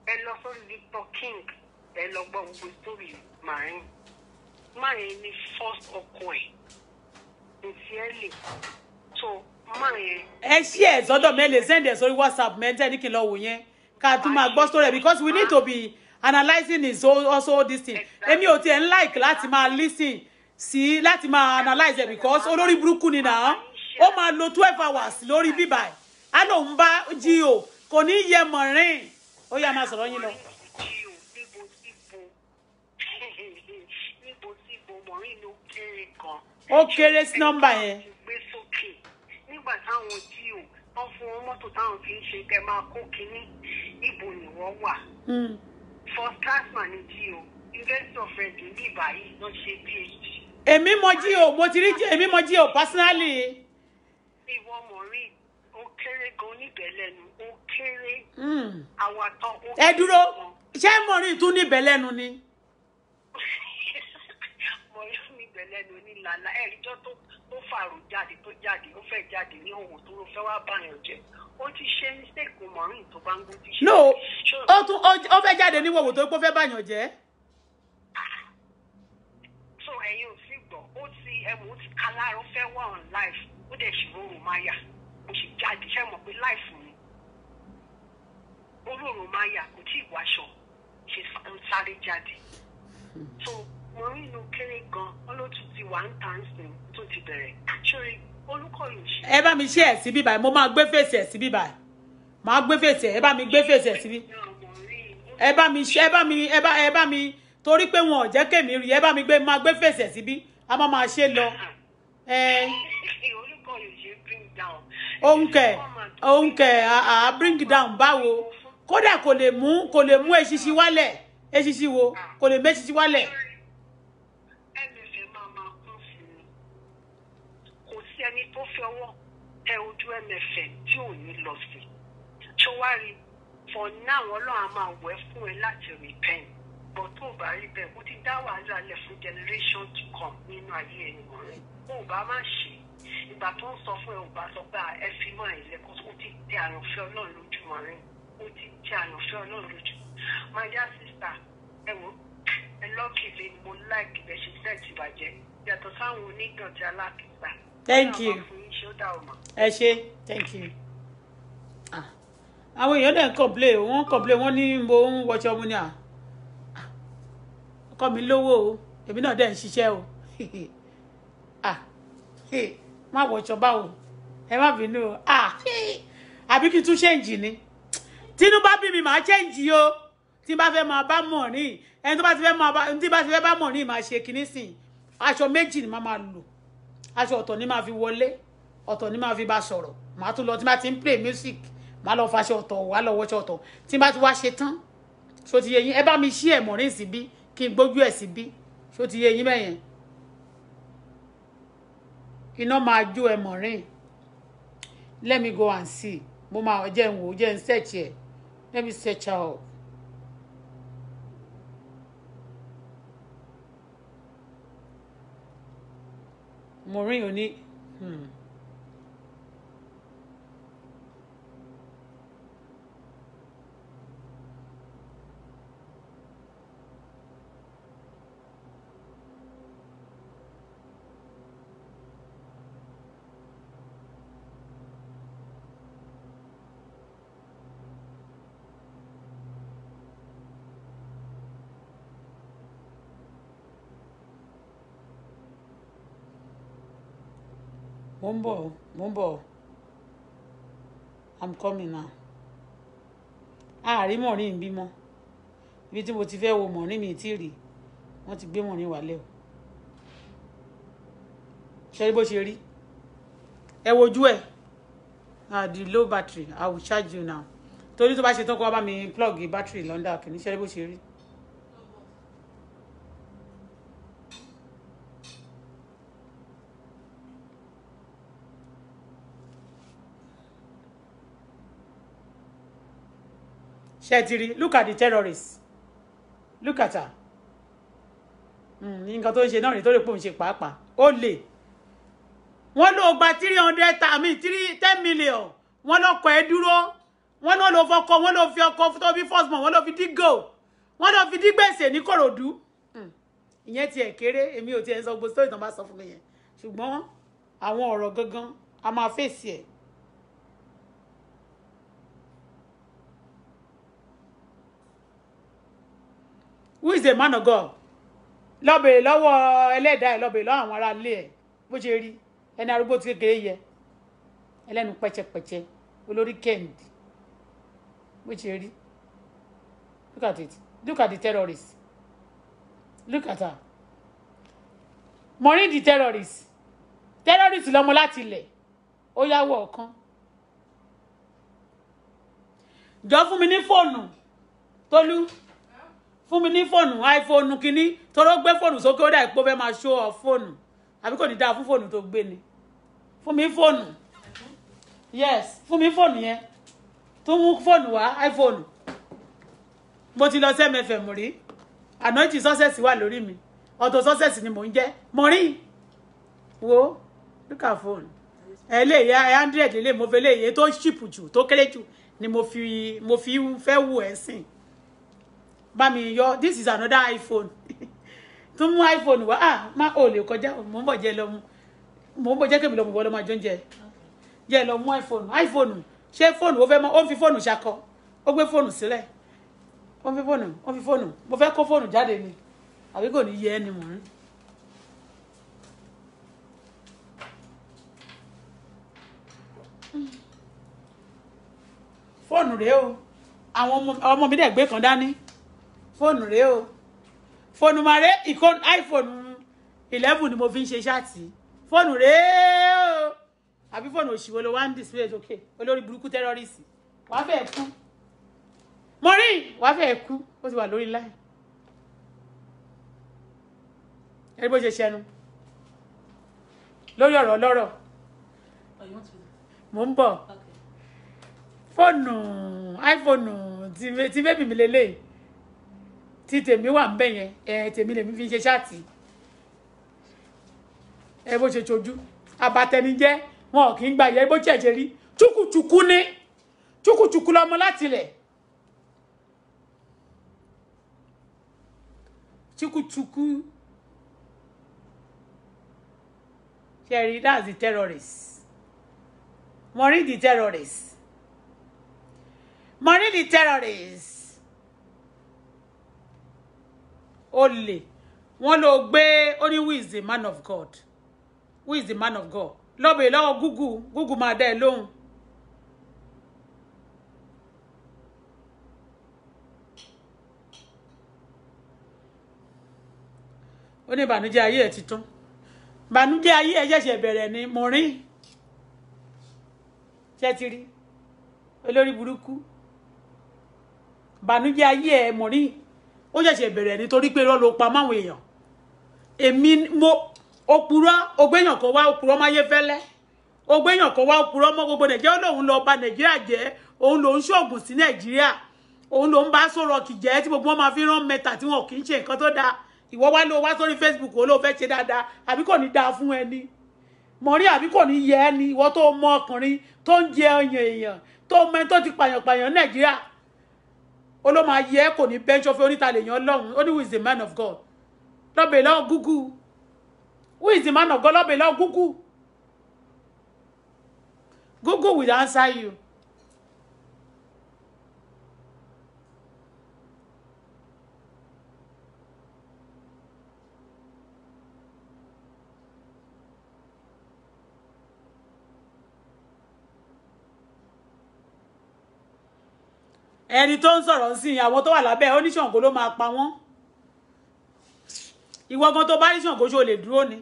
Ẹ lọ sórí Victor King ẹ lọ gbọ́ gbogbo story Màrín. Máa yẹn ni first ọkọ ẹ̀. Sincerely. So máa yẹn. Ẹ ṣí ẹ̀ sọ́dọ̀ mẹ́lẹ̀ send ẹ̀ sórí WhatsApp mẹ́tẹ́ ní kí n lọ wò yẹn ká tún máa gbọ́ story because we need to be analysing is also this thing. Èmi ò tiẹ̀ ń like láti máa listen sí láti máa analyse it because olórí burúkú ni náà ó máa lo 12 hours lórí bíbá ẹ̀ á lòun bá G.O. kò ní yẹ Mọ̀rin ó yá máa sọ̀rọ̀ yín lọ. Ó kéré sí nọ́mbà yẹn. Nígbà táwọn G.O. wọ́n fún wọn mọ́tò táwọn fi ń ṣe kẹ́ máa kó kínní ibo ni wọ́n wà. First class man ni G.O. University of Reading ní ìbáyìí ló ṣe PhD. Èmi mọ G.O. mo ti rí èmi mọ G.O. personally. Ìwọ Mọ̀rin ó kéré gan níbẹ̀ lẹ́nu ó kéré. Àwàtọ́ ó kéré. Ẹ dúró ṣé Mọ̀rin tún níbẹ̀ lẹ́nu ni? Mọ̀rin níbẹ̀ lẹ́nu ní làlá ẹ̀ríjọ́ tó tó fàrò jáde tó jáde ó fẹ́ jáde ní òwò tó ló fẹ́ wá báyàn jẹ ó ti ṣe mistake mọ̀rin tó bá ń gbó ti ṣe. no ó fẹ́ jáde ní wòwò tó fẹ́ báyàn jẹ́. so ẹ̀yin ò sí gbọ́ ó ti ẹ̀mú ó ti kálá ó fẹ́ wà on life ó dẹ̀ ṣì rọrùn máa yà ó sì jáde ṣe mọ̀ pé life ni ó rọrùn máa yà kò tí ì wáṣọ ṣe ń sáré jáde so mọ̀rin inú kéré gan wọn ló tún ti wà ń tàn sí tó ti bẹ̀rẹ̀ sórí olùkọ́yìn ṣe. ẹ bá mi ṣe ẹ̀ sí bíbá mo máa gbé fèsì ẹ̀ sí bíbá máa gbé fèsì ẹ̀ ẹ bá mi gbé fèsì ẹ̀ sí bí ẹ bá mi torí pé wọn ò jẹ́ kémi rí ẹ bá mi máa gbé fèsì ẹ̀ sí bí a máa ṣe lọ. olùkọ́yìn ṣe bring down. òun kẹ̀ bring down báwo kódà kò lè mú eṣiṣi wálẹ̀ eṣiṣi wo kò lè méṣiṣi wálẹ̀. ẹni tó fi ọwọ́ tẹ ojú MFM tí ò ní lọ sí tó wá rí for now ọlọ́run á máa wẹ̀ fún ẹ láti repent but tó o bá rí bẹ́ẹ̀ mo ti dá wàhálà lẹ̀ fún generation to come nínú ayé ẹni mọ̀ rẹ̀ ó bá má ṣe ìgbà tó ń sọ fún ẹ ò bá sọ pé ẹ fi mọ́ ẹ lẹ́kọ̀ọ́ ó ti tẹ àyànfẹ́ ọlọ́run lójú mọ̀ rẹ̀ ó ti tẹ àyànfẹ́ ọlọ́run lójú my dear sister ẹ wo ẹ lọ́ọ̀kì lè mo like bẹ́ẹ̀ ṣe sẹ́ẹ̀tì bàjẹ́ yàtọ̀ sáwọn onídọ̀tí alákìsà. Thank you. Ẹ ṣé, thank you. Àwọn èèyàn dẹ̀ ń complain, wọ́n ní mo ń wọṣọ ọmọ ní ọkọ mi lówó o, èmi náà dẹ̀ ń ṣiṣẹ́ o. Má wọṣọ báwo, ẹ má bínú o. Àbí kí n tún change ni. Tínú bá bí mi máa change o, tí bá fẹ́ máa bá mọ̀ ní, ẹni tó bá ti fẹ́ bá mọ̀ ní máa ṣe kinní sìn, aṣọ méjì ni máa lò. Aṣọ ọ̀tọ̀ ni máa fi wọlé ọ̀tọ̀ ni máa fi bá sọ̀rọ̀ màá tún lọ tí bá ti ń play music màá lọ faṣọ ọ̀tọ̀ wà lọ wọṣọ ọ̀tọ̀ tí bá ti wá ṣe tán ṣó ti yé yín ẹ bá mi ṣí ẹ̀ mọ̀rin síbí kí n gbójú ẹ̀ síbí ṣó ti yé yín bẹ́yẹn iná máa jó ẹ̀ mọ̀rin let me go and see mo máa jẹ́ ń wò jẹ́ ń search ẹ̀ let me search her up. Maureen Oni. Mo ń bọ̀. I'm coming now. Àárí Maureen bímọ. Ibi tí mo ti fẹ́ wo Maureen mi tí rí. Wọ́n ti gbé Maureen wálé o. Ṣé rí bó ṣe rí? Ẹ wojú ẹ̀. The low battery. I will charge you now. Torí tó bá ṣe tán kó wá bá mi plug battery lọ́ndà kìíní. Ṣé rí bó ṣe rí? Shetiri, look at the terrorists. Look at her. Nǹkan tó ń ṣe náà rí tó lè pò ń ṣe pàápàá. Ó lè. Wọ́n ló gba 10 million. Wọ́n ló kọ ẹ́ dúró. Wọ́n ló lọ fọkọ, wọ́n ló fi ọkọ tó bí first month, wọ́n ló fi dígò. Wọ́n ló fi dígbèsè ní Kòròdú. Ìyẹn ti ẹ̀ kéré, èmi ò ti ẹ̀ sọ gbogbo story tán bá sọ fún mi yẹn. Ṣùgbọ́n àwọn ọ̀rọ̀ gangan a máa fèsì ẹ̀. Who is the man of God? Lọ bèrè lọ́wọ́ ẹlẹ́dàá ẹ̀ lọ bèrè lọ́wọ́ àwọn ará ilé ẹ̀ bó ṣe rí ẹni arúgbó tí kékeré yẹ ẹlẹ́nu pẹ́chẹ́pẹ́chẹ́ olórí kẹ́hìndì bó ṣe rí. Look at it. Look at the terrorists. Look at her. Maureen the terrorist. Terrorist lọ́mọ láti ilẹ̀ ó yáwó ọ̀kan. Jọ fún mi ní fóònù Tolú. Fún mi ní fóònù iPhone kìíní tọ́rọ gbé fóònù sókè ó dà ìpó fẹ́ máa show off fóònù àbí kò ní dáa fún fóònù tó gbé ni fún mi fóònù yes fún mi fóònù yẹn tó mú fóònù wá iPhone mo ti lọ sí MFM rí anointing success wà lórí mi Auto Success ni mò ń jẹ́ Maureen wo look at phone eléyìí 100 lélẹ̀ mo fẹ́ léyìí tó cheap jù tó kéré jù ni mo fi fẹ́ wù ẹ́ sìn bá mi yọ this is another iPhone tún mú iPhone wá má ò lè kọjá mo ń bọ̀ jẹ́ lọ mo ń bọ̀ jẹ́ kébì lọ mo bọ́ lọ máa jọ ń jẹ́ lọ mú iPhone ṣé fóònù ó fẹ́ mọ́ ó ń fi fóònù ṣakọ ó gbé fóònù sílẹ̀ ó ń fi fóònù mo fẹ́ kó fóònù jáde ni àbí kò ní yẹ ẹni mọ̀ ń. fóònù rèé o àwọn ọmọ mi dẹ̀ gbé kan dání fóònù rèé o fóònù máa rẹ iPhone 11 ni mo fi ń ṣe ṣáàtì fóònù rèé o àbí fóònù òṣìwò ló wá ń display sókè olórí burúkú tẹ́rọ́rìsì wàá fẹ́ kú mọ́rí wàá fẹ́ kú ó ti wà lórí láì ẹni bó ṣe ṣẹnu lórí ọ̀rọ̀ ọlọ́rọ̀ mò ń bọ̀ fóònù iPhone tí bébì mi lélẹ̀ tí tèmi wà ń bẹ̀ yẹn tèmi lèmi fi ń ṣe ṣáàtì ẹ bó ṣe ṣojú abatẹnijẹ́ wọn kì í gba ìyẹn bó ṣẹ̀ṣẹ̀ rí chukuchuku ní chukuchuku lọmọ láti ilẹ̀ chukuchuku Sherry, that's the terrorists. Mori the terrorists. Mori the terrorists. Only. Wọ́n lọ gbé only who is the man of God. Who is the man of God? Lọ́bẹ̀ lọ́wọ́ Google máa dá ẹ lóhùn. Ó ní ìbànújẹ́ ayé ẹ̀ ti tán. Ìbànújẹ́ ayé ẹ̀ ṣẹ̀ṣẹ̀ bẹ̀rẹ̀ ni mo rí. Ṣé ti rí? Olórí burúkú. Ìbànújẹ́ ayé ẹ̀ mo rí. Ó ṣẹ̀ṣẹ̀ bẹ̀rẹ̀ nítorí pé irọ́ ló pa máwọn èèyàn. Èmi mo òpùrọ́ ògbéyàn kan wá òpùrọ́ máyé fẹ́lẹ́. Ògbéyàn kan wá òpùrọ́ mọ́ gbogbo Nàìjíríà lòun lọ bà Nàìjíríà jẹ́. Òun ló ń ṣoògùn sí Nàìjíríà. Òun ló ń bá sọ̀rọ̀ kì jẹ́ tí gbogbo wọn máa fi rán mẹ́ta tí wọn kì í ṣe nǹkan tó dáa. Ìwọ wá ló wá sórí Facebook ó ló fẹ́ ṣe dáadáa àbí kò ní dáa fún ẹni mọ̀rí àbí kò ní yẹ ẹni ìwọ tó mọ ọkùnrin tó ń jẹ ọyàn èèyàn tó mọ ẹni tó ti pàyàn Nàìjíríà ó ló máa yẹ kò ní bẹ́ńṣọ́ fún oníta lèèyàn Ọlọ́run ó ní who is the man of God lọ́bẹ̀ lọ́wọ́ Google who is the man of God lọ́bẹ̀ lọ́wọ́ Google will answer you. Ẹni tó ń sọ̀rọ̀ sí àwọn tó wà lábẹ́ oníṣàngó ló máa pa wọ́n ìwọ gan tó bá ní Ṣàngó ṣó lè dúró ni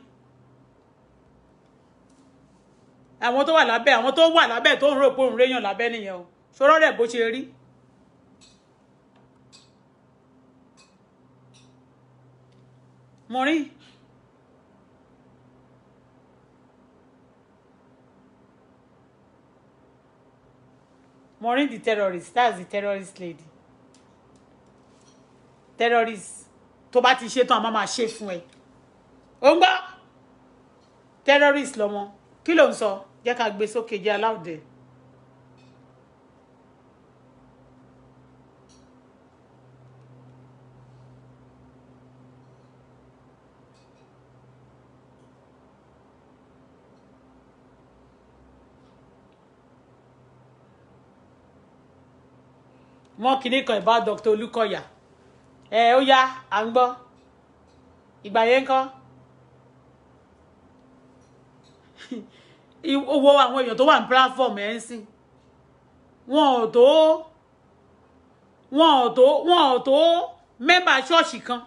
àwọn tó wà lábẹ́ tó ń rò pé òun réyàn lábẹ́ nìyẹn o ṣòro rẹ̀ bó ṣe rí mo rí Maureen the terrorist, that's the terrorist lady. Terrorist. Tó bá ti ṣe tán a máa ṣe fún ẹ. Ó ń gbọ́? Terrorist lọ́mọ. Kí ló ń sọ? Jẹ́ ká gbé sókè jẹ́ aláùdẹ. Wọ́n kìíní kan ìbá Dr. Olúkọ̀yà ó yá à ń gbọ́ ìgbà yẹn kọ́ owó àwọn èèyàn tó wà ní platform ẹ̀ ń sìn wọn ò tó mẹ́mbà ṣọ́ọ̀ṣì kan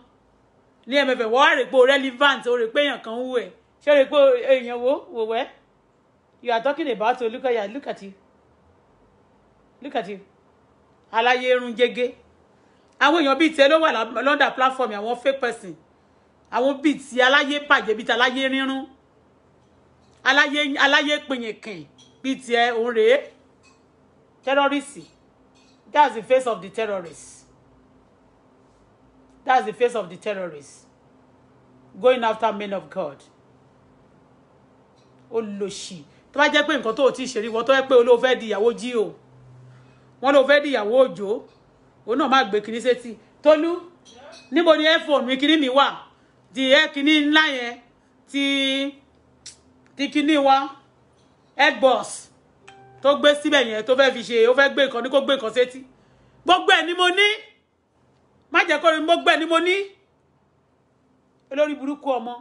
ní ẹ̀mẹ̀fẹ̀ wọ́n á rè pé relevant ó rè pé èèyàn kan ń wù ẹ̀ ṣé ó rè pé èèyàn wò wẹ́ you are talking about Olúkọ̀yà look at you aláyé irun jẹgẹ àwọn èèyàn bíi tiẹ̀ ló wà lọ́ndà platform àwọn fake person àwọn bíi ti aláyé bàjẹ́ bíi ti aláyé rírun aláyé pinyìnkìn bíi tiẹ̀ òun rèé terrorist that's the face of the terrorist going after men of God ó lò sí tó bá jẹ́ pé nǹkan tó ti ṣe rí wọ́n tó yẹ pé olóò fẹ́ di ìyàwó jí o wọ́n ló fẹ́ di ìyàwó òjò òun náà má gbé kinní sétí Tolú níbo ni iPhone mi kinní mi wà di kinní ńlá yẹn ti kinní wa headbox tó gbé síbẹ̀ yẹn tó fẹ́ fi ṣe ó fẹ́ gbé nǹkan ní kó gbé nǹkan sétí gbogbo ẹ̀ ni mo ní má jẹ́ kó rí gbogbo ẹ̀ ni mo ní olórí burúkú ọmọ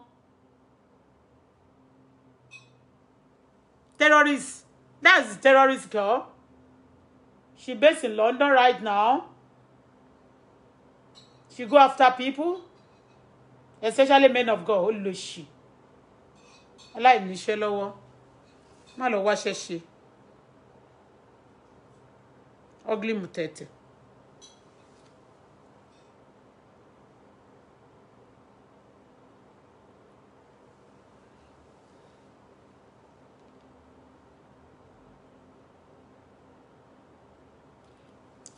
terrorist. That's the terrorist girl. She based in London right now. She go after people, especially men of God. Olóṣì. Aláìníṣẹ́ lọ́wọ́. Má lọ wá ṣẹ́ṣe. Ugly mutete.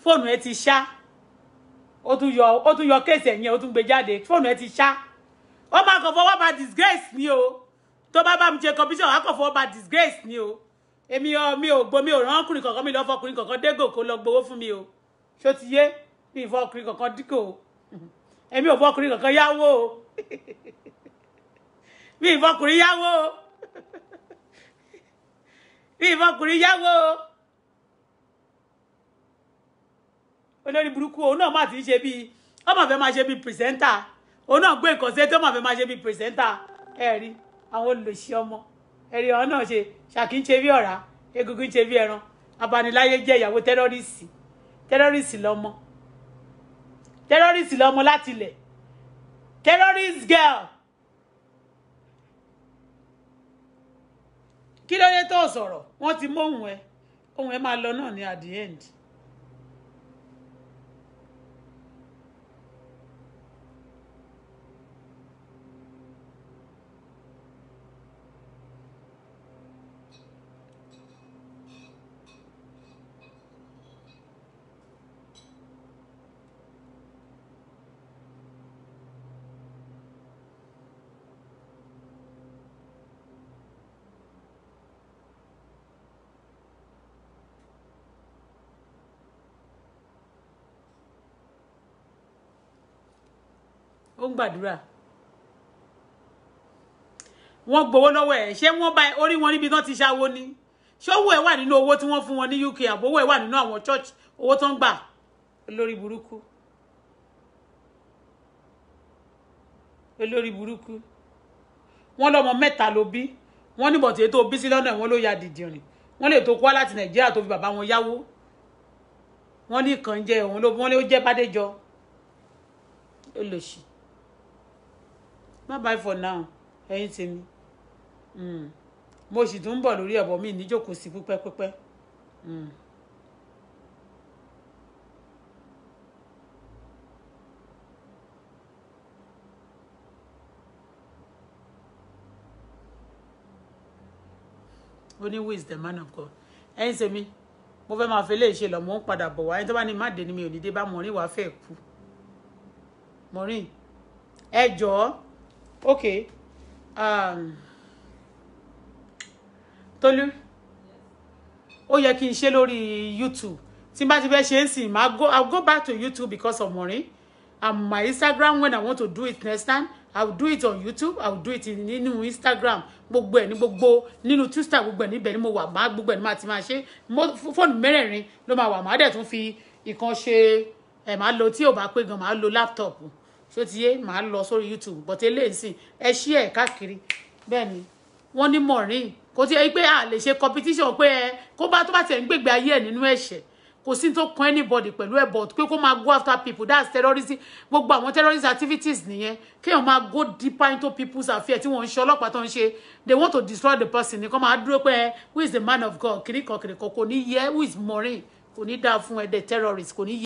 Fóònù ẹ ti ṣá ó tún yọ kéèsì ẹ̀yìn ó tún gbé jáde fóònù ẹ ti ṣá ó máa kàn fọwọ́ ba disgrace ni o tó bá bá mi ṣe commission wá kàn fọwọ́ ba disgrace ni o èmi mi ò rán ọkùnrin kankan mi lọ fọkùnrin kankan dégò kó lọ gbowó fún mi o ṣó ti yé mi ì fọkùnrin kankan díkò o èmi ò fọkùnrin kankan yáwó o mi ì fọkùnrin yáwó o mi ì fọkùnrin yáwó o. Olórí burúkú òun náà má ti ṣe bí ó má fẹ́ máa ṣe bí pìrìsẹ́ńtà òun náà gbé nǹkan sí tó má fẹ́ máa ṣe bí pìrìsẹ́ńtà ẹ rí àwọn olùsí ọmọ ẹ rí ọ̀hún náà ṣe Ṣàkí ń ṣe bí ọ̀rá Egungun ń ṣe bí ẹran abaniláyé jẹ́ ìyàwó tẹ́rọ́rìsì lọ́mọ láti ilẹ̀ terrorist girl kí ló dé tó sọ̀rọ̀ wọ́n ti mú ohun ẹ máa lọ náà ní at the end. Ó ń gbàdúrà wọ́n gbowó lọ́wọ́ ẹ̀ ṣé wọ́n bá orí wọn níbi tán ti ṣàwó ni ṣé owó ẹ̀ wà nínú owó tí wọ́n fún wọn ní UK àbówó ẹ̀ wà nínú àwọn church owó tó ń gbà olórí burúkú wọ́n lọ́mọ mẹ́ta ló bí wọ́n ní bọ̀tẹ́ tó bí sí lọ́nà wọ́n ló ya dìdìrìn wọ́n lè tó kó láti Nàìjíríà tó fi bàbá wọn yáwó wọ́n ní kàn jẹ́ òun wọ́n ló jẹ́ Bádéjọ olóṣì. Bye bye for now ẹ̀yin tèmi mo sì tún ń bọ̀ lórí ẹ̀bọ̀ mi níjókòó sí pípẹ́pípẹ́. Only who is the man of God ẹ̀yin tèmi mo fẹ́ máa fi lè ṣe lọ mo ń padà bọ̀ wá ẹni tó bá ní má dé ni mi ò ní dé bá Maureen wàá fẹ́ kú Maureen ẹ jọ̀ọ́. Okay. Tolu. Ó yẹ kí n ṣe lórí YouTube. Tí n bá ti fẹ́ ṣe ń sìn, I'll go back to YouTube because of Maureen. And my Instagram, when I want to do it next time, I'll do it on YouTube. I'll do it nínú Instagram. Gbogbo ẹ̀ ní gbogbo nínú Twitter gbogbo ẹ̀ níbẹ̀ ni mo wà. Má gbogbo ẹ̀ ní máa ti máa ṣe. Fóònù mẹ́rẹ̀ẹ̀rin ló máa wà. Má dẹ̀ tún fi ìkan ṣe máa lo tí ò bá pé gan máa lo laptop. So ti yé máa lọ sórí YouTube but eléyìí sìn ẹ ṣí ẹ káàkiri bẹ́ẹ̀ ni wọ́n ní Maureen kò tí ẹ pé a lè ṣe competition pé kó bá tó bá tẹ̀ ń gbègbè ayé ẹ̀ nínú ẹ̀ṣẹ̀ kò sí tó kan anybody pẹ̀lú ẹ̀ but pé kó máa go after people that's terrorism gbogbo àwọn terrorist activities nìyẹn kéèyàn máa go deeper into people's affairs tí wọ́n ń ṣe ọlọ́pàá tó ń ṣe they want to destroy the person nìkan máa dúró pé who is the man of God kìnìkan kò ní yẹ who is Maureen kò ní dáa fún ẹ the terrorist kò ní yẹ.